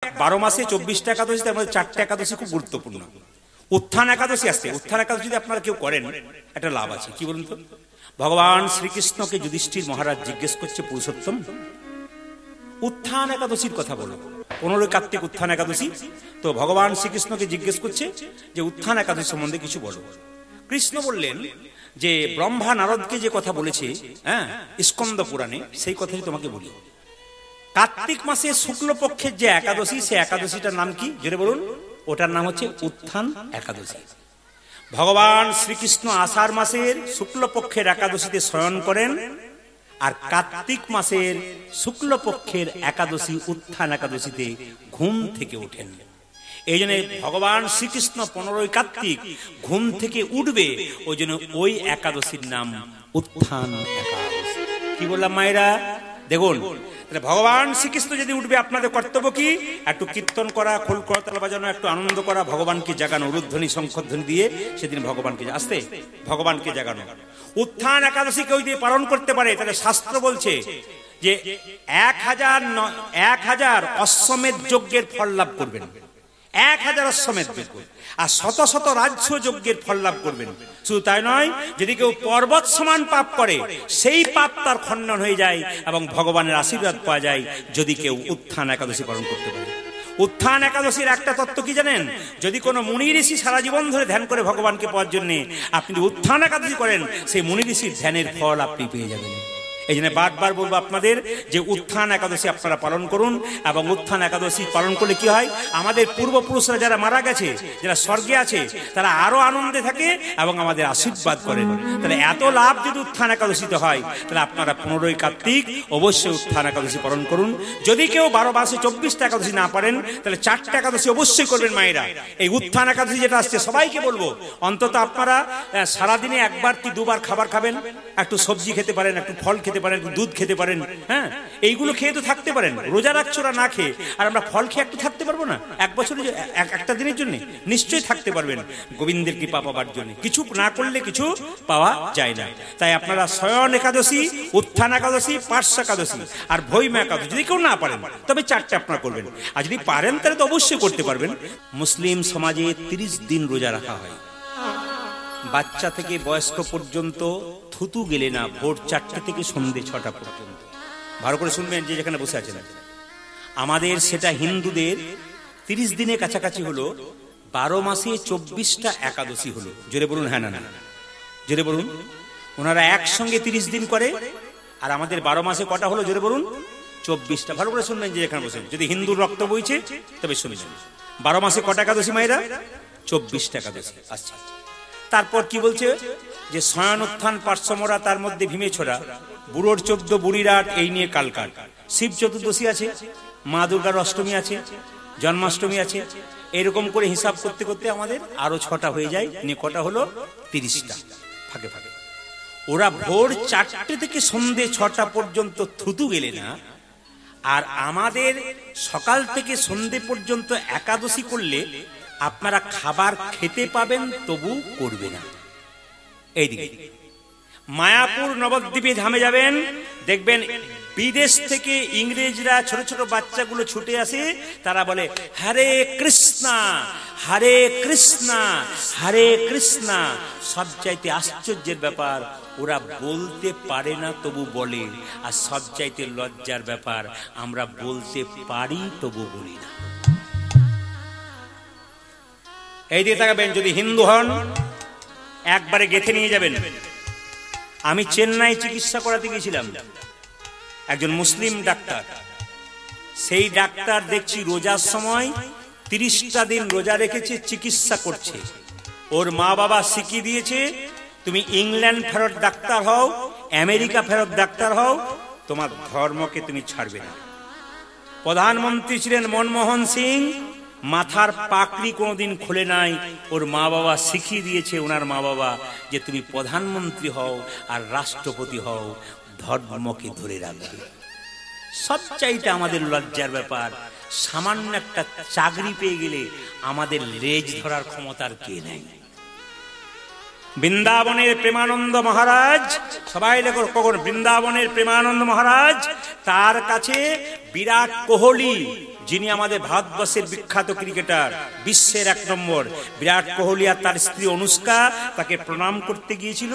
12 মাসে 24টা একাদশী, তার মধ্যে 4টা একাদশী খুব গুরুত্বপূর্ণ। উত্থান একাদশী আসছে। উত্থান একাদশী যদি আপনারা কেউ করেন একটা লাভ আছে, কি বলুন তো? ভগবান শ্রীকৃষ্ণকে যুধিষ্ঠির মহারাজ জিজ্ঞেস করছে, পুরুষোত্তম উত্থান একাদশীর কথা বলো, 15 কার্তিক উত্থান একাদশী। তো ভগবান শ্রীকৃষ্ণকে জিজ্ঞেস করছে যে উত্থান একাদশী সম্বন্ধে কিছু বলো। কৃষ্ণ বললেন যে ব্রহ্মা নারদকে যে কথা বলেছে স্কন্দ পুরাণে, সেই কথাই তোমাকে বলি। কার্তিক মাসে শুক্লপক্ষের যে একাদশী, সে একাদশীটার নাম কি জোরে বলুন? ওটার নাম হচ্ছে উত্থান একাদশী। ভগবান শ্রীকৃষ্ণ আষাঢ় মাসের শুক্লপক্ষের একাদশীতে শয়ন করেন, আর কার্তিক মাসের শুক্লপক্ষের একাদশী উত্থান একাদশীতে ঘুম থেকে ওঠেন। এই জন্য ভগবান শ্রীকৃষ্ণ 15 কার্তিক ঘুম থেকে উঠবে, ওই জন্য ওই একাদশীর নাম উত্থান একাদশী। কি বললাম মায়েরা? দেখুন, ভগবান শ্রীকৃষ্ণ যদি উঠবে, আপনাদের কর্তব্য কি? একটু কীর্তন করা, খোল করতাল বাজানো, একটু আনন্দ করা, ভগবানকে জাগানো, উলুধ্বনি শঙ্খধ্বনি দিয়ে সেদিন ভগবানকে আসতে ভগবানকে জাগানো। উত্থান একাদশী কেউ যদি পালন করতে পারে, তাহলে শাস্ত্র বলছে যে 1000 অশ্বমেধ যজ্ঞের ফল লাভ করবেন। 1000 অশ্বমেধ যজ্ঞ আর শত শত রাজ্য যজ্ঞের ফল লাভ করবেন। শুধু তাই নয়, যদি কেউ পর্বত সমান পাপ করে, সেই পাপ তার খণ্ডন হয়ে যায় এবং ভগবানের আশীর্বাদ পাওয়া যায় যদি কেউ উত্থান একাদশী পালন করতে পারে। উত্থান একাদশীর একটা তত্ত্ব কি জানেন? যদি কোনো মুনি ঋষি সারা জীবন ধরে ধ্যান করে ভগবানকে পাওয়ার জন্য, আপনি উত্থান একাদশী করেন, সেই মুনি ঋষির ধ্যানের ফল আপনি পেয়ে যাবেন। এই জন্য বারবার বলবো আপনাদের যে উত্থান একাদশী আপনারা পালন করুন। এবং উত্থান একাদশী পালন করলে কি হয়, আমাদের পূর্বপুরুষরা যারা মারা গেছে, যারা স্বর্গে আছে, তারা আরো আনন্দে থাকে এবং আমাদের আশীর্বাদ করেন। তাহলে এত লাভ যদি উত্থান একাদশীতে হয়, তাহলে আপনারা 15 কার্তিক অবশ্যই উত্থান একাদশী পালন করুন। যদি কেউ 12 মাসে 24টা একাদশী না পারেন, তাহলে 4টা একাদশী অবশ্যই করবেন মায়েরা। এই উত্থান একাদশী যেটা আসছে, সবাইকে বলবো অন্তত আপনারা সারাদিনে একবার কি দুবার খাবার খাবেন, একটু সবজি খেতে পারেন, একটু ফল খেতে পারেন, দুধ খেতে পারেন। এইগুলো খেয়ে তো থাকতে পারেন। রোজা রাখছো না খেয়ে, আর আমরা ফল খেয়ে একটু থাকতে পারবো না? এক বছরে একটা দিনের জন্য নিশ্চয়ই থাকতে পারবেন, গোবিন্দের কৃপা পাবার জন্য। কিছু না করলে কিছু পাওয়া যায় না। তাই আপনারা শয়ন একাদশী, উত্থান একাদশী, পার্শ্ব একাদশী আর ভৈম একাদশী যদি কেউ না পারেন, তবে 4টা আপনারা করবেন। আর যদি পারেন তাহলে তো অবশ্যই করতে পারবেন। মুসলিম সমাজে 30 দিন রোজা রাখা হয়। বাচ্চা থেকে বয়স্ক পর্যন্ত থুতু গেলে না, ভোর 4টা থেকে সন্ধ্যে 6টা পর্যন্ত। ভালো করে শুনবেন যে যেখানে বসে আছেন। আমাদের সেটা হিন্দুদের 30 দিনের কাছাকাছি হলো। 12 মাসে 24টা একাদশী হলো। জোরে বলুন হ্যাঁ না না, জোরে বলুন। ওনারা একসঙ্গে 30 দিন করে, আর আমাদের 12 মাসে কটা হলো? জোরে বলুন 24টা। ভালো করে শুনবেন যে যেখানে বসে, যদি হিন্দুর রক্ত বইছে তবে শুনবেন। 12 মাসে কটা একাদশী মায়েরা? 24টা একাদশী। আচ্ছা, তারপর কি বলছে যে শয়ন উত্থান পার্শ্বমরা, তার মধ্যে ভীমে ছোড়া, বুড়োর 14 বুড়ির 8, এই নিয়ে কালকাট। শিব চতুর্দশী আছে, মা দুর্গার অষ্টমী আছে, জন্মাষ্টমী আছে। এরকম করে হিসাব করতে করতে আমাদের আরো 6টা হয়ে যায়। নিয়ে কটা হলো? 30টা ফাঁকে ফাঁকে। ওরা ভোর 4টে থেকে সন্ধ্যে 6টা পর্যন্ত থুতু গেলে না, আর আমাদের সকাল থেকে সন্ধ্যে পর্যন্ত একাদশী করলে আপনারা খাবার খেতে পাবেন, তবু করবে না। এইদিকে মায়াপুর নবদ্বীপে ধামে যাবেন, দেখবেন বিদেশ থেকে ইংরেজরা ছোট ছোট বাচ্চাগুলো ছুটে আসে, তারা বলে হরে কৃষ্ণা হরে কৃষ্ণা হরে কৃষ্ণা। সবচাইতে আশ্চর্যের ব্যাপার, ওরা বলতে পারে না তবু বলে, আর সবচাইতে লজ্জার ব্যাপার, আমরা বলতে পারি তবু বলি না। এই দিকে তাকাবেন, যদি হিন্দু হন একবারে গেঁথে নিয়ে যাবেন। আমি চেন্নাই চিকিৎসা করাতে গেছিলাম, একজন মুসলিম ডাক্তার। সেই ডাক্তার দেখছি রোজার সময় 30টা দিন রোজা রেখেছে, চিকিৎসা করছে। ওর মা বাবা শিখিয়ে দিয়েছে, তুমি ইংল্যান্ড ফেরত ডাক্তার হও, আমেরিকা ফেরত ডাক্তার হও, তোমার ধর্মকে তুমি ছাড়বে না। প্রধানমন্ত্রী ছিলেন মনমোহন সিং, মাথার পাকড়ি কোনোদিন খুলে নাই। ওর মা বাবা শিখিয়ে দিয়েছে, ওনার মা বাবা, যে তুমি প্রধানমন্ত্রী হও আর রাষ্ট্রপতি হও, ধর্মকে ধরে রাখবে। সবচাইতে আমাদের লজ্জার ব্যাপার, সামান্য একটা চাকরি পেয়ে গেলে আমাদের লেজ ধরার ক্ষমতার কে নেই। বৃন্দাবনের প্রেমানন্দ মহারাজ, সবাই লেখো কখন, বৃন্দাবনের প্রেমানন্দ মহারাজ, তার কাছে বিরাট কোহলি যিনি আমাদের ভারতবর্ষের বিখ্যাত ক্রিকেটার, বিশ্বের 1 নম্বর বিরাট কোহলি আর তার স্ত্রী অনুষ্কা তাকে প্রণাম করতে গিয়েছিল।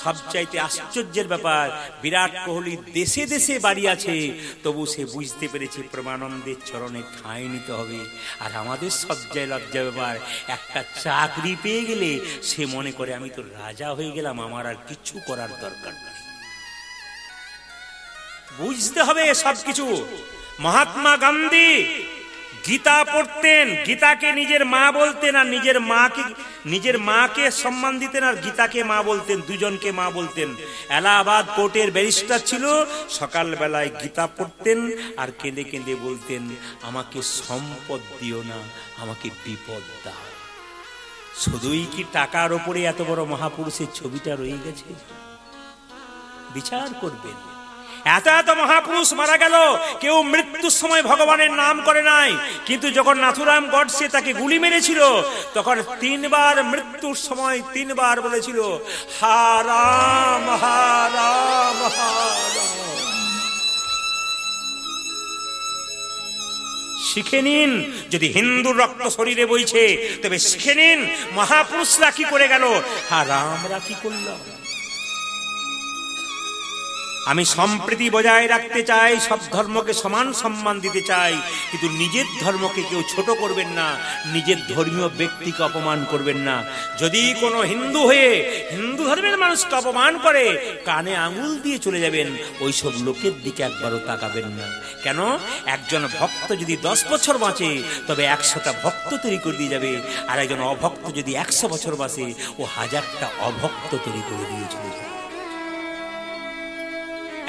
সবচাইতে আশ্চর্যের ব্যাপার, বিরাট কোহলি দেশে দেশে বাড়ি আছে, তবু সে বুঝতে পেরেছে প্রেমানন্দের চরণে ঠাঁই নিতে হবে। আর আমাদের সবচেয়ে লজ্জা ব্যাপার, একটা চাকরি পেয়ে গেলে সে মনে করে আমি তো রাজা হয়ে গেলাম, আমার আর কিছু করার দরকার নেই। বুঝতে হবে সবকিছু। মহাত্মা গান্ধী গীতা পড়তেন, গীতাকে নিজের মা বলতেন, আর নিজের মাকে সম্মান দিতেন, আর গীতাকে মা বলতেন, দুজনকে মা বলতেন। এলাহাবাদ কোর্টের ব্যারিস্টার ছিল, সকাল বেলায় গীতা পড়তেন আর কেঁদে কেঁদে বলতেন, আমাকে সম্পদ দিও না, আমাকে বিপদ দাও। শুধুই কি টাকার ওপরে এত বড় মহাপুরুষের ছবিটা রয়ে গেছে? বিচার করবেন। এত এত মহাপুরুষ মারা গেল, কেউ মৃত্যুর সময় ভগবানের নাম করে নাই, কিন্তু যখন নাথুরাম গডসে তাকে গুলি মেরেছিল, তখন 3 বার মৃত্যুর সময় 3 বার বলেছিল, হা রাম হা রাম হা রাম। শিখে নিন, যদি হিন্দুর রক্ত শরীরে বইছে তবে শিখে নিন মহাপুরুষরা কি করে গেল, হা রামরা কি করল। আমি সম্প্রীতি বজায় রাখতে চাই, সব ধর্মকে সমান সম্মান দিতে চাই, কিন্তু নিজের ধর্মকে কেউ ছোট করবেন না, নিজের ধর্মীয় ব্যক্তিকে অপমান করবেন না। যদি কোনো হিন্দু হয়ে হিন্দু ধর্মের মানুষকে অপমান করে, কানে আঙুল দিয়ে চলে যাবেন, ওইসব লোকের দিকে একবারও তাকাবেন না। কেন? একজন ভক্ত যদি 10 বছর বাঁচে, তবে 100টা ভক্ত তৈরি করে দিয়ে যাবে, আর একজন অভক্ত যদি 100 বছর বাঁচে, ও 1000টা অভক্ত তৈরি করে দিয়ে চলে যাবে।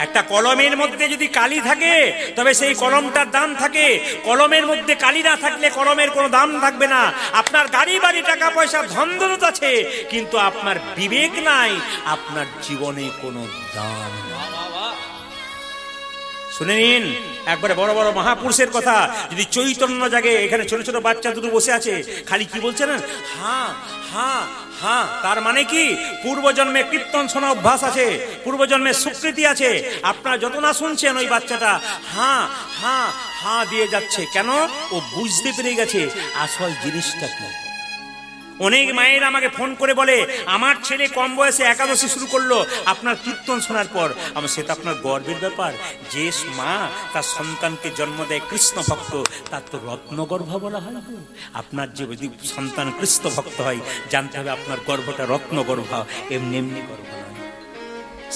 একটা কলমের মধ্যে যদি কালি থাকে, তবে সেই কলমটার দাম থাকে। কলমের মধ্যে কালি না থাকলে কলমের কোনো দাম থাকবে না। আপনার গাড়ি বাড়ি টাকা পয়সা ধন দৌলত আছে, কিন্তু আপনার বিবেক নাই, আপনার জীবনে কোনো দাম নেই। শুনে নিন একবারে বড় বড় মহাপুরুষের কথা। যদি চৈতন্য জাগে, এখানে ছোট ছোট বাচ্চা দুটো বসে আছে, খালি কি বলছে না, হ্যাঁ হ্যাঁ হ্যাঁ, তার মানে কি পূর্বজন্মে কীর্তন শোনা অভ্যাস আছে, পূর্বজন্মে স্বীকৃতি আছে। আপনারা যত না শুনছেন, ওই বাচ্চাটা হ্যাঁ হ্যাঁ হ্যাঁ দিয়ে যাচ্ছে। কেন? ও বুঝতে পেরে গেছে আসল জিনিসটা কি। অনেক মায়ের আমাকে ফোন করে বলে, আমার ছেলে কম বয়সে একাদশী শুরু করলো আপনার কীর্তন শোনার পর। আমার সেটা আপনার গর্বের ব্যাপার। যে মা তার সন্তানকে জন্ম দেয় কৃষ্ণ ভক্ত, তার তো রত্নগর্ভা বলা হয়। আপনার যে যদি সন্তান কৃষ্ণ ভক্ত হয়, জানতে হবে আপনার গর্ভটা রত্নগর্ভা, এমনি এমনি গর্ভ নয়।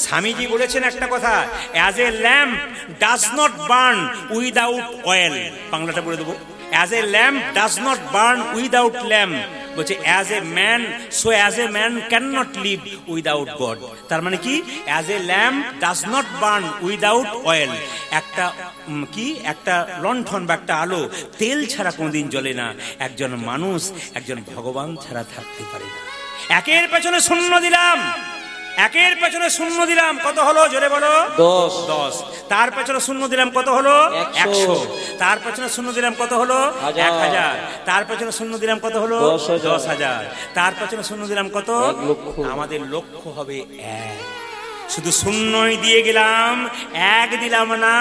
স্বামীজি বলেছেন একটা কথা, as a lamp does not burn without oil. বাংলাটা বলে দেবো, as a lamp does not burn without lamp. বলছে as a man, so as a man cannot live without God. তার মানে কি? As a lamp does not burn without oil. একটা লণ্ঠন বা একটা আলো তেল ছাড়া কোনোদিন জ্বলে না। একজন মানুষ একজন ভগবান ছাড়া থাকতে পারে না। একের পেছনে শূন্য দিলাম, একের পেছনে শূন্য দিলাম, কত হলো জোরে বলো? 10। তার পেছনে শূন্য দিলাম, কত হলো? 100। তার পেছনে শূন্য দিলাম, কত হলো? 1000। তার পেছনে শূন্য দিলাম, কত হলো? 10,000। তার পেছনে শূন্য দিলাম, কত? আমাদের লক্ষ্য হবে 1। শুধু শূন্যই দিয়ে গেলাম, 1 দিলাম না,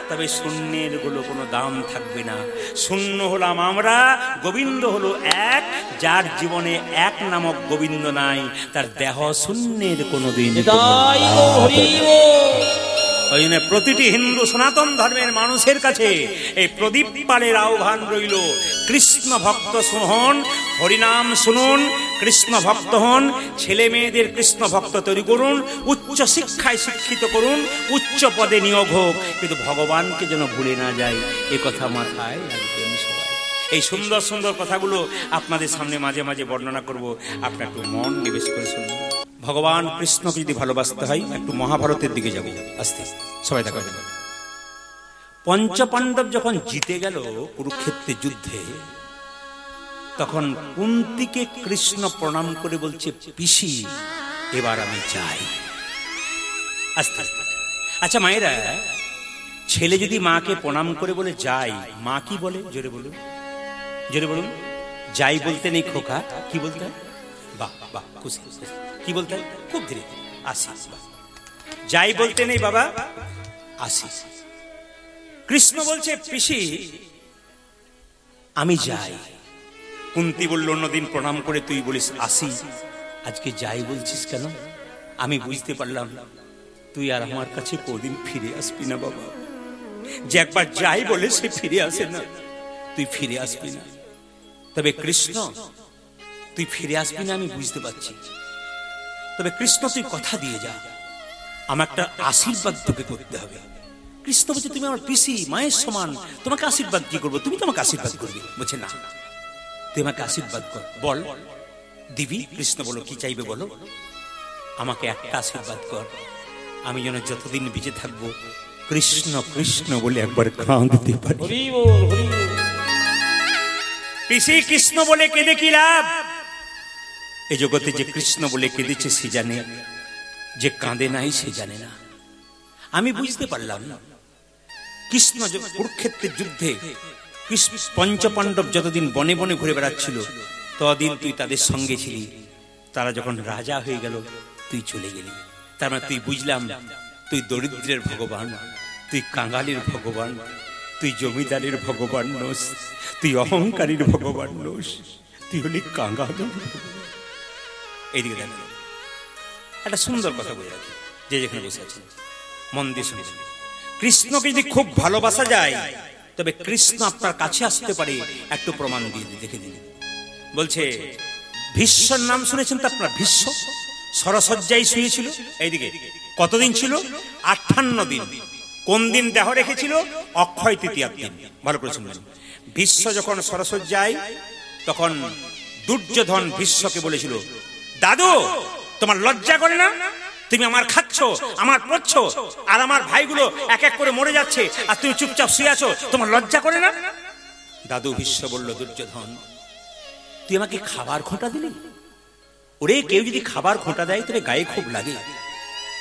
তবে শূন্যের গুলো কোনো দাম থাকবে না। শূন্য হলাম আমরা, গোবিন্দ হলো 1। যার জীবনে 1 নামক গোবিন্দ নাই, তার দেহ শূন্যের কোনোদিন। ওই জন্য প্রতিটি হিন্দু সনাতন ধর্মের মানুষের কাছে এই প্রদীপ পালের আহ্বান রইল, কৃষ্ণ ভক্ত হন, হরিনাম শুনুন, কৃষ্ণ ভক্ত হন, ছেলে মেয়েদের কৃষ্ণ ভক্ত তৈরি করুন, উচ্চ শিক্ষায় শিক্ষিত করুন, উচ্চ পদে নিয়োগ হোক, কিন্তু ভগবানকে যেন ভুলে না যায়, এ কথা মাথায় রাখবেন সবাই। এই সুন্দর সুন্দর কথাগুলো আপনাদের সামনে মাঝে মাঝে বর্ণনা করব, আপনার একটু মন নিবেশ করে শুনুন। ভগবান কৃষ্ণকে যদি ভালোবাসতে হয়, একটু মহাভারতের দিকে যাবো আস্তে সবাই দেখা যাবে। পঞ্চপাণ্ডব যখন জিতে গেল কুরুক্ষেত্রের যুদ্ধে, তখন কুন্তিকে কৃষ্ণ প্রণাম করে বলছে, পিসি এবার আমি যাই। আস্তে আচ্ছা মায়েরা, ছেলে যদি মাকে প্রণাম করে বলে যাই, মা কি বলে? জোরে বলুন, জোরে বলুন। যাই বলতে নেই খোকা, কি বলতে হয়? বাহ বাহ, খুশি খুশি। কি বলতে হয়? খুব ধীরে, আসি। যাই বলতে নেই বাবা, আসি। কৃষ্ণ বলছে, পিসি আমি যাই। কুন্তী বলল, অন্যদিন প্রণাম করে তুই বলিস আসি, আজকে যাই বলছিস কেন? আমি বুঝতে পারলাম তুই আর আমার কাছে কোনদিন ফিরে আসবি না বাবা। যে একবার যাই বলে সে ফিরে আসে না, তুই ফিরে আসবি না। তবে কৃষ্ণ, তুই ফিরে আসবি না আমি বুঝতে পারছি, তবে কৃষ্ণ তুই কথা দিয়ে যা, আমার একটা আশীর্বাদ তোকে করতে হবে। কৃষ্ণ বলছে, তুমি আমার পিসি, মায়ের সমান, তোমাকে আশীর্বাদ কি করবো? তুমি তো আমাকে আশীর্বাদ করবে। বলছে না, তুই আমাকে আশীর্বাদ কর, বল দিবি। কৃষ্ণ বলো, কি চাইবে বলো? আমাকে একটা আশীর্বাদ কর, আমি যেন যতদিন বেঁচে থাকবো কৃষ্ণ কৃষ্ণ বলে একবার কাঁদতে পারি। পিসি, কৃষ্ণ বলে কেঁদে কি লাভ? এই জগতে যে কৃষ্ণ বলে কেঁদেছে সে জানে, যে কাঁদে নাই সে জানে না। আমি বুঝতে পারলাম না, কৃষ্ণ কুরুক্ষেত্রের যুদ্ধে পঞ্চপাণ্ডব যতদিন বনে বনে ঘুরে বেড়াচ্ছিল ততদিন তুই তাদের সঙ্গে ছিলি। তারা যখন রাজা হয়ে গেল তুই চলে গেলি। তার মানে তুই বুঝলাম তুই দরিদ্রের ভগবান, তুই কাঙালির ভগবান, তুই জমিদারের ভগবান নোস, তুই অহংকারীর ভগবান নোস, তুই হলি কাঙাল। এইদিকে দেখ, একটা সুন্দর কথা বলে রাখি, যে যেখানে বসে আছেন মন দিয়ে শুনে। কৃষ্ণকে যদি খুব ভালোবাসা যায় তবে কৃষ্ণ আপনার কাছে আসতে পারে, একটু প্রমাণ দিয়ে দেখে দিন। বলছে ভীষ্মর নাম শুনেছেন তো আপনারা? ভীষ্ম সরসজ্জায় শুয়েছিল। এইদিকে কতদিন ছিল? 58 দিন। কোন দিন দেহ রেখেছিল? অক্ষয় তৃতীয়ার দিন। ভালো করে শুনবেন। ভীষ্ম যখন সরসজ্জায়, তখন দুর্যোধন ভীষ্মকে বলেছিল, দাদু তোমার লজ্জা করে না? তুমি আমার খাচ্ছ, আমার পড়ছ, আর আমার ভাইগুলো এক এক করে মরে যাচ্ছে, আর তুমি চুপচাপ শুয়ে আছো, তোমার লজ্জা করে না? দাদু ভীষ্ম বলল, দুর্যোধন তুই আমাকে খাবার খোঁটা দিলি? ওরে, কেউ যদি খাবার খোঁটা দেয় তবে গায়ে খুব লাগে,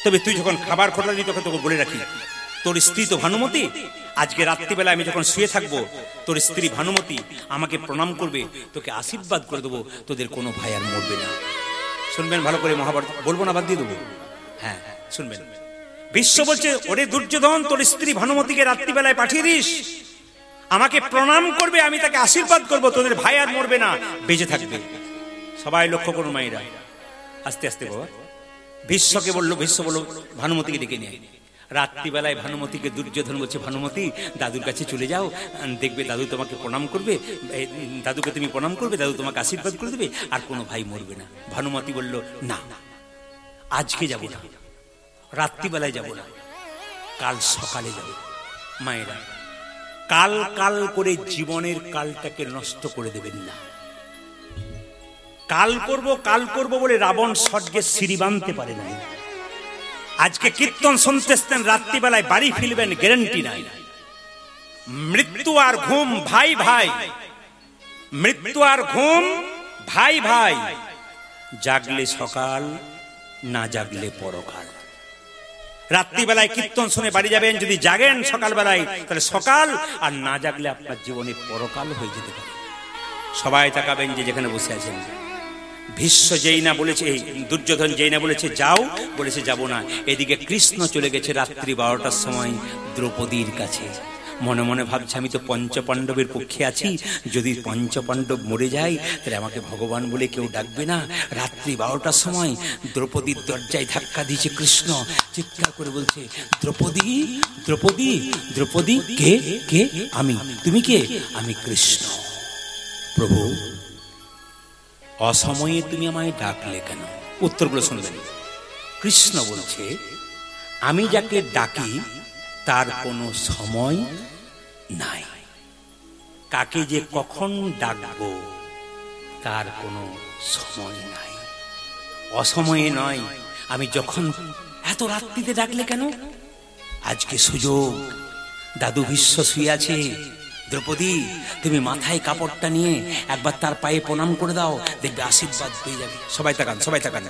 তবে তুই যখন খাবার খোঁটা দিই তোকে বলে রাখি, তোর স্ত্রী তো ভানুমতি, আজকে রাত্রিবেলা আমি যখন শুয়ে থাকবো তোর স্ত্রী ভানুমতি আমাকে প্রণাম করবে, তোকে আশীর্বাদ করে দেবো, তোদের কোনো ভাই আর মরবে না। শুনবেন ভালো করে, মহাভারত বলবো না, বাদ দিয়ে দেবো। হ্যাঁ শুনবেন। ভীষ্ম বলছে, ওরে দুর্যোধন, তোর স্ত্রী ভানুমতিকে রাত্রিবেলায় পাঠিয়ে দিস, আমাকে প্রণাম করবে, আমি তাকে আশীর্বাদ করবো, তোদের ভাই আর মরবে না, বেঁচে থাকবে। সবাই লক্ষ্য করুন মায়েরা, আস্তে আস্তে বাবা। ভীষ্মকে বললো, ভীষ্ম বললো ভানুমতিকে ডেকে নিয়ে। রাত্রিবেলায় ভানুমতিকে দুর্যোধন বলছে, ভানুমতি দাদুর কাছে চলে যাও, দেখবে দাদু তোমাকে প্রণাম করবে, দাদুকে তুমি প্রণাম করবে, দাদু তোমাকে আশীর্বাদ করে দেবে, আর কোনো ভাই মরবে না। ভানুমতি বলল, না আজকে যাব না, রাত্রিবেলায় যাব না, কাল সকালে যাব। মায়েরা, কাল কাল করে জীবনের কালটাকে নষ্ট করে দেবেন না। কাল করব বলে রাবণ স্বর্গের সিঁড়ি বাঁধতে পারে নাই। আজকে কীর্তন শুনতেছেন, রাত্রিবেলায় বাড়ি ফিরবেন গ্যারান্টি নাই। মৃত্যু আর ঘুম ভাই ভাই, মৃত্যু আর ঘুম ভাই ভাই, জাগলে সকাল, না জাগলে পরকাল। রাত্রিবেলায় কীর্তন শুনে বাড়ি যাবেন, যদি জাগেন সকালবেলায় তাহলে সকাল, আর না জাগলে আপনার জীবনে পরকাল হয়ে যেতে পারে। সবাই তাকাবেন যে যেখানে বসে আছেন। ভীষ্ম যেই না বলেছে, দুর্যোধন যেই না বলেছে যাও, বলেছে যাব না, এদিকে কৃষ্ণ চলে গেছে রাত্রি 12টার সময় দ্রৌপদীর কাছে। মনে মনে ভাবছে, আমি তো পঞ্চপাণ্ডবের পক্ষে আছি, যদি পঞ্চপাণ্ডব মরে যায় তাহলে আমাকে ভগবান বলে কেউ ডাকবে না। রাত্রি 12টার সময় দ্রৌপদীর দরজায় ধাক্কা দিয়েছে কৃষ্ণ, চিৎকার করে বলছে, দ্রৌপদী দ্রৌপদী দ্রৌপদী। কে কে? আমি। তুমি কে? আমি কৃষ্ণ। প্রভু, অসময়ে তুমি আমায় ডাকলে কেন? উত্তরগুলো শুনবেন। কৃষ্ণ বলছে, আমি যাকে ডাকি তার কোনো সময় নাই, কাকে যে কখন ডাকবো তার কোনো সময় নাই। অসময়ে নয়, আমি যখন। এত রাত্রিতে ডাকলে কেন? আজকে সুযোগ, দাদু ভীষ্ম শুয়ে আছে, দ্রৌপদী তুমি মাথায় কাপড়টা নিয়ে একবার তার পায়ে প্রণাম করে দাও, দেখবে আশীর্বাদ পেয়ে যাবে। সবাই তাকান, সবাই তাকান।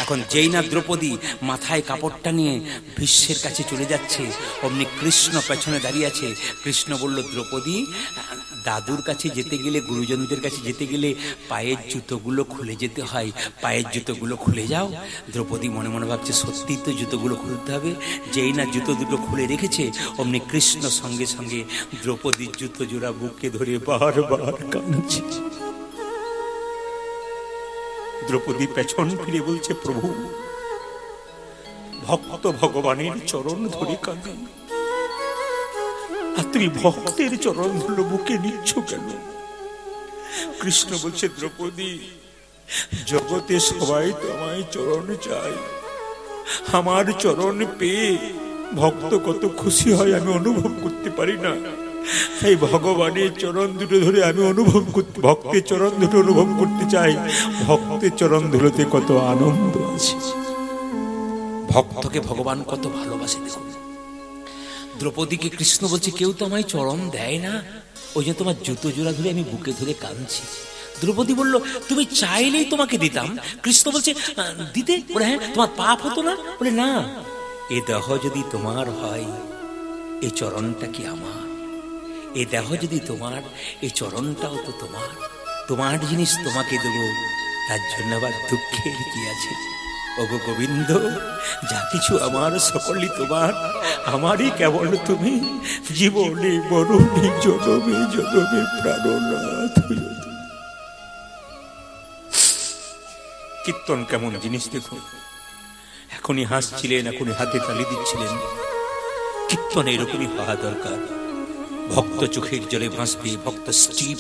এখন যেই না দ্রৌপদী মাথায় কাপড়টা নিয়ে ভীষ্মের কাছে চলে যাচ্ছে, অমনি কৃষ্ণ পেছনে দাঁড়িয়ে আছে। কৃষ্ণ বলল, দ্রৌপদী, দাদুর কাছে যেতে গেলে, গুরুজনদের কাছে যেতে গেলে পায়ের জুতোগুলো খুলে যেতে হয়, পায়ের জুতোগুলো খুলে যাও। দ্রৌপদী মনে মনে ভাবছে, সত্যিই তো জুতোগুলো খুলতে হবে। যেই না জুতো দুটো খুলে রেখেছে, অমনি কৃষ্ণ সঙ্গে সঙ্গে দ্রৌপদীর জুতো জোড়া বুকে ধরে বারবার কাঁদছে। দ্রৌপদী পেছন ফিরে বলছে, প্রভু, ভক্ত ভগবানের চরণ ধরে কাঁদে, আর তুমি ভক্তের চরণ ধরে বুকে নিচ্ছ কেন? কৃষ্ণ বলছে, দ্রৌপদী, জগতে সবাই তোমায় চরণ চায়, আমার চরণ পেয়ে ভক্ত কত খুশি হয় আমি অনুভব করতে পারি না। তাই ভগবানের চরণ দুটো ধরে আমি অনুভব করতে, ভক্তের চরণ দুটো অনুভব করতে চাই। ভক্তের চরণ ধুলোতে কত আনন্দ আছে। ভক্তকে ভগবান কত ভালোবাসে দেখুন। দ্রৌপদীকে কৃষ্ণ বলছে, কেউ তো আমায় চরণ দেয় না, ওই জন্য তোমার জুতো জোড়া ধরে আমি বুকে ধরে কাঁদছি। দ্রৌপদী বলল, তুমি চাইলেই তোমাকে দিতাম। কৃষ্ণ বলছে, দিতে? বলে, হ্যাঁ, তোমার পাপ হতো না? বলে, না, এ দেহ যদি তোমার হয়, এই চরণটা কি আমার? এ দেহ যদি তোমার, এই চরণটাও তো তোমার। তোমার জিনিস তোমাকে দেবো, তার জন্য আবার দুঃখের কি আছে? ওগো গোবিন্দ, যা কিছু আমার সকলই তোমার, আমারই কেবল তুমি। জীবনে মরণে জনমে জনমে প্রাণনাথ। কীর্তন কেমন জিনিস দেখুন। এখনই হাসছিলেন, এখনই হাতে তালি দিচ্ছিলেন। কীর্তন এরকমই হওয়া দরকার। ভক্ত চোখের জলে ভাসবে, ভক্ত স্টোভ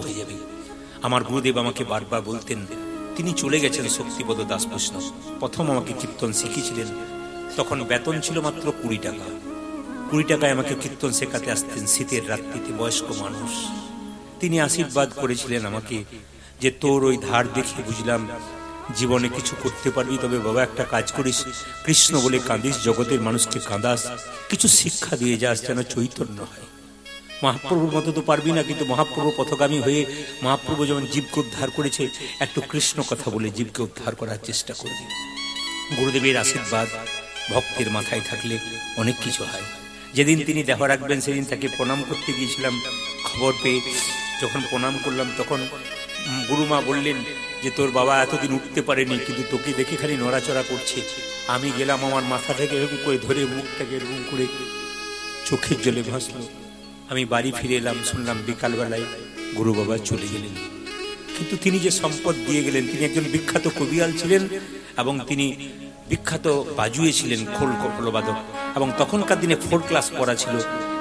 হয়ে যাবে। আমার গুরুদেব আমাকে বারবার বলতেন, তিনি চলে গেছেন শক্তিপদ দাস বৈষ্ণব, প্রথম আমাকে কীর্তন শিখিয়েছিলেন। তখন বেতন ছিল মাত্র 20 টাকা। 20 টাকায় আমাকে কীর্তন শেখাতে আসতেন শীতের রাত্রিতে, বয়স্ক মানুষ। তিনি আশীর্বাদ করেছিলেন আমাকে যে, তোর ওই ধার দেখে বুঝলাম জীবনে কিছু করতে পারবি, তবে বাবা একটা কাজ করিস, কৃষ্ণ বলে কাঁদিস, জগতের মানুষকে কাঁদাস, কিছু শিক্ষা দিয়ে যাস যেন চৈতন্য হয়। মহাপ্রভুর মতো তো পারবি না, কিন্তু মহাপ্রভু পথগামী হয়ে মহাপ্রভু যেমন জীবকে উদ্ধার করেছে, একটু কৃষ্ণ কথা বলে জীবকে উদ্ধার করার চেষ্টা করবি। গুরুদেবের আশীর্বাদ ভক্তের মাথায় থাকলে অনেক কিছু হয়। যেদিন তিনি দেহ রাখবেন সেদিন তাকে প্রণাম করতে গিয়েছিলাম। খবর পেয়ে যখন প্রণাম করলাম, তখন গুরুমা বললেন যে, তোর বাবা এতদিন উঠতে পারেনি, কিন্তু তোকে দেখে খালি নড়াচড়া করছে। আমি গেলাম, আমার মাথাটাকে এরকম করে ধরে, মুখটাকে এরকম করে চোখের জলে ভাসলো। আমি বাড়ি ফিরে এলাম, শুনলাম বিকালবেলায় গুরু বাবা চলে গেলেন। কিন্তু তিনি যে সম্পদ দিয়ে গেলেন, তিনি একজন বিখ্যাত কবিয়াল ছিলেন এবং তিনি বিখ্যাত বাজুয়ে ছিলেন, খোল বাদক, এবং তখনকার দিনে 4 ক্লাস পড়া ছিল।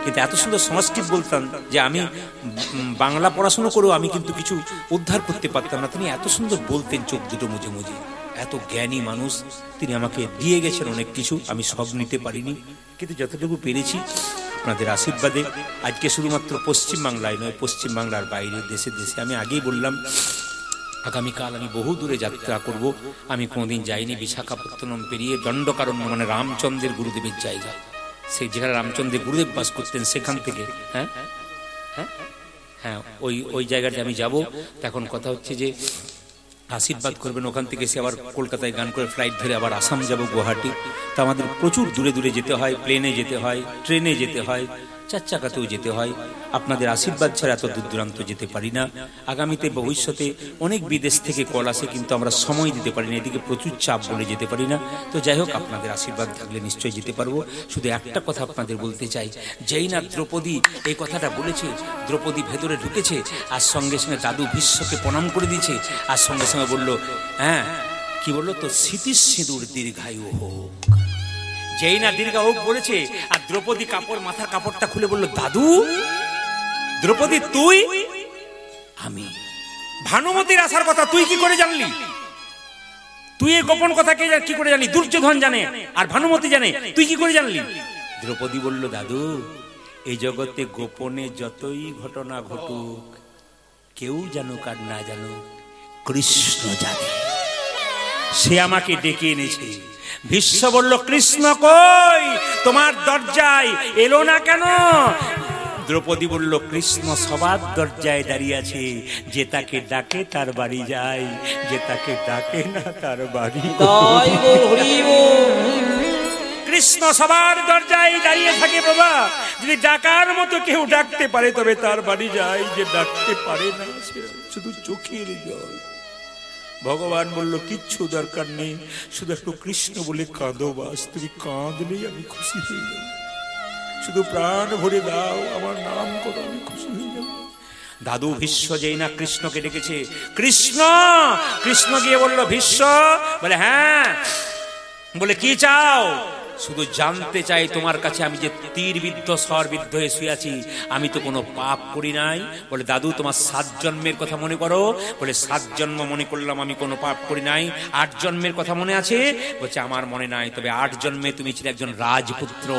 কিন্তু এত সুন্দর সংস্কৃত বলতাম যে আমি বাংলা পড়াশোনা করেও আমি কিন্তু কিছু উদ্ধার করতে পারতাম না। তিনি এত সুন্দর বলতেন, চোখ দুটো মুজে মুজে। এত জ্ঞানী মানুষ, তিনি আমাকে দিয়ে গেছেন অনেক কিছু। আমি সব নিতে পারিনি, কিন্তু যতটুকু পেরেছি আপনাদের আশীর্বাদে। আজকে শুধুমাত্র পশ্চিমবাংলায় নয়, পশ্চিমবাংলার বাইরে, দেশে দেশে। আমি আগেই বললাম, আগামীকাল আমি বহু দূরে যাত্রা করব। আমি কোনোদিন যাইনি। বিশাখাপত্তনম পেরিয়ে দণ্ডকারণ্য, মানে রামচন্দ্রের গুরুদেবের জায়গা, সেই যেখানে রামচন্দ্রের গুরুদেব বাস করতেন, সেখান থেকে ওই জায়গাটা আমি যাব। এখন কথা হচ্ছে যে আশীর্বাদ করবেন। ওখান থেকে সে আবার কলকাতায় গান করে ফ্লাইট ধরে আবার আসাম যাব, গুয়াহাটি। তা আমাদের প্রচুর দূরে দূরে যেতে হয়, প্লেনে যেতে হয়, ট্রেনে যেতে হয়, 4 চাকাতেও যেতে হয়। আপনাদের আশীর্বাদ ছাড়া এত দূর দূরান্ত যেতে পারি না। আগামীতে ভবিষ্যতে অনেক বিদেশ থেকে কল আসে, কিন্তু আমরা সময় দিতে পারি না, এদিকে প্রচুর চাপ বলে যেতে পারি না। তো যাই হোক, আপনাদের আশীর্বাদ থাকলে নিশ্চয়ই যেতে পারবো। শুধু একটা কথা আপনাদের বলতে চাই, যেই না দ্রৌপদী এই কথাটা বলেছে, দ্রৌপদী ভেতরে ঢুকেছে, আর সঙ্গে সঙ্গে দাদু ভীষ্মকে প্রণাম করে দিয়েছে, আর সঙ্গে সঙ্গে বললো, হ্যাঁ কি বললো, তো স্মৃতি সিঁদুর দীর্ঘায়ু হোক। যেই না দীর্ঘা হোক বলেছে, আর দ্রৌপদী কাপড়, মাথার কাপড়টা খুলে বলল, দাদু। দ্রৌপদী, তুই? আমি। ভানুমতির আসার কথা তুই কি করে জানলি? তুই এই গোপন কথা কি করে জানলি? দুর্যোধন জানে আর ভানুমতি জানে, তুই কি করে জানলি? দ্রৌপদী বলল, দাদু, এই জগতে গোপনে যতই ঘটনা ঘটুক, কেউ জানুক আর না জানুক, কৃষ্ণ জানে। সে আমাকে ডেকে এনেছে। ভীষ্ম বলল, কৃষ্ণ কই? তোমার দরজায় এলো না কেন? দ্রৌপদী বলল, কৃষ্ণ সবার দরজায় দাঁড়িয়ে আছে, যে তাকে ডাকে তার বাড়ি যায়, যে তাকে ডাকে না তার বাড়ি। কৃষ্ণ সবার দরজায় দাঁড়িয়ে থাকে বাবা, যদি ডাকার মতো কেউ ডাকতে পারে তবে তার বাড়ি যায়, যে ডাকতে পারে না সে শুধু চোখের জল। ভগবান বলল, কিচ্ছু দরকার নেই, শুধু একটু কৃষ্ণ বলে কাঁদো বাস, তুমি কাঁদলেই আমি খুশি হয়ে যাব, শুধু প্রাণ ভরে দাও, আমার নাম করো, আমি খুশি হয়ে যাব। দাদু ভীষ্ম যেই না কৃষ্ণকে ডেকেছে, কৃষ্ণ, কৃষ্ণ গিয়ে বলল, ভীষ্ম, বলে হ্যাঁ, বলে কি চাও? শুধু জানতে চাই তোমার কাছে আমি যে তীর বিদ্ধ স্বর বিদ্ধ হয়ে শুয়ে আছি, আমি তো কোনো পাপ করি নাই। বলে দাদু তোমার 7 জন্মের কথা মনে করো। বলে 7 জন্ম মনে করলাম, আমি কোনো পাপ করি নাই। 8 জন্মের কথা মনে আছে? বলছে আমার মনে নাই, তবে 8 জন্মে তুমি ছিলে একজন রাজপুত্র,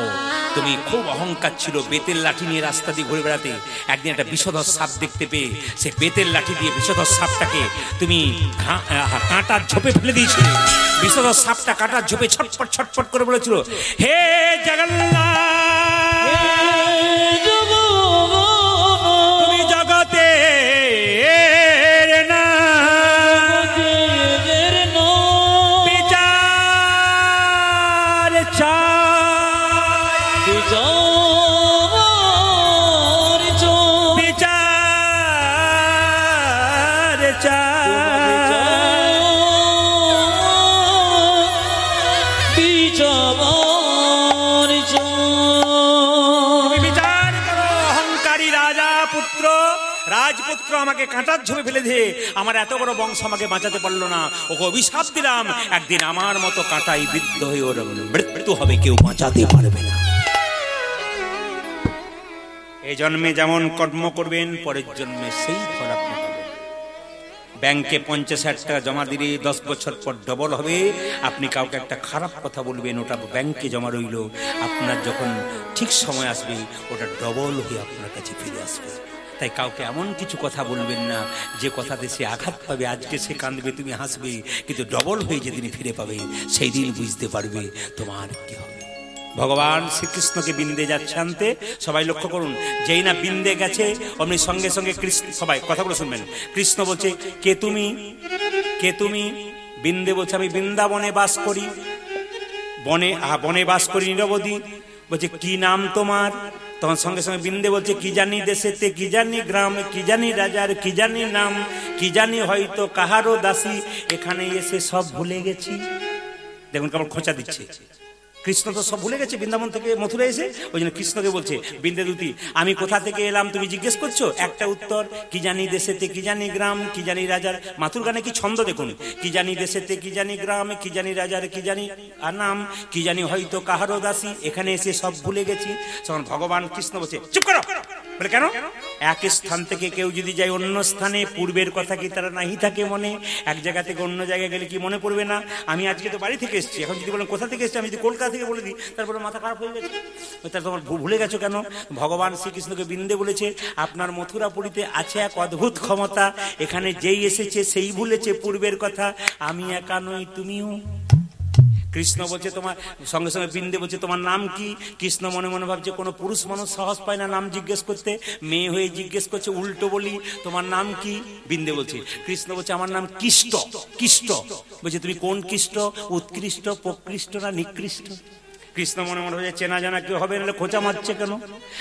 তুমি খুব অহংকার ছিল, বেতের লাঠি নিয়ে রাস্তা দিয়ে ঘুরে বেড়াতে। একদিন একটা বিষধর সাপ দেখতে পেয়ে সে বেতের লাঠি দিয়ে বিষধর সাপটাকে তুমি কাঁটার ঝোপে ফেলে দিয়েছিলে। বিষধর সাপটা কাঁটার ঝোপে ছটপট ছটপট করে বলেছিল, হে জগন্নাথ, তুমি জগতে বিচার রাজপুত্র আমাকে কাঁটার ঝোপে ফেলে দিয়ে আমার এত বড় বংশ আমাকে বাঁচাতে পারলো না, ওকে অভিশাপ দিলাম, একদিন আমার মতো কাঁটাই বিদ্ধ হয়ে ওর মৃত্যু হবে, কেউ বাঁচাতে পারবে না। এই জন্মে যেমন কর্ম করবেন, পরের জন্মে সেই ফল আপনি পাবেন। ব্যাংকে 50,000 টাকা জমা দিলে 10 বছর পর ডবল হবে। আপনি কাউকে একটা খারাপ কথা বলবেন, ওটা ব্যাংকে জমা রইল, আপনার যখন ঠিক সময় আসবে ওটা ডবল হয়ে আপনার কাছে ফিরে আসবে। তাই কাউকে এমন কিছু কথা বলবেন না যে কথাতে সে আঘাত পাবে, আজকে সে কাঁদবে, তুমি হাসবে, কিন্তু ডবল হয়ে যেদিন ফিরে পাবে সেই দিন বুঝতে পারবে তোমার কি হবে। ভগবান শ্রীকৃষ্ণকে বিন্দে যাচ্ছে আনতে, সবাই লক্ষ্য করুন, যেই না বিন্দে গেছে অমনি সঙ্গে সঙ্গে কৃষ্ণ, সবাই কথাগুলো শুনবেন, কৃষ্ণ বলছে, কে তুমি, কে তুমি? বিন্দে বলছে, আমি বৃন্দাবনে বাস করি, বনে বাস করি নিরবধি। বলছে কি নাম তোমার? তখন সঙ্গে সঙ্গে বিন্দে বলছে, কি জানি দেশেতে, কি জানি গ্রাম, কি জানি রাজার, কি জানি নাম, কি জানি হয়তো কাহারও দাসী, এখানে এসে সব ভুলে গেছি। দেখুন কেমন খোঁচা দিচ্ছে, কৃষ্ণ তো সব ভুলে গেছে বৃন্দাবন থেকে মথুরা এসে। ওই জন্য কৃষ্ণকে বলছে, বিন্দে দুতি, আমি কোথা থেকে এলাম তুমি জিজ্ঞেস করছো? একটা উত্তর, কি জানি দেশেতে, কি জানি গ্রাম, কি জানি রাজার। মাথুর গানে কি ছন্দ দেখুন, কি জানি দেশেতে, কি জানি গ্রাম, কি জানি রাজার, কি জানি নাম, কি জানি হয়তো কাহারও দাসী, এখানে এসে সব ভুলে গেছি। তখন ভগবান কৃষ্ণ বলছে, চুপ করো। বলে কেন? এক স্থান থেকে কেউ যদি যায় অন্য স্থানে, পূর্বের কথা কি তারা নাহি থাকে মনে? এক জায়গা থেকে অন্য জায়গায় গেলে কি মনে পড়বে না? আমি আজকে তো বাড়ি থেকে এসেছি, এখন যদি বলেন কোথা থেকে এসেছি, আমি যদি কলকাতা থেকে বলে দিই, তারপরে মাথা খারাপ হয়ে গেছে। তার তোমার ভুলে গেছো কেন? ভগবান শ্রীকৃষ্ণকে বিন্দে বলেছে, আপনার মথুরাপুরীতে আছে এক অদ্ভুত ক্ষমতা, এখানে যেই এসেছে সেই ভুলেছে পূর্বের কথা, আমি একা নই, তুমিও। কৃষ্ণ বলছে তোমার, সঙ্গে সঙ্গে বিন্দে বলছে তোমার নাম কি? কৃষ্ণ মনে মনে ভাবছে কোনো পুরুষ মানুষ সাহস পায় না নাম জিজ্ঞেস করতে, মেয়ে হয়ে জিজ্ঞেস করছে, উল্টো বলি তোমার নাম কি? বিন্দে বলছে, কৃষ্ণ বলছে আমার নাম কৃষ্ট। কৃষ্ট বলছে তুমি কোন কৃষ্ট? উৎকৃষ্ট, প্রকৃষ্ট না নিকৃষ্ট? কৃষ্ণ মনে মনে হচ্ছে চেনা জানা কেউ হবে, নাহলে খোঁচা মারছে কেন?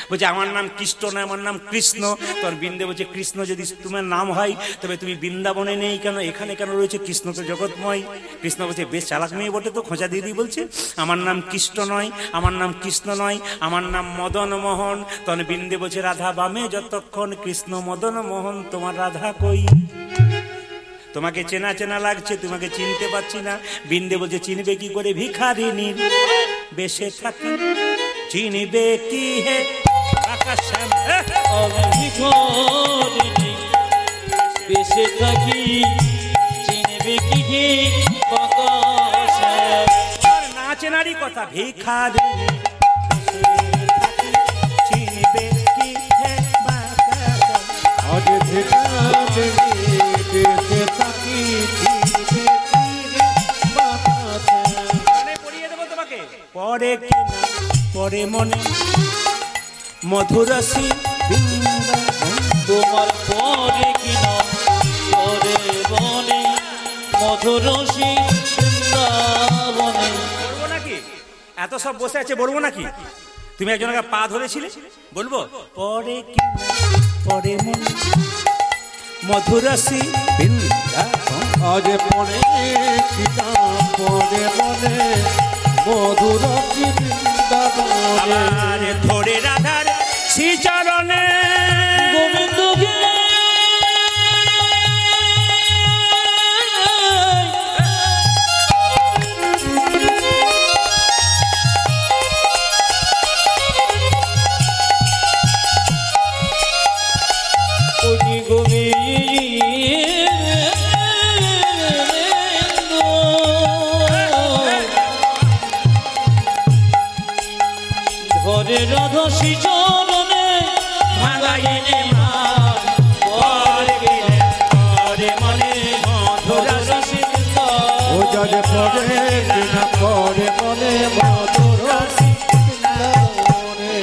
বলছে আমার নাম কৃষ্ণ না, আমার নাম কৃষ্ণ। তোর বিন্দে বলছে, কৃষ্ণ যদি তোমার নাম হয় তবে তুমি বৃন্দাবনে নেই কেন, এখানে কেন রয়েছে? কৃষ্ণ তো জগৎময়। কৃষ্ণ বলছে বেশ চালাক মেয়ে বটে তো, খোঁচা দিয়ে বলছে আমার নাম কৃষ্ণ নয়, আমার নাম কৃষ্ণ নয়, আমার নাম মদন মোহন। তখন বিন্দে বলছে, রাধা বামে যতক্ষণ, কৃষ্ণ মদন মোহন, তোমার রাধা কই? তোমাকে চেনা চেনা লাগছে, তোমাকে চিনতে পারছি না। বিন্দে বলছে, চিনবে কি করে ভিখারিনীর বেশে থাকি, চিনবে কি হে আকাশাম, বেশে থাকি, চিনবে কি হে আকাশাম। না চেনারই কথা, ভিখারিনী চিনবে কি হে আকাশাম, আজ ভিখারিনী বেশে থাকি, পরে কিনা পরে মনে মধুরসী তোমার পরে কিনা পরে বনে মধুরসী বৃন্দাবনে। বলবো নাকি? এত সব বসে আছে, বলবো নাকি? তুমি একজনকে পা ধরেছিলে, বলবো পরে কিনা পরে মন মধুরসী বৃন্দাবন। আজ পরে কিনা পরে বনে মধুরসী বৃন্দাবনে। আবার ধরে রাধার শ্রীচরণে গোবিন্দকে ঘরে রাধা শ্রীচরণে ভাঙাইলে মা পরে গেলে পরে মনে মধুরসী। ও যাজ পরে কিনা পরে বনে মধুরসী বৃন্দাবনে।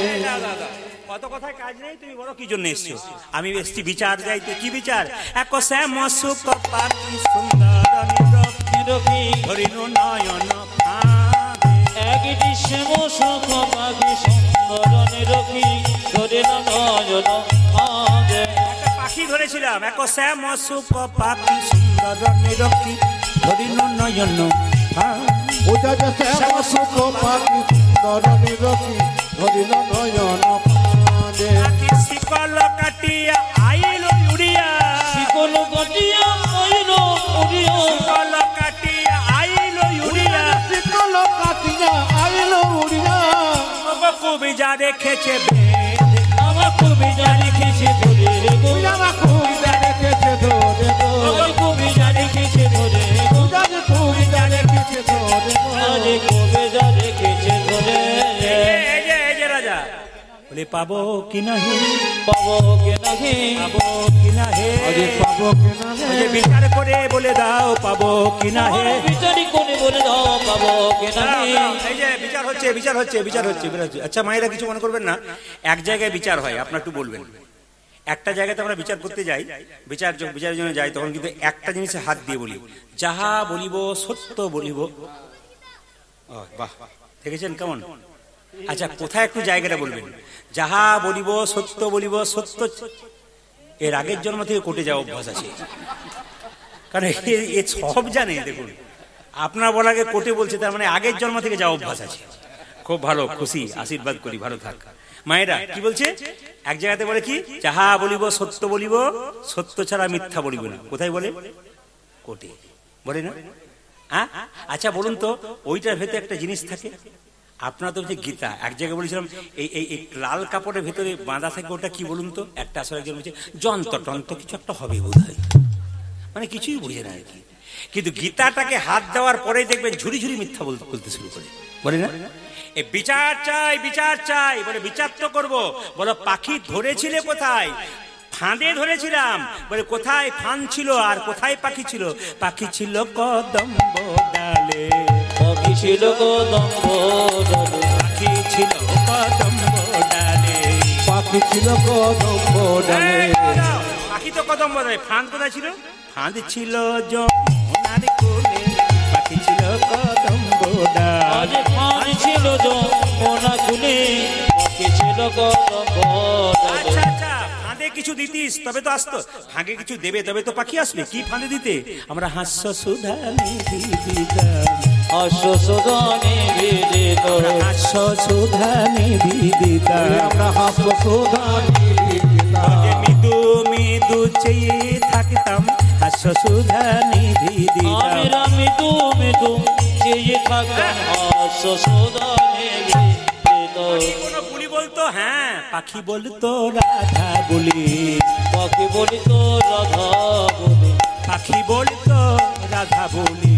কত কথায় কাজ নেই, তুমি বলো কি জন্য এসছো? আমি এসছি বিচার যাইতে। কি বিচার? এক শ্যাম সুখ পাখি সুন্দর নিরখি হরিণ নয়ন ফাঁদে। একটি শ্যাম সুখ পাখি সুন্দর নিরখি ধরে নয়ন আগে। একটা পাখি ধরেছিলাম, এক শ্যাম সুখ পাখি সুন্দর নিরক্ষী হরিণ নয়ন ফাঁদে। ও যাজ শ্যাম সুখ পাখি সুন্দর নিরখি ধরিল নয়ন পাদে। পাখি শিকল কাটিয়া আইল উড়িয়া, শিকল কাটিয়া আইল উড়িয়া, শিকল কাটিয়া আইল উড়িয়া। শিকল কাটিয়া আইল উড়িয়া। কবিজা রেখেছে আমার কবিতা লিখেছে ধরে গো, আমার কবিতা লিখেছে ধরে গো, আমার কবিতা লিখেছে ধরে গো, আমার কবিতা লিখেছে ধরে গো, আরে কবিতা লিখেছে ধরে। এই যে রাজা বলে পাবো কি নাহি, পাবো কে নাহি, পাবো কি না হে। আরে পাবো কে নাহি, ওই যে বিচার করে বলে দাও পাবো কি না হে। বিচারি কোনে বলে দাও পাবো কে নাহি। এই যে বিচার হচ্ছে বিচার হচ্ছে বিচার হচ্ছে বিচার হচ্ছে। আচ্ছা মায়েরা কিছু মনে করবেন না, এক জায়গায় বিচার হয়, আপনার একটু বলবেন। একটা জায়গাতে আমরা বিচার করতে যাই, বিচারের জন্য যাই, তখন কিন্তু একটা জিনিসে হাত দিয়ে বলি, যাহা বলিব সত্য বলিব। বাহ, দেখেছেন কেমন? আচ্ছা কোথায় একটু জায়গাটা বলবেন, যাহা বলিব সত্য বলিব। সত্য এর আগের জন্ম থেকে কোর্টে যাওয়া অভ্যাস আছে, কারণ এ সব জানে। দেখুন আপনার বলাকে কোর্টে বলছে, তার মানে আগের জন্ম থেকে যাওয়া অভ্যাস আছে। খুব ভালো, খুশি, আশীর্বাদ করি, ভালো থাক। মায়েরা কি বলছে? এক জায়গাতে বলে কি, যাহা বলিব সত্য বলিব, সত্য ছাড়া মিথ্যা বলিব না। কোথায় বলে? কোর্টে বলে না? হ্যাঁ, আচ্ছা বলুন তো, ওইটার ভেতরে একটা জিনিস থাকে। আপনার তো হচ্ছে গীতা, এক জায়গায় বলেছিলাম এই লাল কাপড়ের ভেতরে বাঁধা থাকে, ওটা কি বলুন তো? একটা আসলে একজন বলছে যন্ত্র টন্ত্র কিছু একটা হবে বোধ হয়, মানে কিছুই বুঝে না আর কি। কিন্তু গীতাটাকে হাত দেওয়ার পরে দেখবেন ঝুড়ি ঝুড়ি মিথ্যা বলতে শুরু করে, বলে না? এই বিচার চাই, বিচার চাই, বলে বিচার তো করবো। বলো পাখি ধরেছিলে কোথায়? ফাঁদে ধরেছিলাম। বলে কোথায় ফান ছিল আর কোথায় পাখি ছিল? পাখি ছিল কদম্ব ডালে, পাখি ছিল কদম্ব ডালে, পাখি ছিল কদম্ব ডালে, পাখি ছিল কদম্ব ডালে। পাখি তো কদম্ব ডালে, ফাঁদ কোথায় ছিল? ফাঁদ ছিল যমুনার কোলে, পাখি ছিল কদম্ব ডালে। আজ ফাঁদ ছিল যমুনা কোলে, পাখি ছিল কদম্ব ডালে। আচ্ছা আচ্ছা, ফাঁদে কিছু দিতিস তবে তো আসতো, ফাঁকে কিছু দেবে তবে তো পাখি আসবে। কি ফাঁদে দিতে? আমরা হাস্য সুধা নিধি দিতাম, হাস্য সুধা নিধি দিতাম, হাস্য সুধা নিধি দিতাম, আমরা হাস্য সুধা নিধি দিতাম। মৃদু মৃদু চেয়ে থাকতাম, হাস্য সুধা নিধি দিতাম। আমরা মৃদু মৃদু চেয়ে থাকতাম, হাস্য সুধা নিধি দিতাম। কোনো বুলি বলতো, হ্যাঁ পাখি বলতো রাধা বলি, পাখি বলিতো রাধা বলি, পাখি বলতো রাধা বলি,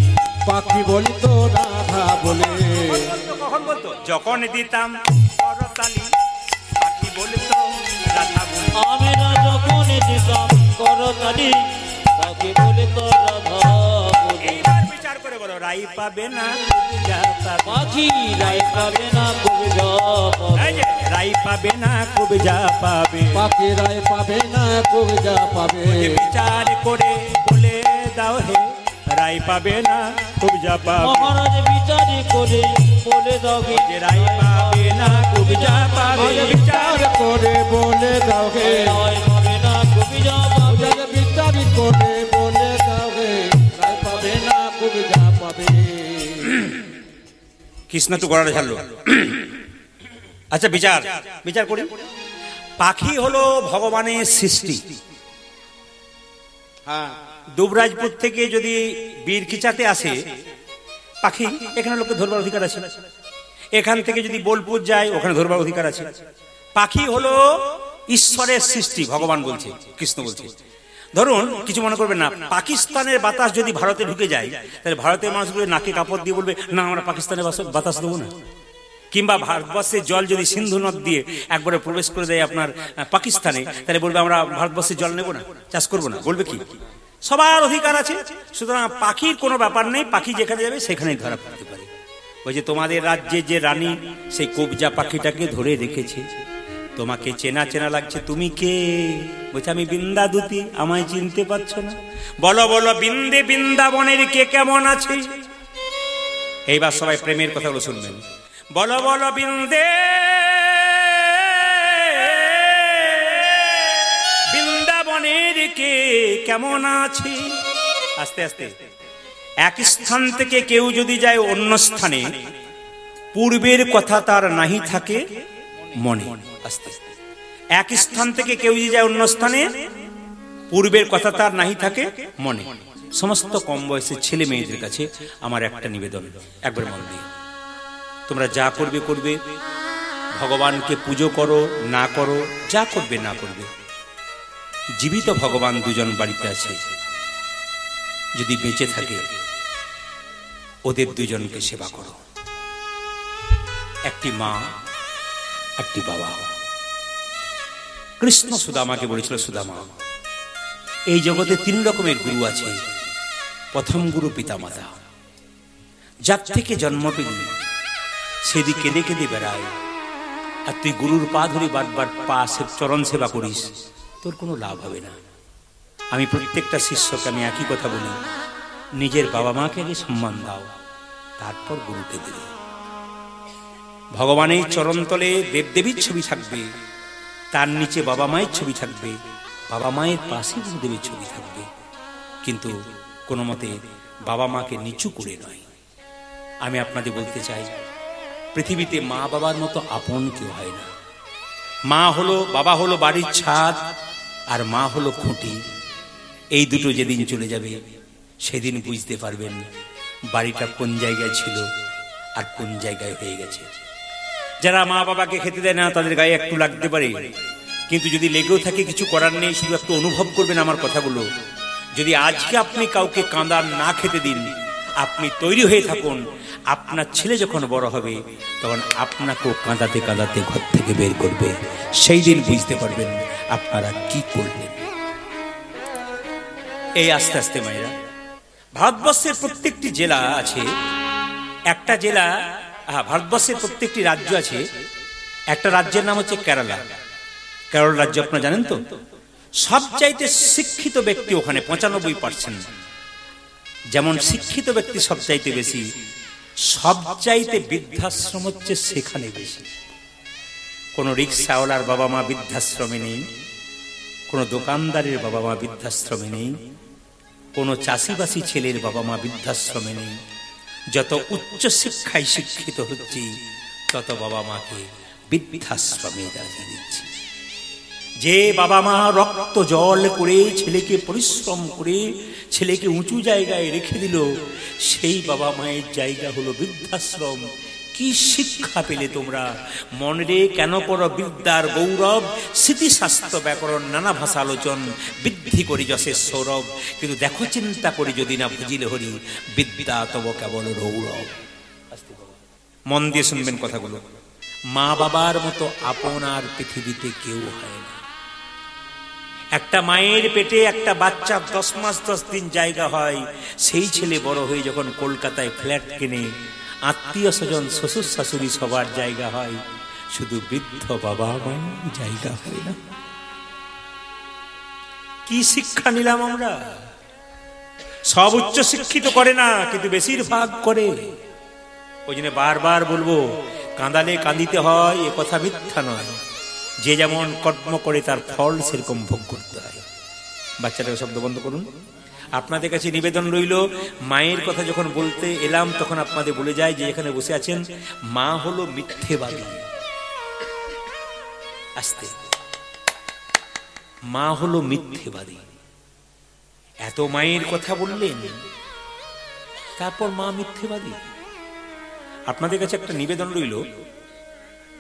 পাখি বলিতো রাধা বলে। কখন বলতো? যখন দিতাম করতালি, পাখি বলতো রাধা বলি। আমরা যখন দিতাম করতালি, পাখি বলিতো রাধা বলে। এইবার বিচার করে বলো, করো, রাই পাবে না যা পাবে। পাখি রাই পাবে না কবিতা পাবে, এই যে, রাই পাবে না কবিতা পাবে। পাখি রাই পাবে না কবিতা পাবে। বিচার করে বলে দাও হে, রাই পাবে না কবিতা পাবে। মহারাজ বিচার করে বলে দাও গে, যে রাই পাবে না কবিতা পাবে। বিচার করে বলে দাও গে, রাই পাবে না কবিতা পাবে। বিচার করে বলে দাও গে, রাই পাবে না কবিতা পাবে। কৃষ্ণ তো গড়াটা ছাড়লো। আচ্ছা, বিচার বিচার করি। পাখি হলো ভগবানের সৃষ্টি। হ্যাঁ, দুবরাজপুর থেকে যদি বীরকিচাতে আসে পাখি, এখানে লোকে ধরবার অধিকার আছে। এখান থেকে যদি বোলপুর যায়, ওখানে ধরবার অধিকার আছে। পাখি হলো ঈশ্বরের সৃষ্টি, ভগবান বলছে, কৃষ্ণ বলছে। ধরুন, কিছু মনে করবেন না, পাকিস্তানের বাতাস যদি ভারতে ঢুকে যায়, তাহলে ভারতের মানুষগুলো নাকে কাপড় দিয়ে বলবে, না আমরা পাকিস্তানের বাতাস দেবো না। কিংবা ভারতবর্ষের জল যদি সিন্ধু নদ দিয়ে একবারে প্রবেশ করে দেয় আপনার পাকিস্তানে, তাহলে বলবে আমরা ভারতবর্ষের জল নেবো না, চাষ করবো না। বলবে কি? সবার অধিকার আছে। সুতরাং পাখির কোনো ব্যাপার নেই, পাখি যেখানে যাবে সেখানেই ধরা পড়তে পারে। ওই যে তোমাদের রাজ্যে যে রানী সেই কবজা পাখিটাকে ধরে রেখেছে, তোমাকে চেনা চেনা লাগছে, তুমি কে? বলছে আমি বৃন্দাদূতি, আমায় চিনতে পারছো না? বলো বলো বৃন্দে বৃন্দাবনের কে কেমন আছে? এইবার সবাই প্রেমের কথাগুলো শুনবেন। বলো বলো বৃন্দে বৃন্দাবনের কে কেমন আছে? আস্তে আস্তে। এক স্থান থেকে কেউ যদি যায় অন্য স্থানে, পূর্বের কথা তার নাহি থাকে মনে। আস্তে আস্তে। এক স্থান থেকে কেউ যদি যায় অন্য স্থানে, পূর্বের কথা তার নাহি থাকে মনে। সমস্ত কম বয়সের ছেলে মেয়েদের কাছে আমার একটা নিবেদন, একবার মন দিয়ে তোমরা যা করবে করবে, ভগবানকে পুজো করো না করো, যা করবে না করবে, জীবিত ভগবান দুজন বাড়িতে আছে। যদি বেঁচে থাকে, ওদের দুজনকে সেবা করো। একটি মা, একটি বাবা। কৃষ্ণ সুদামাকে বলেছিল, সুদামা, এই জগতে 3 রকমের গুরু আছে। প্রথম গুরু পিতামাতা, যার থেকে জন্ম পেলি সেদিক কেঁদে কেঁদে বেড়ায়, আর তুই গুরুর পা ধরে বারবার চরণ সেবা করিস, তোর কোনো লাভ হবে না। আমি প্রত্যেকটা শিষ্যকে আমি একই কথা বলি, নিজের বাবা মাকে আগে সম্মান দাও, তারপর গুরুকে দেবে। ভগবানের চরণতলে দেবদেবীর ছবি থাকবে, তার নিচে বাবা মায়ের ছবি থাকবে, বাবা মায়ের পাশে গুরুদেবের ছবি থাকবে, কিন্তু কোনো মতে বাবা মাকে নিচু করে নয়। আমি আপনাদের বলতে চাই, পৃথিবীতে মা বাবার মতো আপন কেউ হয় না। মা হলো, বাবা হলো বাড়ির ছাদ, আর মা হলো খুঁটি। এই দুটো যেদিন চলে যাবে, সেদিন বুঝতে পারবেন বাড়িটা কোন জায়গায় ছিল আর কোন জায়গায় হয়ে গেছে। যারা মা বাবাকে খেতে দেয় না, তাদের গায়ে একটু লাগতে পারে, কিন্তু যদি লেগেও থাকে কিছু করার নেই, শুধু একটু অনুভব করবেন আমার কথাগুলো। যদি আজকে আপনি কাউকে কাঁদান, না খেতে দিন, আপনি তৈরি হয়ে থাকুন, আপনার ছেলে যখন বড় হবে তখন আপনাকেও কাঁদাতে কাঁদাতে ঘর থেকে বের করবে। সেই দিন বুঝতে পারবেন আপনারা কি করলেন। এই আস্তে আস্তে মায়েরা, ভারতবর্ষের প্রত্যেকটি জেলা আছে, একটা জেলা, ভারতবর্ষের প্রত্যেকটি রাজ্য আছে, একটা রাজ্যের নাম হচ্ছে কেরালা। কেরল রাজ্য আপনারা জানেন তো? সবচাইতে শিক্ষিত ব্যক্তি ওখানে 95%। যেমন শিক্ষিত ব্যক্তি সবচাইতে বেশি, সবচাইতে বৃদ্ধাশ্রম হচ্ছে সেখানে বেশি। কোনো রিক্সাওয়ালার বাবা মা বৃদ্ধাশ্রমে নেই, কোনো দোকানদারের বাবা মা বৃদ্ধাশ্রমে নেই, কোনো চাষিবাসী ছেলের বাবা মা বৃদ্ধাশ্রমে নেই। যত উচ্চ শিক্ষায় শিক্ষিত হচ্ছি, তত বাবা মাকে বৃদ্ধাশ্রমে দাঁড়িয়ে দিচ্ছি। যে বাবা মা রক্ত জল করে ছেলেকে পরিশ্রম করে ছেলেকে উঁচু জায়গায় রেখে দিল, সেই বাবা মায়ের জায়গা হলো বৃদ্ধাশ্রম। কি শিক্ষা পেলে তোমরা? মনরে কেন করো বিদ্যার গৌরব, স্মৃতিশাস্ত্র ব্যাকরণ নানা ভাষা আলোচন, বৃদ্ধি করি যশের সৌরভ। কিন্তু দেখো চিন্তা করি যদি না বুঝিলে হরি, বিদ্যা তব কেবল রৌরব। মন দিয়ে শুনবেন কথাগুলো। মা বাবার মতো আপন আর পৃথিবীতে কেউ হয় না। একটা মায়ের পেটে একটা বাচ্চা 10 মাস 10 দিন জায়গা হয়, সেই ছেলে বড় হয়ে যখন কলকাতায় ফ্ল্যাট কেনে, আত্মীয় স্বজন শ্বশুর শাশুড়ি সবার জায়গা হয়, শুধু বৃদ্ধ বাবা মায়ের জায়গা হয় না। কি শিক্ষা নিলাম আমরা? সব উচ্চ শিক্ষিত করে না, কিন্তু বেশিরভাগ করে। ওই জন্য বারবার বলবো, কাঁদালে কাঁদিতে হয় এ কথা মিথ্যা নয়। যে যেমন কর্ম করে তার ফল সেরকম ভোগ করতে হয়। বাচ্চাটাকে শব্দ বন্ধ করুন। আপনাদের কাছে নিবেদন রইল, মায়ের কথা যখন বলতে এলাম তখন আপনাদের বলে যায় যে এখানে বসে আছেন, মা হলো মিথ্যেবাদী। আস্তে, মা হলো মিথ্যেবাদী। এত মায়ের কথা বললেন, তারপর মা মিথ্যেবাদী। আপনাদের কাছে একটা নিবেদন রইল,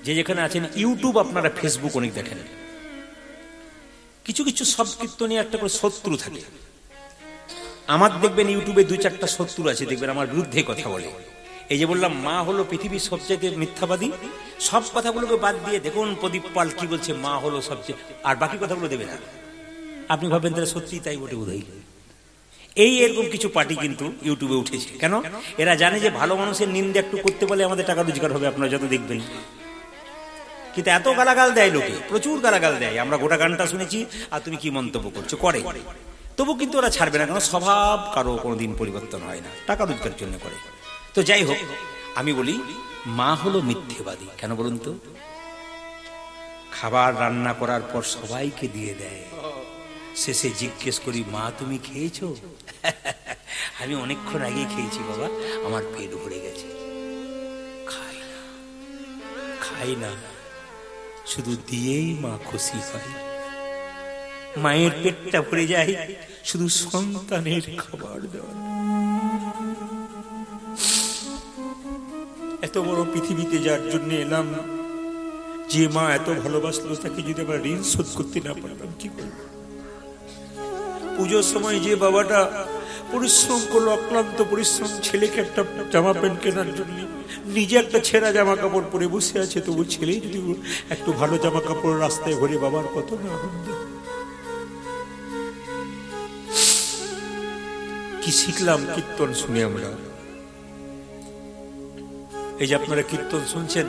যে যেখানে আছেন, ইউটিউব আপনারা ফেসবুক অনেক দেখেন, কিছু কিছু সব কীর্তনে একটা করে শত্রু থাকে। আমার দেখবেন ইউটিউবে 2-4টা শত্রু আছে, দেখবেন আমার বিরুদ্ধে কথা বলে। এই যে বললাম মা হলো পৃথিবীর সবচেয়ে মিথ্যাবাদী, সব কথাগুলোকে বাদ দিয়ে দেখুন প্রদীপ পাল কি বলছে, মা হলো সবচেয়ে, আর বাকি কথাগুলো দেবে না। আপনি ভাববেন তাহলে সত্যি তাই বটে বোধহয়। এরকম কিছু পার্টি কিন্তু ইউটিউবে উঠেছে। কেন? এরা জানে যে ভালো মানুষের নিন্দে একটু করতে পারলে আমাদের টাকা রোজগার হবে। আপনারা যত দেখবেন, কিন্তু এত গালাগাল দেয় লোকে, প্রচুর গালাগাল দেয়। আমরা গোটা গানটা শুনেছি, আর তুমি কি মন্তব্য করছো করে, তবু কিন্তু ওরা ছাড়বে না। কারণ স্বভাব কারো কোনোদিন পরিবর্তন হয় না, টাকা রোজগার জন্য করে। তো যাই হোক, আমি বলি মা হলো মিথ্যেবাদী। কেন বলুন তো? খাবার রান্না করার পর সবাইকে দিয়ে দেয়, শেষে জিজ্ঞেস করি, মা তুমি খেয়েছো? আমি অনেকক্ষণ আগে খেয়েছি বাবা, আমার পেট ভরে গেছে। খাই না, শুধু দিয়েই মা খুশি হয়। মায়ের পেটটা ভরে যায় শুধু সন্তানের খাবার দেওয়া। এত বড় পৃথিবীতে যার জন্য এলাম, যে মা এত ভালোবাসলো, তাকে যদি আমরা ঋণ শোধ করতে না পারলাম কি করবো? পুজোর সময় যে বাবাটা পরিশ্রম করলো, অক্লান্ত পরিশ্রম, ছেলেকে একটা জামা প্যান্ট কেনার জন্য, নিজে একটা ছেঁড়া জামা কাপড় পরে বসে আছে, তবু ছেলে যদি একটু ভালো জামা কাপড় রাস্তায় ঘুরে, বাবার কত না আনন্দ। কি শিখলাম কীর্তন শুনে আমরা? এই যে আপনারা কীর্তন শুনছেন,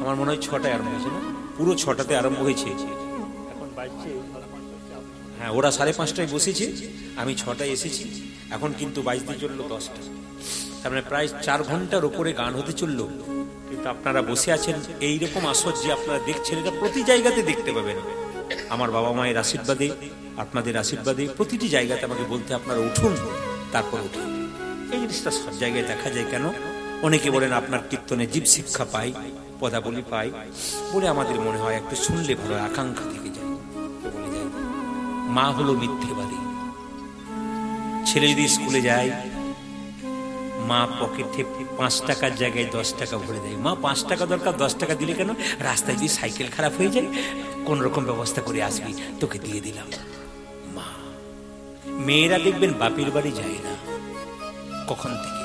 আমার মনে হয় 6টায় আরম্ভ হয়েছে না? পুরো 6টাতে আরম্ভ হয়েছে। এখন বাজছে, হ্যাঁ, ওরা 5:30টায় বসেছে, আমি 6টায় এসেছি। এখন কিন্তু বাজতে চললো 10টা। তার মানে প্রায় 4 ঘন্টার উপরে গান হতে চললো। কিন্তু আপনারা বসে আছেন, এইরকম আসর যে আপনারা দেখছেন, এটা প্রতি জায়গাতে দেখতে পাবেন। আমার বাবা মায়ের আশীর্বাদে, আপনাদের আশীর্বাদে প্রতিটি জায়গাতে আমাকে বলতে, আপনারা উঠুন, তারপর উঠুন। এই জিনিসটা সব জায়গায় দেখা যায়। কেন? অনেকে বলেন আপনার কীর্তনে জীব শিক্ষা পাই, পদাবলী পাই বলে আমাদের মনে হয় একটু শুনলে ভালো, আকাঙ্ক্ষা থেকে যায়। বলে যায় মা হলো মিথ্যেবাদী। ছেলে যদি স্কুলে যায়, মা পকেটে 5 টাকার জায়গায় 10 টাকা ভরে দেয়। মা 5 টাকা দরকার, 10 টাকা দিলে কেন? রাস্তায় যদি সাইকেল খারাপ হয়ে যায়, কোন রকম ব্যবস্থা করে আসবি, তোকে দিয়ে দিলাম। মা। মেয়েরা দেখবেন বাপের বাড়ি যায় না। কখন থেকে?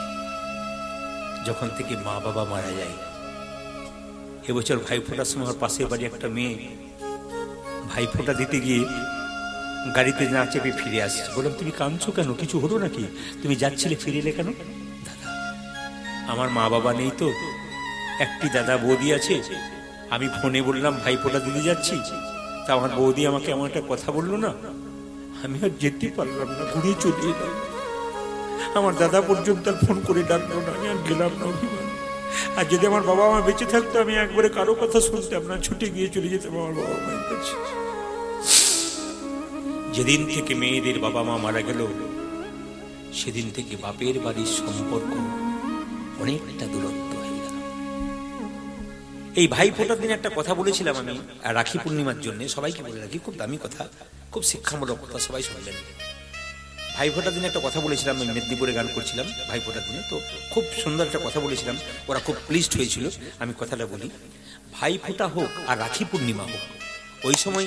যখন থেকে মা বাবা মারা যায়। এবছর ভাইফোঁটার সময় আমার পাশের বাড়ি একটা মেয়ে ভাইফোঁটা দিতে গিয়ে গাড়িতে না চেপে ফিরে আসছে। বললাম, তুমি কাঁদছো কেন? কিছু হলো নাকি? তুমি যাচ্ছিলে, ফিরে এলে কেন? দাদা, আমার মা বাবা নেই তো, একটি দাদা বৌদি আছে। আমি ফোনে বললাম ভাইফোঁটা দিতে যাচ্ছি, তা আমার বৌদি আমাকে এমন একটা কথা বললো না, আমি আর যেতে পারলাম না, ঘুরে চলে এলাম। আমার দাদা পর্যন্ত আর ফোন করে ডাকলো না, আমি আর গেলাম না। অভিমান। আর যদি আমার বাবা মা বেঁচে থাকতো, আমি একবারে কারো কথা শুনতাম না, ছুটে গিয়ে চলে যেতাম আমার বাবা মায়ের কাছে। যেদিন থেকে মেয়েদের বাবা মা মারা গেল, সেদিন থেকে বাপের বাড়ির সম্পর্ক অনেকটা দূরত্ব হয়ে গেল। এই ভাইফোঁটার দিন একটা কথা বলেছিলাম আমি, রাখি পূর্ণিমার জন্য সবাইকে বলে রাখি, খুব দামি কথা, খুব শিক্ষামূলক কথা, সবাই শুনলেন। ভাইফোঁটার দিনে একটা কথা বলেছিলাম, আমি মেদিনীপুরে গান করছিলাম ভাইফোঁটার দিনে, তো খুব সুন্দর একটা কথা বলেছিলাম, ওরা খুব প্লিজড হয়েছিল। আমি কথাটা বলি, ভাইফোঁটা হোক আর রাখি পূর্ণিমা হোক, ওই সময়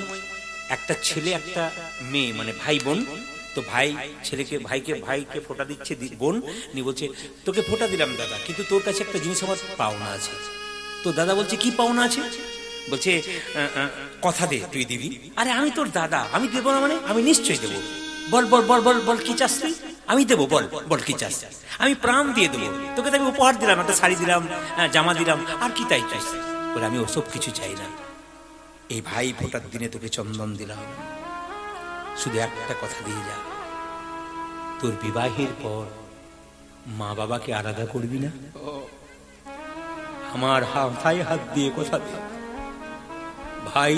একটা ছেলে একটা মেয়ে, মানে ভাই বোন, তো ভাই ছেলেকে ভাইকে ফোঁটা দিচ্ছে, বোন নিয়ে বলছে, তোকে ফোঁটা দিলাম দাদা, কিন্তু তোর কাছে একটা জিনিস আমার পাওনা আছে। তো দাদা বলছে, কি পাওনা আছে? বলছে কথা দে তুই দিবি। আরে আমি তোর দাদা, আমি দেবো না মানে? আমি নিশ্চয়ই দেবো। বল বল বল বল বল কি চাস তুই? আমি দেবো, বল বল কি চাস? আমি প্রাণ দিয়ে দেবো তোকে, তো আমি উপহার দিলাম, একটা শাড়ি দিলাম, জামা দিলাম, আর কি তাই চাইস? বলে আমি ওসব কিছু চাই না, এই ভাই ফোটার দিনে তোকে চন্দন দিলাম, শুধু একটা কথা দিয়ে যা, তোর বিবাহের পর মা বাবাকে আলাদা করবি না। আমার মাথায় হাত দিয়ে কথা দে। ভাই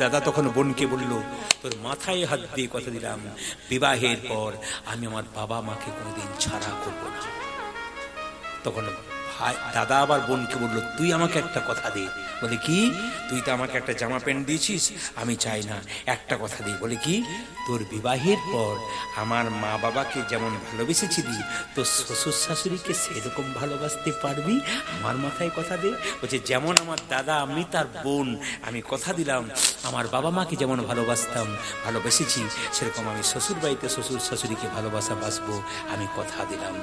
দাদা তখন বোনকে বলল, তোর মাথায় হাত দিয়ে কথা দিলাম, বিবাহের পর আমি আমার বাবা মাকে কোনোদিন ছাড়া করবো না। তখন ভাই দাদা আবার বোনকে বলল, তুই আমাকে একটা কথা দে। বলে কি? তুই তো আমাকে একটা জামা প্যান্ট দিয়েছিস, আমি চাই না, একটা কথা দে। বলে কি? তোর বিবাহের পর আমার মা বাবাকে যেমন ভালোবেসেছিলি, তোর শ্বশুর শাশুড়িকে সেরকম ভালোবাসতে পারবি? আমার মাথায় কথা দে। বলছে, যেমন আমার দাদা, আমি তার বোন, আমি কথা দিলাম আমার বাবা মাকে যেমন ভালোবেসেছি, সেরকম আমি শ্বশুর বাড়িতে শ্বশুর শাশুড়িকে ভালোবাসবো, আমি কথা দিলাম।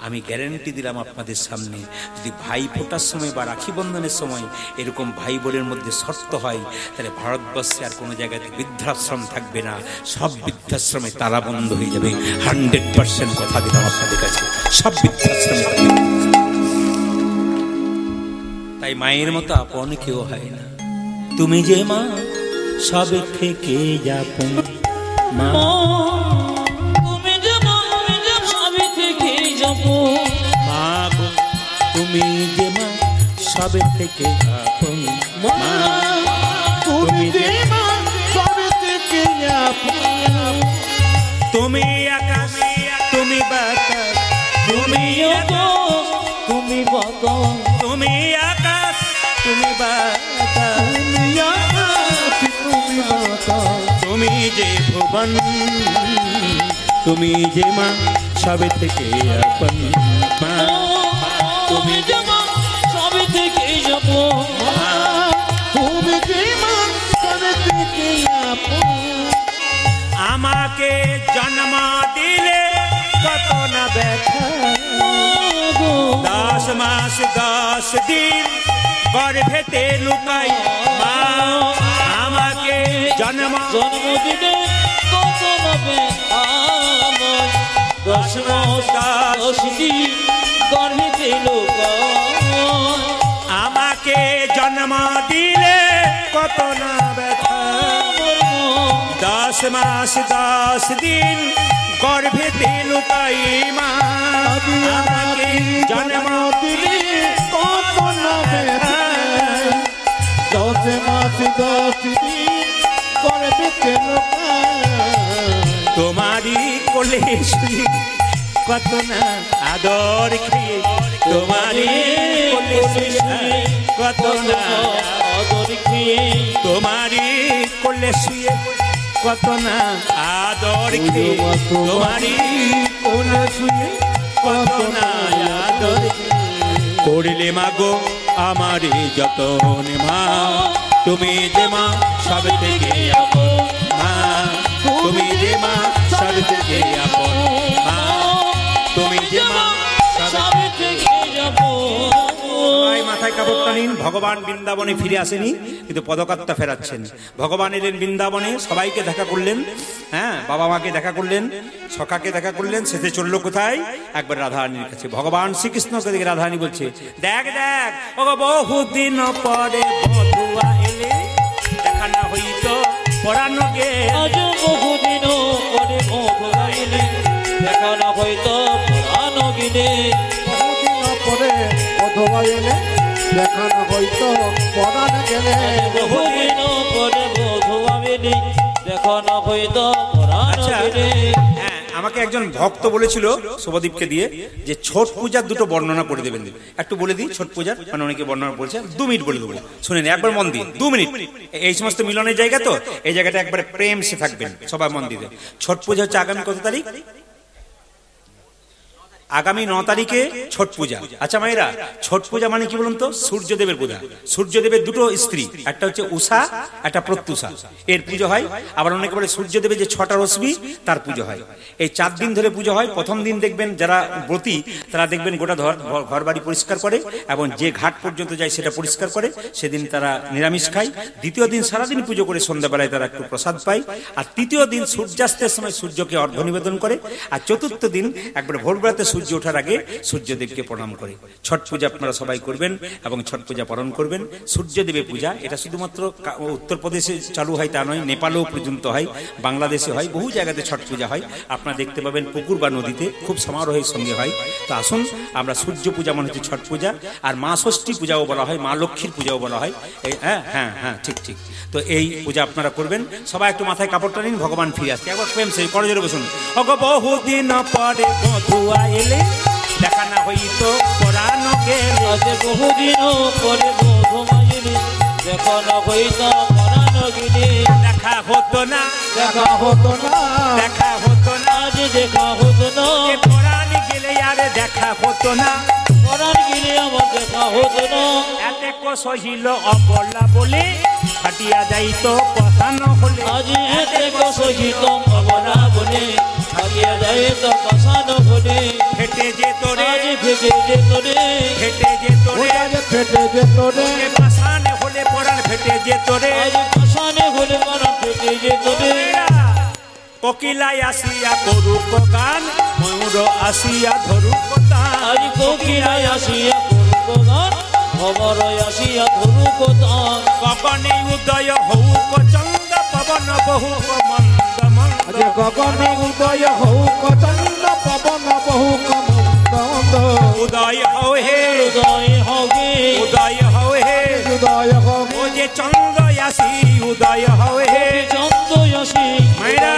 আমি গ্যারান্টি দিলাম আপনাদের সামনে, যদি ভাই ফোটার সময় বা রাখি বন্ধনের সময় এরকম ভাই বোনের মধ্যে শর্ত হয়, তাহলে ভারতবর্ষে আর কোনো জায়গাতে বৃদ্ধাশ্রম থাকবে না, সব বৃদ্ধাশ্রমে তালা বন্ধ হয়ে যাবে। 100% কথা দিলাম আপনাদের কাছে, সব বৃদ্ধাশ্রমে। তাই মায়ের মতো আপন কেউ হয় না। তুমি যে মা সব থেকে যাপন মা, তুমি যে মা সবে থেকে আপন মা, তুমি যে মা সবে থেকে আপন। তুমি আকাশ, তুমি বাতাস, তুমি তুমি বাতাস, তুমি আকাশ, তুমি বাতাস, তুমি আকাশ, তুমি বাতাস, তুমি যে ভুবন, তুমি যে মা সবে থেকে আপন মা, তুমি যে মা সবে থেকে আপন মা, তুমি যে মা সবে থেকে আপন। আমাকে জন্ম দিলে কত না ব্যথা, 10 মাস 10 দিন গর্ভেতে লুকাই মা, আমাকে জন্ম দিলে কত না ব্যথা, 10 মাস 10 দিন গর্ভেতে লুকাই, আমাকে জন্ম দিলে কত না ব্যথা, 10 মাস 10 দিন গর্ভেতে লুকাই মা, আমাকে জন্ম দিলে কত না ব্যথা, 10 মাস 10 দিন গর্ভেতে লুকাই, তোমারই কোলে শুয়ে কত না আদর খেয়ে, তোমারই কোলে শুয়ে কত না আদর খেয়ে, তোমারই কোলে শুয়ে কত না আদর খেয়ে, তোমারই কোলে শুয়ে কত না আদর করলে মাগো আমারই যতন মা, তুমি যে মা সব থেকে আপন মা, তুমি যে মা সব থেকে আপন মা, তুমি যে মা সব থেকে আপন। মাথায় কাপড়টা নিন। ভগবান বৃন্দাবনে ফিরে আসেনি, কিন্তু পদকাত্তা ফেরাচ্ছেন। ভগবান এলেন বৃন্দাবনে, সবাইকে দেখা করলেন, হ্যাঁ, বাবা মাকে দেখা করলেন, সখাকে দেখা করলেন, শেষে চললো কোথায়? একবার রাধারানীর কাছে। ভগবান শ্রীকৃষ্ণকে দেখে রাধারানী বলছে, দেখ দেখ ও বহুদিন পরে বধুয়া এলে, দেখা না হইতো পরানো গে, আজ বহুদিন পরে বধুয়া এলে, দেখা না হইতো পরানো গেলে, বহুদিন পরে বধুয়া এলে, দেখা না হইতো পরাণ গেলে, বহুদিন পরে বধুয়া এলে, দেখা না হইতো পরাণ গেলে। আমাকে একজন ভক্ত বলেছিল শুভদীপকে দিয়ে যে ছট পূজার দুটো বর্ণনা করে দেবেন, একটু বলে দিই। ছট পূজার মানে অনেকে বর্ণনা বলছে, 2 মিনিট বলে দেবো, শুনে নিন একবার মন দিয়ে। 2 মিনিট, এই সমস্ত মিলনের জায়গা তো, এই জায়গাটা একবারে প্রেম সে থাকবেন, সবাই মন দিয়ে। ছট পূজা হচ্ছে আগামী কত তারিখ? আগামী 9 তারিখে ছট পূজা। আচ্ছা মায়েরা, ছট পূজা মানে কি বলুন তো? সূর্যদেবের পূজা। সূর্যদেবের দুটো স্ত্রী, একটা হচ্ছে উষা, একটা প্রত্যুষা, এর পুজো হয়। আবার অনেকে বলে সূর্যদেবের যে 6টা রশ্মি তার পুজো হয়। এই 4 দিন ধরে পুজো হয়। প্রথম দিন দেখবেন যারা ব্রতী তারা দেখবেন গোটা ঘর বাড়ি পরিষ্কার করে এবং যে ঘাট পর্যন্ত যায় সেটা পরিষ্কার করে, সেদিন তারা নিরামিষ খায়। দ্বিতীয় দিন সারাদিন পুজো করে সন্ধ্যাবেলায় তারা একটু প্রসাদ পায়। আর তৃতীয় দিন সূর্যাস্তের সময় সূর্যকে অর্ঘ্য নিবেদন করে। আর চতুর্থ দিন একবার ভোরবেলাতে সূর্য ওঠার আগে সূর্যদেবকে প্রণাম করে। ছট পূজা আপনারা সবাই করবেন এবং ছট পূজা পালন করবেন। সূর্যদেবের পূজা এটা শুধুমাত্র উত্তরপ্রদেশে চালু হয় তা নয়, নেপালেও পর্যন্ত হয়, বাংলাদেশে হয়, বহু জায়গাতে ছট পূজা হয়। আপনারা দেখতে পাবেন পুকুর বা নদীতে খুব সমারোহের সঙ্গে হয়। তো আসুন, আমরা সূর্য পূজা মানে হচ্ছে ছট পূজা, আর মা ষষ্ঠী পূজাও বলা হয়, মা লক্ষ্মীর পূজাও বলা হয়। হ্যাঁ হ্যাঁ হ্যাঁ, ঠিক ঠিক। তো এই পূজা আপনারা করবেন। সবাই একটু মাথায় কাপড়টা নিন, ভগবান ফিরে আসছে। একবার প্রেম সেই করজোরে বসুন। অগ বহুদিন পরে বধুয়া এলে, দেখা না হইতো পরাণ গেলে। আজ বহুদিন পরে বধুয়া এলে, দেখা না হইতো পরাণ গেলে। দেখা হতো না, দেখা হতো না, দেখা হতো না, আজ দেখা হতো না। পরাণ গেলে আরে দেখা হতো না, পরাণ গেলে আমার দেখা হতো না। এতে কহিল অবলা বলে, ফাটিয়া যাইতো পছানো হলে। আজ এতে সহিত অবলা বলে, হারিয়া যায় তো কষানো বলে। ফেটে যেত রে, আজ ফেটে যেত রে, ফেটে যেত রে, ফেটে যেত রে। পাশানে হলে পরাণ ফেটে যেত রে। আজ কষানে হলে পরাণ ফেটে যেত রে। কোকিলাই আসিয়া করুক গান, ময়ূর আসিয়া ধরুক তান। আজ কোকিলাই আসিয়া করুক গান, ভবর আসিয়া ধরুক তান। গগনে উদয় হউক চন্দ, পবন বহুক মন্দ মন্দ। গগনে উদয় হউক চন্দ, পবন বহুক মন্দ মন্দ। উদয় হও হে, উদয় হবে, উদয় হও হে, উদয় হোক ও যে চন্দ আসি উদয় হও হে। চন্দ আসি মায়েরা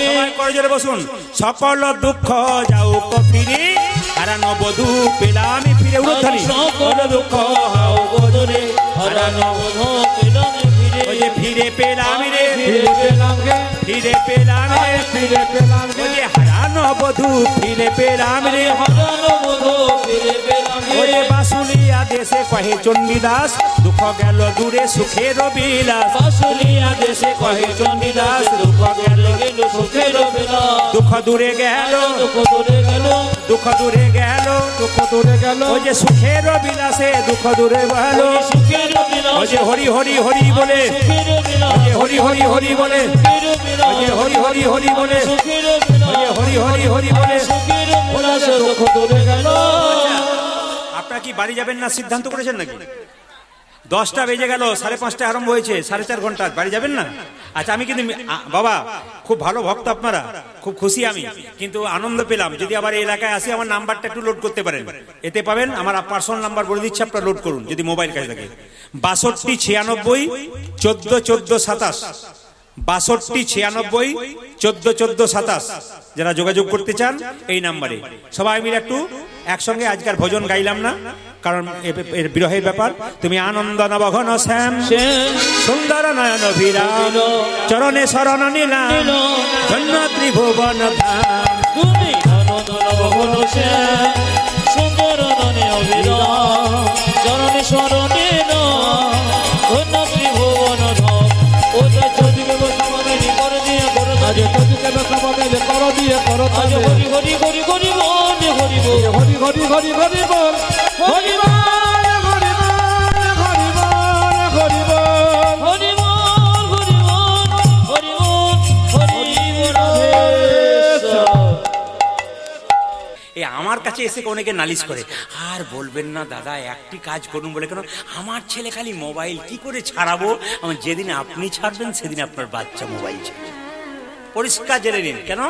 সবাই করজোরে বসুন। সকল দুঃখ যাউক ফিরে, হারানো বধূ পেলাম ফিরে। উর্ধ্বনি। সকল দুঃখ হাও বদলে, হারানো বধূ পেলাম ফিরে। ওই যে ফিরে পেলাম রে, ফিরে পেলাম গে, ফিরে পেলাম রে, ফিরে পেলাম গে। ওই যে হারানো বধূ ফিরে পেলাম রে। হারানো বধূ ফিরে পেলাম ওই যে রে। বাসুলিয়া দেশে কহে চণ্ডীদাস, দুঃখ গেল দূরে সুখের বিলাস। বাসুলিয়া দেশে কহে চণ্ডীদাস, দুঃখ গেল গেল সুখের বিলাস। দুঃখ দূরে গেল, দুঃখ দূরে গেল, দুঃখ দূরে গেল, দুঃখ দূরে গেল, ওই যে সুখের বিলাসে দুঃখ দূরে গেল। সুখের বিলাস। ওই যে হরি হরি হরি বলে, সুখের বিলাস। ওই যে হরি হরি হরি বলে, সুখের বিলাস। ওই যে হরি হরি হরি বলে, সুখের বিলাস। ওই যে হরি হরি হরি বলে। সুখের বিলাস, দুঃখ দূরে গেল। আপনারা কি বাড়ি যাবেন না সিদ্ধান্ত করেছেন নাকি? 10টা বেজে গেল, 5:30 আরম্ভ হয়েছে, 4.5 ঘন্টা বাড়ি যাবেন না? আচ্ছা, আমি কিন্তু বাবা খুব ভালো ভক্ত আপনারা, খুব খুশি আমি, কিন্তু আনন্দ পেলাম। যদি আবার এই এলাকায় আসি আমার নাম্বারটা একটু লোড করতে পারেন, এতে পাবেন আমার পার্সোনাল নাম্বার বলে দিচ্ছি, আপনারা লোড করুন যদি মোবাইল কাছে থাকে। 62 96 14 14 27, 62 96 14 14 27। যারা যোগাযোগ করতে চান এই নাম্বারে। সবাই মিলে একটু একসঙ্গে আজকাল ভজন গাইলাম না, কারণ এর বিরহের ব্যাপার। তুমি আনন্দ নবঘন শ্যাম, সুন্দর নয়ন বিরাম, চরণে শরণ নিলাম, ধন্য ত্রিভুবন ধাম। তুমি আনন্দ নবঘন শ্যাম, সুন্দর নয়ন বিরাম, চরণে শরণে নাম, ধন্য ত্রিভুবন ধাম। ও চতুর্দিকে বসাবে কর দিয়ে কর, আজ তোদিকে বসাবে কর দিয়ে কর। আজ হরি হরি হরি হরি বল, হরি বল, হরি হরি হরি হরি বল, হরি বল, হরি বল, হরি বল, হরি বল। হরি বল, হরি বল, হরি বল, হরি বল। এই আমার কাছে এসে অনেকে নালিশ করে, আর বলবেন না দাদা একটি কাজ করুন বলে। কেন? আমার ছেলে খালি মোবাইল কি করে ছাড়াবো? আমার যেদিন আপনি ছাড়বেন সেদিন আপনার বাচ্চা মোবাইল ছাড়বে। পরিষ্কার জেনে নিন। কেন?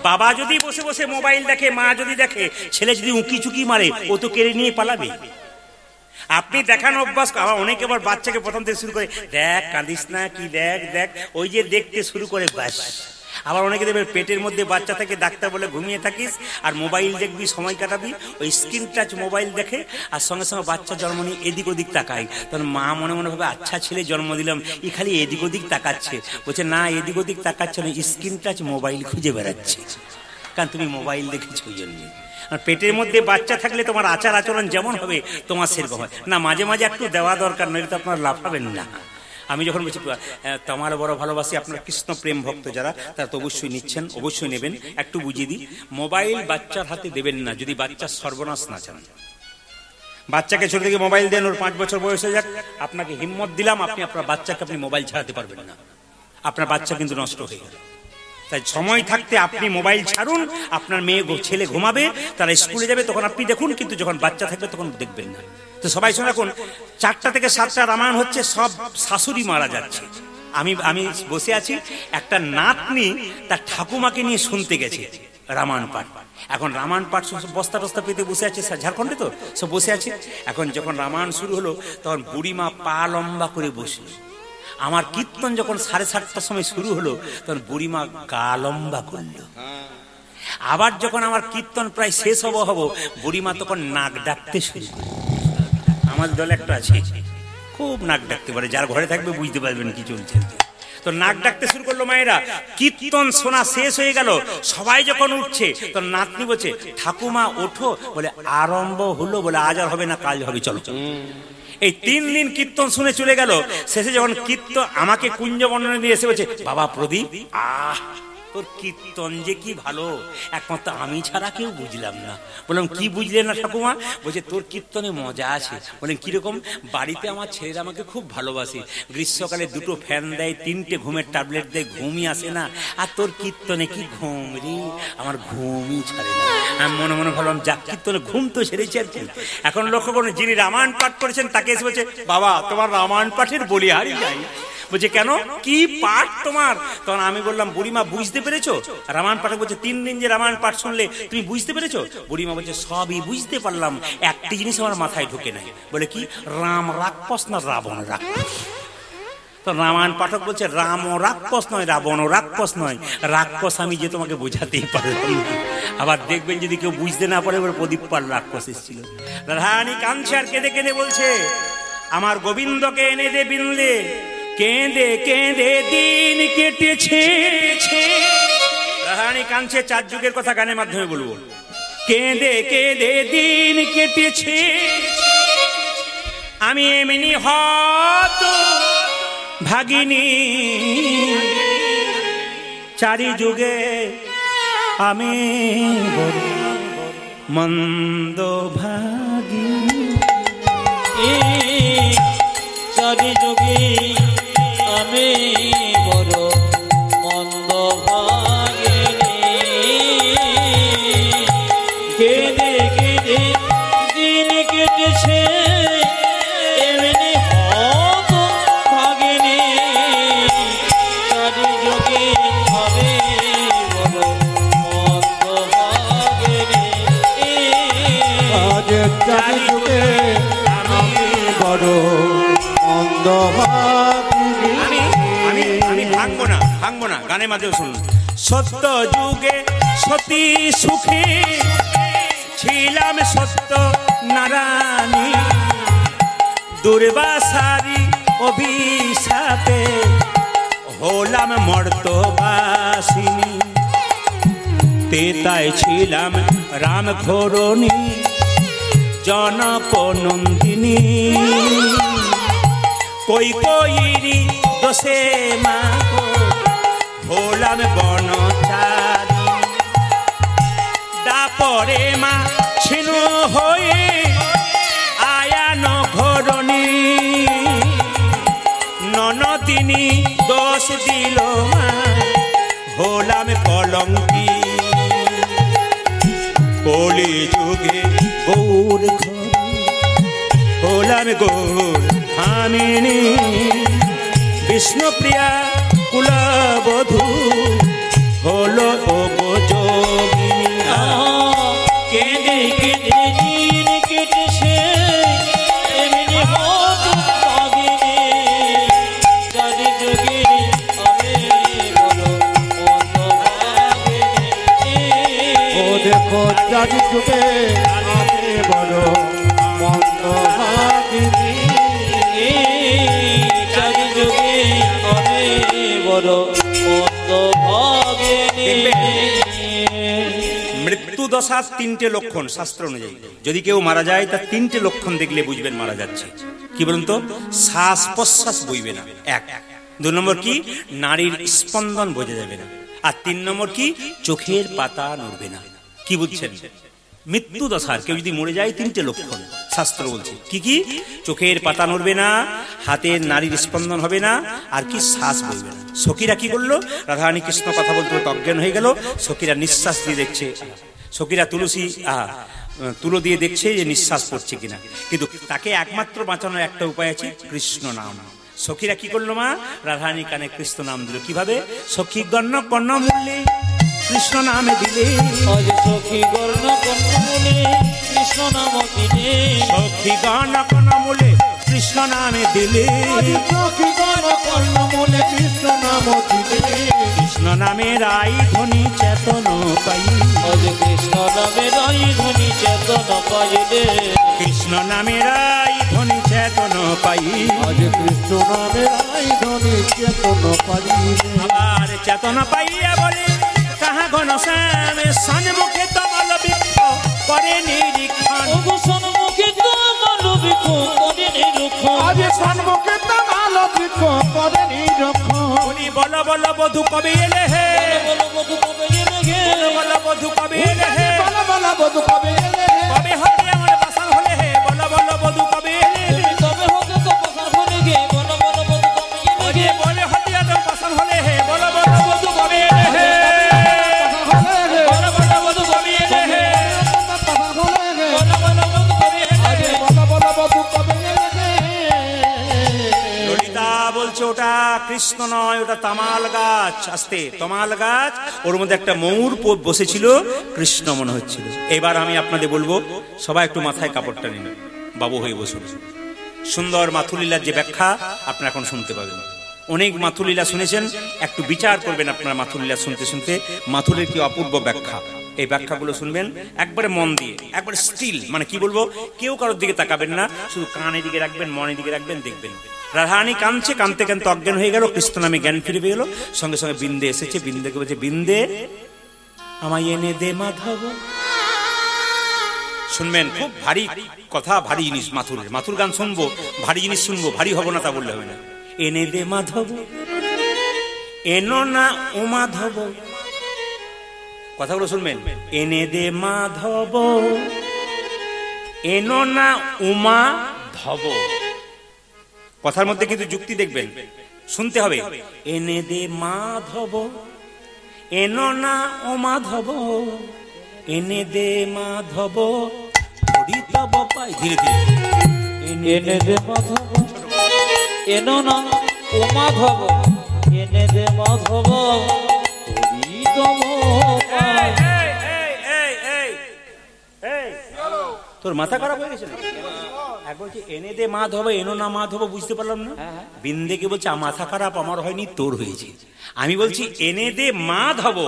বাবা যদি বসে বসে মোবাইল দেখে, মা যদি দেখে, ছেলে যদি উঁকি চুকি মারে, ও তো কেড়ে নিয়ে পালাবে। আপনি দেখানো অভ্যাস। আবার অনেকে আবার বাচ্চাকে প্রথম থেকে শুরু করে, দেখ কাঁদিস না, কি দেখ দেখ, ওই যে দেখতে শুরু করে ব্যাস। আবার অনেকে দেখবে পেটের মধ্যে বাচ্চা থেকে ডাক্তার বলে ঘুমিয়ে থাকিস আর মোবাইল দেখবি, সময় কাটাবি, ওই স্ক্রিন টাচ মোবাইল দেখে, আর সঙ্গে সঙ্গে বাচ্চা জন্ম নিয়ে এদিক ওদিক তাকায়। তখন মা মনে মনে ভাবে, আচ্ছা ছেলে জন্ম দিলাম, ই খালি এদিক ওদিক তাকাচ্ছে। বলছে না, এদিক ওদিক তাকাচ্ছে না, স্ক্রিন টাচ মোবাইল খুঁজে বেড়াচ্ছে, কারণ তুমি মোবাইল দেখেছো ওই জন্য। আর পেটের মধ্যে বাচ্চা থাকলে তোমার আচার আচরণ যেমন হবে তোমার সেরকম হয় না। মাঝে মাঝে একটু দেওয়া দরকার, নইলে তো আপনারা লাফাবেন না। আমি যখন বলছি তোমার বড় ভালোবাসি, আপনার কৃষ্ণ প্রেম ভক্ত যারা, তারা তো অবশ্যই নিচ্ছেন, অবশ্যই নেবেন। একটু বুঝিয়ে দিই, মোবাইল বাচ্চার হাতে দেবেন না যদি বাচ্চার সর্বনাশ না চান। বাচ্চাকে ছোট থেকে মোবাইল দেন, ওর 5 বছর বয়স হয়ে যাক, আপনাকে হিম্মত দিলাম, আপনি আপনার বাচ্চাকে আপনি মোবাইল ছাড়াতে পারবেন না, আপনার বাচ্চা কিন্তু নষ্ট হয়ে গেল। তাই সময় থাকতে আপনি মোবাইল ছাড়ুন। আপনার মেয়ে ছেলে ঘুমাবে, তারা স্কুলে যাবে, তখন আপনি দেখুন, কিন্তু যখন বাচ্চা থাকবে তখন দেখবেন না। তো সবাই শুনে রাখুন, 4টা থেকে 7টা রামায়ণ হচ্ছে, সব শাশুড়ি মারা যাচ্ছে। আমি বসে আছি, একটা নাতনি তার ঠাকুমাকে নিয়ে শুনতে গেছে রামায়ণ পাঠ। এখন রামায়ণ পাঠ বস্তা টস্তা পেতে বসে আছে, ঝাড়খণ্ডে তো সব বসে আছে। এখন যখন রামায়ণ শুরু হলো, তখন বুড়িমা পা লম্বা করে বসলো। আমার কীর্তন যখন 7:30টার সময় শুরু হলো, তখন বুড়িমা গা লম্বা করলো। আবার যখন আমার কীর্তন প্রায় শেষ হবো, বুড়িমা তখন নাক ডাকতে শুরু করলো। আমার দলে একটা আছে, খুব নাক ডাকতে পারে, যার ঘরে থাকবে বুঝতে পারবেন কি চলছে। তো নাক ডাকতে শুরু করলো মায়েরা। কীর্তন শোনা শেষ হয়ে গেল, সবাই যখন উঠছে, তো নাতনি বলছে, ঠাকুমা ওঠো। বলে আরম্ভ হলো, বলে আজ আর হবে না, কাল হবে, চলো চলো। এই 3 দিন কীর্তন শুনে চলে গেল। শেষে যখন কীর্তন আমাকে কুঞ্জ বর্ণনা দিয়ে এসে বলছে, বাবা প্রদীপ, তোর কীর্তন যে কি ভালো, একমাত্র আমি ছাড়া কেউ বুঝলাম না। বললাম কি বুঝলে না ঠাকুমা? বলছে তোর কীর্তনে মজা আছে। বলেন কিরকম? বাড়িতে আমার ছেলেরা আমাকে খুব ভালোবাসে, গ্রীষ্মকালে 2টো ফ্যান দেয়, 3টে ঘুমের ট্যাবলেট দেয়, ঘুমই আসে না। আর তোর কীর্তনে কি ঘুম রে, আমার ঘুমই ছাড়ে না। আমি মনে মনে ভাবলাম, যা কীর্তনে ঘুম তো সেরেছে আর কি। এখন লক্ষ্য করুন, যিনি রামায়ণ পাঠ করেছেন তাকে এসে বলছে, বাবা তোমার রামায়ণ পাঠের বলিহারি যাই। বলছে কেন, কি পাঠ তোমার? তখন আমি বললাম, বুড়িমা বুঝতে পেরেছো রামায়ণ পাঠ? বলছে 3 দিন যে রামায়ণ পাঠ শুনলে তুমি বুঝতে পেরেছো? বুড়িমা বলছে সবই বুঝতে পারলাম, একটি জিনিস আমার মাথায় ঢুকে নাই। বলে কি? রাম রাক্ষস না রাবণ রাক্ষস? তো রামায়ণ পাঠক বলছে, রাম ও রাক্ষস নয়, রাবণ ও রাক্ষস নয়, রাক্ষস আমি যে তোমাকে বোঝাতেই পারলাম না। আবার দেখবেন যদি কেউ বুঝতে না পারে, বলে প্রদীপ পাল রাক্ষস এসেছিল। রাধারানী কাঁদছে আর কেঁদে কেঁদে বলছে, আমার গোবিন্দকে এনে দে বিনলে, কেঁদে কেঁদে দিন কেটেছে। রাধারানী কাঁদছে, 4 যুগের কথা গানের মাধ্যমে বলবো। কেঁদে কেঁদে দিন কেটেছে, আমি এমনি হত ভাগিনী, 4 যুগে আমি মন্দ ভাগিনী। 4 যুগে আমি বড় মন্দ ভাগিনী, কেঁদে কেঁদে দিন কেটেছে, এমনি হত ভাগিনী, 4 যুগে আমি বড় মন্দ ভাগিনী। আজ 4 যুগে আমি বড় মন্দ ভাগিনী। আমি ভাঙবো না, গানের মাঝেও শুনুন। সত্য যুগে সতী সুখী ছিলাম, সত্য নারায়ণী, দুর্বাসারি অভিশাপে হলাম মর্তবাসিনী, তেতায় ছিলাম রাম ঘোরণী, জনক নন্দিনী, কৈকেয়ীর দোষে মা হলাম বনচারী, দাপরে মা ছিনু হয়ে আয়ান ঘরণী, ননদিনী দোষ দিল মা হলাম কলঙ্কি, কলি যুগে গৌর হলাম গৌর ভামিনী, বিষ্ণুপ্রিয়া কুলবধূ হলো যোগিনী। কেঁদে কেঁদে দিন কেটেছে, এমনি হত ভাগিনী, 4 যুগে আমি বড় মন্দ ভাগিনী। ও দেখো 4 যুগে আমি বড় মন্দ ভাগিনী, 4 যুগে আমি বড় মন্দ ভাগিনী। মৃত্যু দশার 3টে লক্ষণ শাস্ত্র অনুযায়ী। যদি কেউ মারা যায় তার 3টে লক্ষণ দেখলে বুঝবেন মারা যাচ্ছে। কি বলুন তো? শ্বাস প্রশ্বাস বইবে না, 1। 2 নম্বর কি? নারীর স্পন্দন বোঝা যাবে না। আর 3 নম্বর কি? চোখের পাতা নড়বে না। কি বুঝছেন? মৃত্যু দশার কেউ যদি মরে যায় 3টে লক্ষণ শাস্ত্র বলছে। কি কি? চোখের পাতা নড়বে না, হাতের নারীর স্পন্দন হবে না, আর কি? শ্বাস বইবে না। সখীরা কি করলো? রাধারানী কৃষ্ণ কথা বলতে বলতে অজ্ঞান হয়ে গেল। সখীরা নিঃশ্বাস দিয়ে দেখছে, সখীরা তুলো দিয়ে দেখছে যে নিঃশ্বাস পড়ছে কিনা। কিন্তু তাকে একমাত্র বাঁচানোর একটা উপায় আছে, কৃষ্ণ নাম। সখীরা কি করলো মা? রাধারানী কানে কৃষ্ণ নাম দিল। কিভাবে? সখী গণ্য কর্ণ মূল্যে কৃষ্ণ নামে দিলে, সখী গর্ণ কর্ণমূলে কৃষ্ণ নাম দিলে, সখী গণ কর্ণ মূলে কৃষ্ণ নামে দিলে, সখী গণ কর্ণমূলে কৃষ্ণ নাম দিলে, কৃষ্ণ নামের আই ধ্বনি চেতন পাই, কৃষ্ণ নামের আই ধ্বনি চেতন পাইলে, কৃষ্ণ নামের আই ধ্বনি চেতন পাই, কৃষ্ণ নামের আই ধ্বনি চেতন পাইলে। আবার চেতন পাইয়া বলে কাহা ঘন শ্যামে সন্মুখে তমাল বৃক্ষ করে নিরীক্ষণ, সন্মুখে তমাল বৃক্ষ করে নিরীক্ষণ, আজ সন্মুখে তমাল বৃক্ষ করে নিরীক্ষণ। বলি বল বল বধূ কবে এলে হে, বল বধূ কবে এলে হে, বল বধূ কবে এলে হে, বল বল বধূ কবে এলে হে, কবে হবে আমার বাসন হলে হে, বল বল বধূ কবে এলে হে, কবে হবে তো বাসন হলে গে, বল বল বধূ কবে এলে গে, বলে হতিয়া তো বাসন হলে হে, বল বল বধূ কবে এলে হে, বল বল বধূ কবে এলে হে, বল বল বধূ কবে এলে হে। বল বল বধূ কবে এলে হে। ললিতা বলছে ওটা কৃষ্ণ নয়, ওটা তামাল গাছ। আস্তে, তামাল গাছ, ওর মধ্যে একটা ময়ূর বসেছিল, কৃষ্ণ মনে হচ্ছিল। এবার আমি আপনাদের বলবো, সবাই একটু মাথায় কাপড়টা নিন, বাবু হয়ে বসুন। সুন্দর মাথুলীলার যে ব্যাখ্যা আপনারা এখন শুনতে পাবেন। অনেক মাথুলীলা শুনেছেন, একটু বিচার করবেন আপনারা মাথুলীলা শুনতে শুনতে। মাথুরের কি অপূর্ব ব্যাখ্যা, এই ব্যাখ্যাগুলো শুনবেন একবারে মন দিয়ে, একবারে স্টিল, মানে কি বলবো, কেউ কারোর দিকে তাকাবেন না, শুধু কানের দিকে রাখবেন, মনের দিকে রাখবেন, দেখবেন রাধারানী কাঁদছে, কাঁদতে কাঁদতে অজ্ঞান হয়ে গেল, কৃষ্ণ নামে জ্ঞান ফিরে পেয়ে গেল। সঙ্গে সঙ্গে বিন্দে এসেছে, বিন্দেকে বলছে, বিন্দে আমায় এনে দে মাধব। শুনবেন, খুব ভারী কথা, ভারী জিনিস মাথুরের। মাথুর গান শুনবো, ভারী জিনিস শুনবো, ভারী হবো না তা বললে হবে না। এনে দে মাধব, এনো না ও মাধব, কথাগুলো শুনবেন। এনে দে মাধব, এনো না উমা ধব। কথার মধ্যে কিন্তু যুক্তি দেখবেন, শুনতে হবে। এনে দে মাধব, এনো না ও মাধব, এনে দে মাধব, হরি তব পাই। ধীরে ধীরে এনে দে মাধব, এনো না ও মাধব, এনে দে মাধব, হরি তব পাই। তোর মাথা খারাপ হয়ে গেছে, এক বলছে এনে দে মাধব, এনো না মাধব, বুঝতে পারলাম না। বিন্দেকে বলছে মাথা খারাপ আমার হয়নি, তোর হয়েছে। আমি বলছি এনে দে মাধব,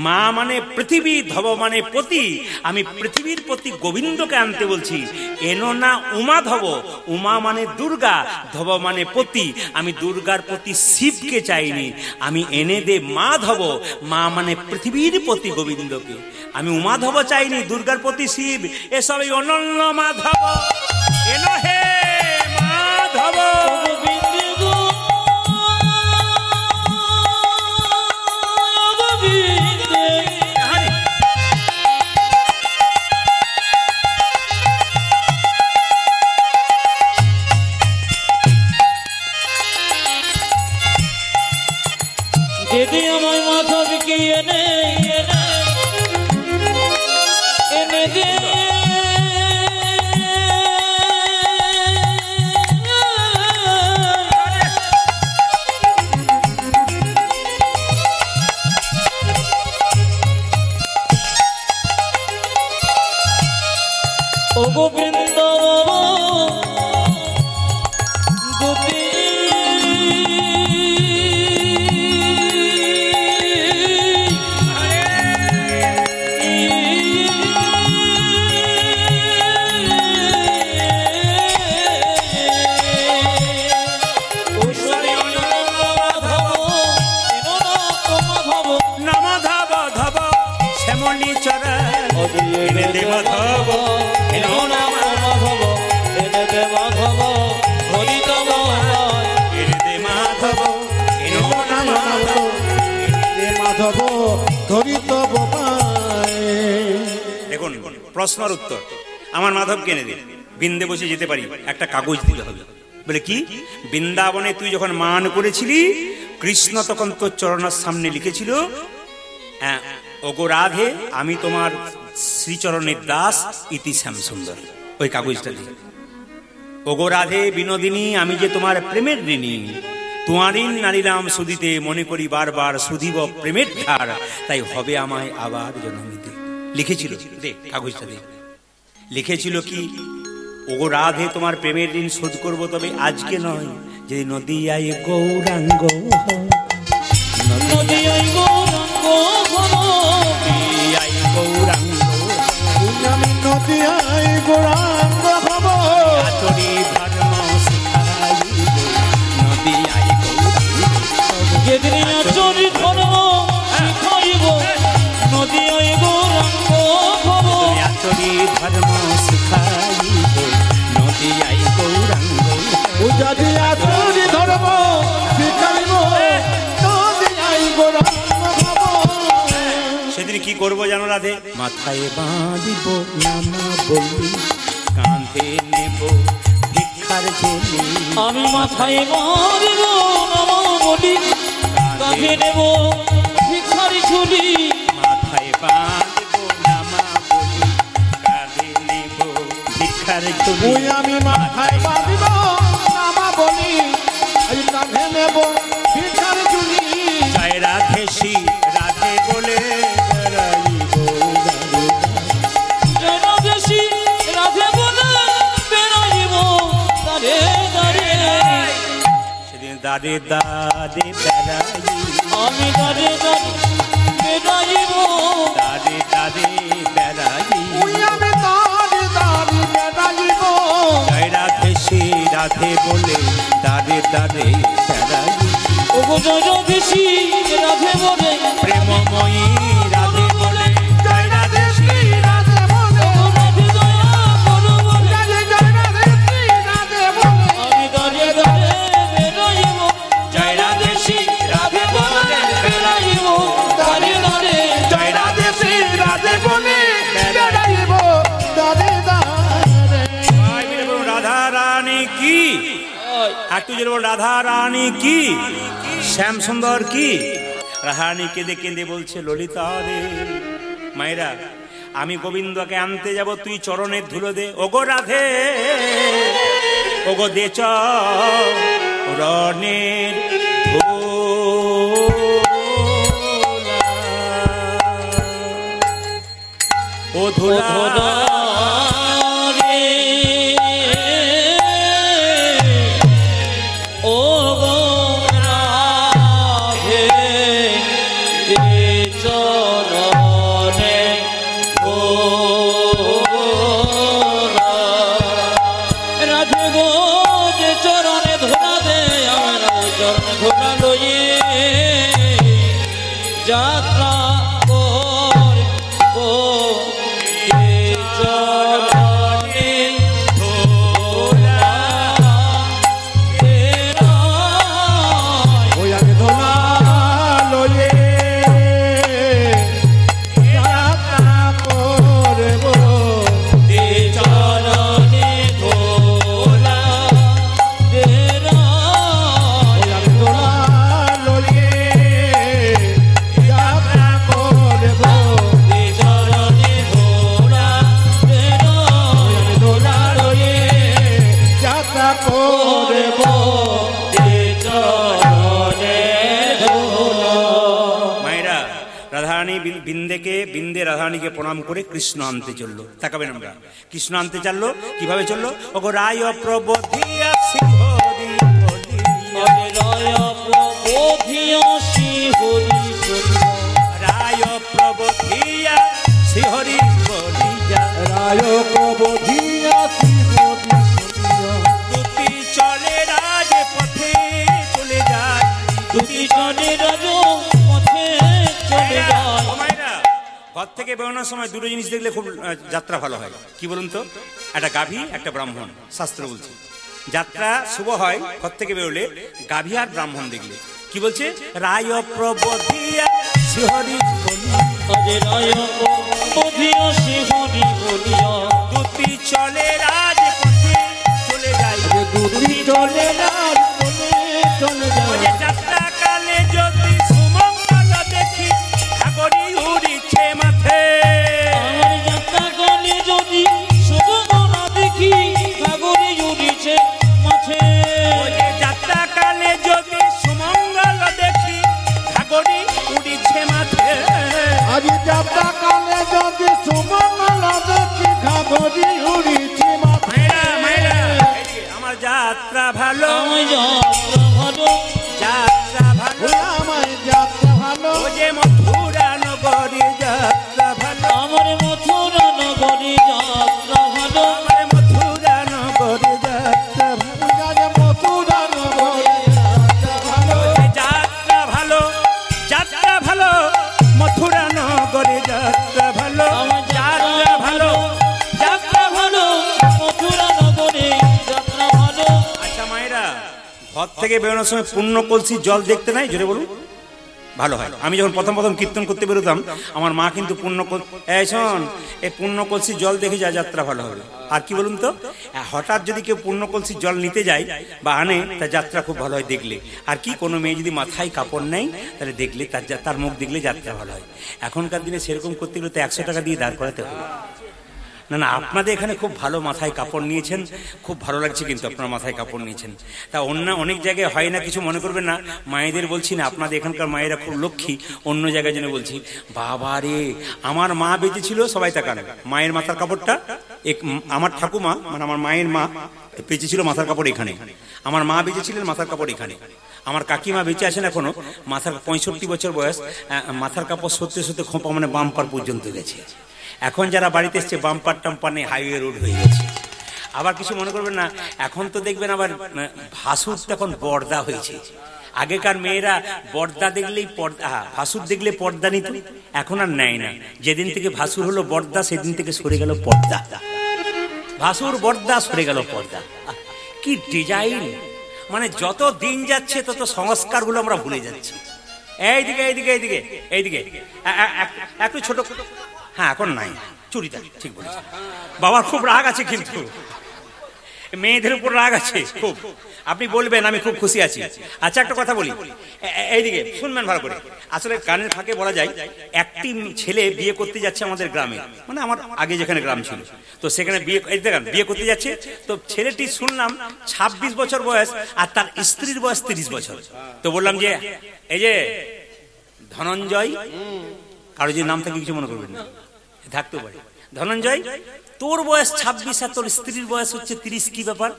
মা মানে পৃথিবী, ধব মানে পতি, আমি পৃথিবীর প্রতি গোবিন্দকে আনতে বলছি। এনো না উমা ধব, উমা মানে দুর্গা, ধব মানে পতি, আমি দুর্গার প্রতি শিবকে চাইনি। আমি এনে দে মাধব, মা মানে পৃথিবীর প্রতি গোবিন্দকে, আমি উমাধব চাইনি, দুর্গার প্রতি শিব। এসব এই অনন্য মাধব, এনো হে মাধব। দিদি আমার মাধবকে এনে এনে দে, ও গোবিন্দ গোপী নম ধব ধব শ্যামলী চরায় এনে দে মাধব এলো নাম মাধব এনে দে মাধব হরি তব এনে দে মাধব এনো নাম মাধব মাধব ধরি তব পায়ে। দেখুন প্রশ্নের উত্তর, আমার মাধব কেনে দিন, বৃন্দে বসে যেতে পারি, একটা কাগজ দিতে হবে। বলে কি? বৃন্দাবনে তুই যখন মান করেছিলি, কৃষ্ণ তখন তোর চরণের সামনে লিখেছিল, ওগো রাধে আমি তোমার শ্রীচরণের দাস ইতি শ্যাম সুন্দর। ওই কাগজটা দিয়ে, ওগো রাধে বিনোদিনী আমি যে তোমার প্রেমের ঋণী, তোমারই নারীরাম সুদিতে মনে করি বারবার সুধিব প্রেমের ধার, তাই হবে আমায় আবার জন্ম নিতে। লিখেছিল দেখ কাগজটা দেখ, লিখেছিল কি? ওগো রাধে তোমার প্রেমের ঋণ শোধ করবো, তবে আজকে নয়, যদি নদিয়ায় গৌরাঙ্গ নদিয়ায় গৌরাঙ্গ নদিয়ায় গৌরাঙ্গ আমি নদিয়ায় গৌরাঙ্গ হব, আচরি ধর্ম শিখাইব নদিয়ায় গৌরাঙ্গ। যেদিন আচরি ধর্ম শিখাইব নদিয়ায় গৌরাঙ্গ হব, তুমি আচরি ধর্ম শিখাইব নদিয়ায় গৌরাঙ্গ। যদি আচরি ধর্ম শিখাইব নদিয়ায় গৌরাঙ্গ হব। সেদিন কি করবো জানো রাধে? মাথায় বাঁধিব নামা বলি, কাঁধে নেব ভিক্ষার ঝুলি। আমি মাথায় মারিব নাম বলি, কাঁধে নেব ভিখারি ঝুলি। মাথায় বাঁধিব নামা বলি, কাঁধে নেব ভিক্ষার ঝুলি। ওই আমি মাথায় বাঁধিব নামা বলি, এই কাঁধে নেব ভিখার ঝুলি। জয় রাধে শ্রী রাধে বলে বেড়াইব জয় রাধে শ্রী রাধে বলে বেড়াইব দাঁড়ে দাঁড়ে। সেদিন দাঁড়ে দাঁড়ে বেড়াইব, আমি দাঁড়ে দাঁড়ে বেড়াইব, দাঁড়ে দাঁড়ে বেড়াইব। ওই আমি দাঁড়ি দাঁড়ি বেড়াইব। জয় রাধে শ্রী রাধে বলে দাঁড়ে দাঁড়ে বেড়াইব। ওগো জয় রাধে শ্রী রাধে বলে প্রেমময়ী রাধে বলে জয় রাধে শ্রী রাধে বলে, ওগো রাধে দয়া করো বলে জয় রাধে শ্রী রাধে বলে। আমি দাঁড়ে দাঁড়ে বেড়াইব। জয় রাধে শ্রী রাধে বলে বেড়াইব দাঁড়ে দাঁড়ে। জয় রাধে শ্রী রাধে বলে বেড়াইব দাঁড়ে দাঁড়ে। ভাই মিলে বলুন রাধা রানী কি? একটু জোরে বলুন রাধা রানী কি? শ্যাম সুন্দর কি? রাধারানী কেঁদে কেঁদে বলছে, ললিতা রে মায়েরা আমি গোবিন্দকে আনতে যাব, তুই চরণের ধুলো দে। ওগো রাধে ওগো দে চরণের ধুলা। ও ধুলা রে ও গো রাধে দে চরণে ধুলা। রাধে গো দে চরণে ধুলা দে, আমার চরণে ধুলা লইয়ে যাত্রা করবো। চরণে ধুলা দেনা, ওই আমি ধোলা লয়ে যাত্রা করব। দে চরণে ধুলা দেনা, ওই আমি ধোলা লয়ে যাত্রা করব। দে চরণে ধুলা দেনা, ওই আমি ধোলা লয়ে যাত্রা করব। দে চরণে ধুলা। মায়েরা রাধারানী বিন্দে রাধারানীকে প্রণাম করে কৃষ্ণ আনতে চললো। তাকাবেন আমরা, কৃষ্ণ আনতে চললো কিভাবে চললো? ওগো রায় প্রবোধিয়া সিংহরি বলিয়া, হরে রায় প্রবোধিয়া শ্রী হরি বলিয়া, রায় প্রবোধিয়া শ্রীহরি বলিয়া। রায় প্রবোধিয়া শ্রীহরি বলিয়া। দুটি চলে রাজ পথে চলে যায়, দুটি জনে রাজ পথে চলে যায়। ও মায়েরা, থেকে বেরোনোর সময় দুটো জিনিস দেখলে খুব যাত্রা ভালো হয়। কি বলুন তো? একটা গাভী, একটা ব্রাহ্মণ। শাস্ত্র বলছে যাত্রা শুভ হয় ঘর থেকে বেরোলে গাভী আর ব্রাহ্মণ দেখলে। কি বলছে? রায় প্রবোধিয়া শিহরি বলিয়া, রায় প্রবোধিয়া শিহরি বলিয়া, দুটি চলে রাজপথে চলে যায়, দুটি চলে রাজপথে চলে যায়। যাত্রা কালে যদি সুমঙ্গল দেখি সাগরী উড়িছে মাথে। আমার যাত্রা কালে যদি সুমঙ্গল দেখি সাগরী উড়িছে মাথে। যাত্রা কালে যদি সুমঙ্গল দেখি সাগরী উড়িছে মাথে। আজ যাত্রা কালে যদি সুমঙ্গল দেখি সাগরী উড়িছে মাথে। আমার যাত্রা ভালো, আমার যাত্রা ভালো, যাত্রা ভালো, আমার যাত্রা ভালো। ও যে মথুরা নগরী যাত্রা ভালো, আমার মথুরা নগরী যাত্রা ভালো, আমার মথুরা নগরী যাত্রা ভালো, মথুরা নগরী যাত্রা ভালো। যাত্রা ভালো, যাত্রা ভালো, মথুরা নগরী যাত্রা ভালো, আমার যাত্রা ভালো, যাত্রা ভালো, মথুরা নগরী যাত্রা ভালো। আচ্ছা মায়েরা, ঘর থেকে বেরোনোর সময় পূর্ণ কলসি জল দেখতে নাই? জোরে বলুন, ভালো হয়। আমি যখন প্রথম প্রথম কীর্তন করতে বেরোতাম, আমার মা কিন্তু পূর্ণ কলসি জল দেখে যা যাত্রা ভালো হবে। আর কি বলুন তো, হঠাৎ যদি কেউ পূর্ণ কলসি জল নিতে যায় বা আনে, তার যাত্রা খুব ভালো হয় দেখলে। আর কি, কোনো মেয়ে যদি মাথায় কাপড় নেয় তাহলে দেখলে তার মুখ দেখলে যাত্রা ভালো হয়। এখনকার দিনে সেরকম করতে গেলে তো 100 টাকা দিয়ে দাঁড় করাতে হবে। না না, আপনাদের এখানে খুব ভালো মাথায় কাপড় নিয়েছেন, খুব ভালো লাগছে কিন্তু আপনার মাথায় কাপড় নিয়েছেন। তা অন্য অনেক জায়গায় হয় না, কিছু মনে করবেন না। মায়েদের বলছি না, আপনাদের এখানকার মায়েরা খুব লক্ষ্মী, অন্য জায়গায় জন্য বলছি। বাবা রে, আমার মা বেঁচেছিল, সবাই তাকান, মায়ের মাথার কাপড়টা আমার ঠাকুমা মানে আমার মায়ের মা বেঁচেছিল মাথার কাপড় এখানে, আমার মা বেঁচেছিলেন মাথার কাপড় এখানে, আমার কাকিমা বেঁচে আছেন এখনো, মাথার 65 বছর বয়স, মাথার কাপড় সত্যি সত্যি খোঁপা মানে বাম্পার পর্যন্ত গেছে। এখন যারা বাড়িতে এসছে বাম্পার টাম্পার নেই, হাইওয়ে রোড হয়ে গেছে। আবার কিছু মনে করবেন না, এখন তো দেখবেন আবার ভাসুর এখন পর্দা হয়েছে। আগেকার মেয়েরা পর্দা দেখলেই পর্দা, ভাসুর দেখলে পর্দা নিত, এখন আর নেয় না। যেদিন থেকে ভাসুর হলো বর্দা, সেদিন থেকে সরে গেল পর্দা। ভাসুর বর্দা, সরে গেল পর্দা। কি ডিজাইন! মানে যত দিন যাচ্ছে তত সংস্কারগুলো আমরা ভুলে যাচ্ছি। এইদিকে এইদিকে এইদিকে এইদিকে একটু ছোট, হ্যাঁ এখন নাই চুড়িদার, ঠিক বলেছি। বাবার খুব রাগ আছে, কিন্তু মেয়েদের উপর রাগ আছে খুব। আপনি বলবেন আমি খুব খুশি আছি। আচ্ছা একটা কথা বলি, এইদিকে শুনবেন ভালো করে। আসলে কানের ফাঁকে বলা যায়, একটি ছেলে বিয়ে করতে যাচ্ছে আমাদের গ্রামে, মানে আমার আগে যেখানে গ্রাম ছিল, তো সেখানে বিয়ে করতে যাচ্ছে। তো ছেলেটি শুনলাম 26 বছর বয়স, আর তার স্ত্রীর বয়স 30 বছর। তো বললাম যে এই যে ধনঞ্জয়, কারো যে নাম থাকে কিছু মনে করবেন না, থাকতে পারে, ধনঞ্জয় তোর বয়স 26 আর তোর স্ত্রীর বয়স হচ্ছে 30, কি ব্যাপার?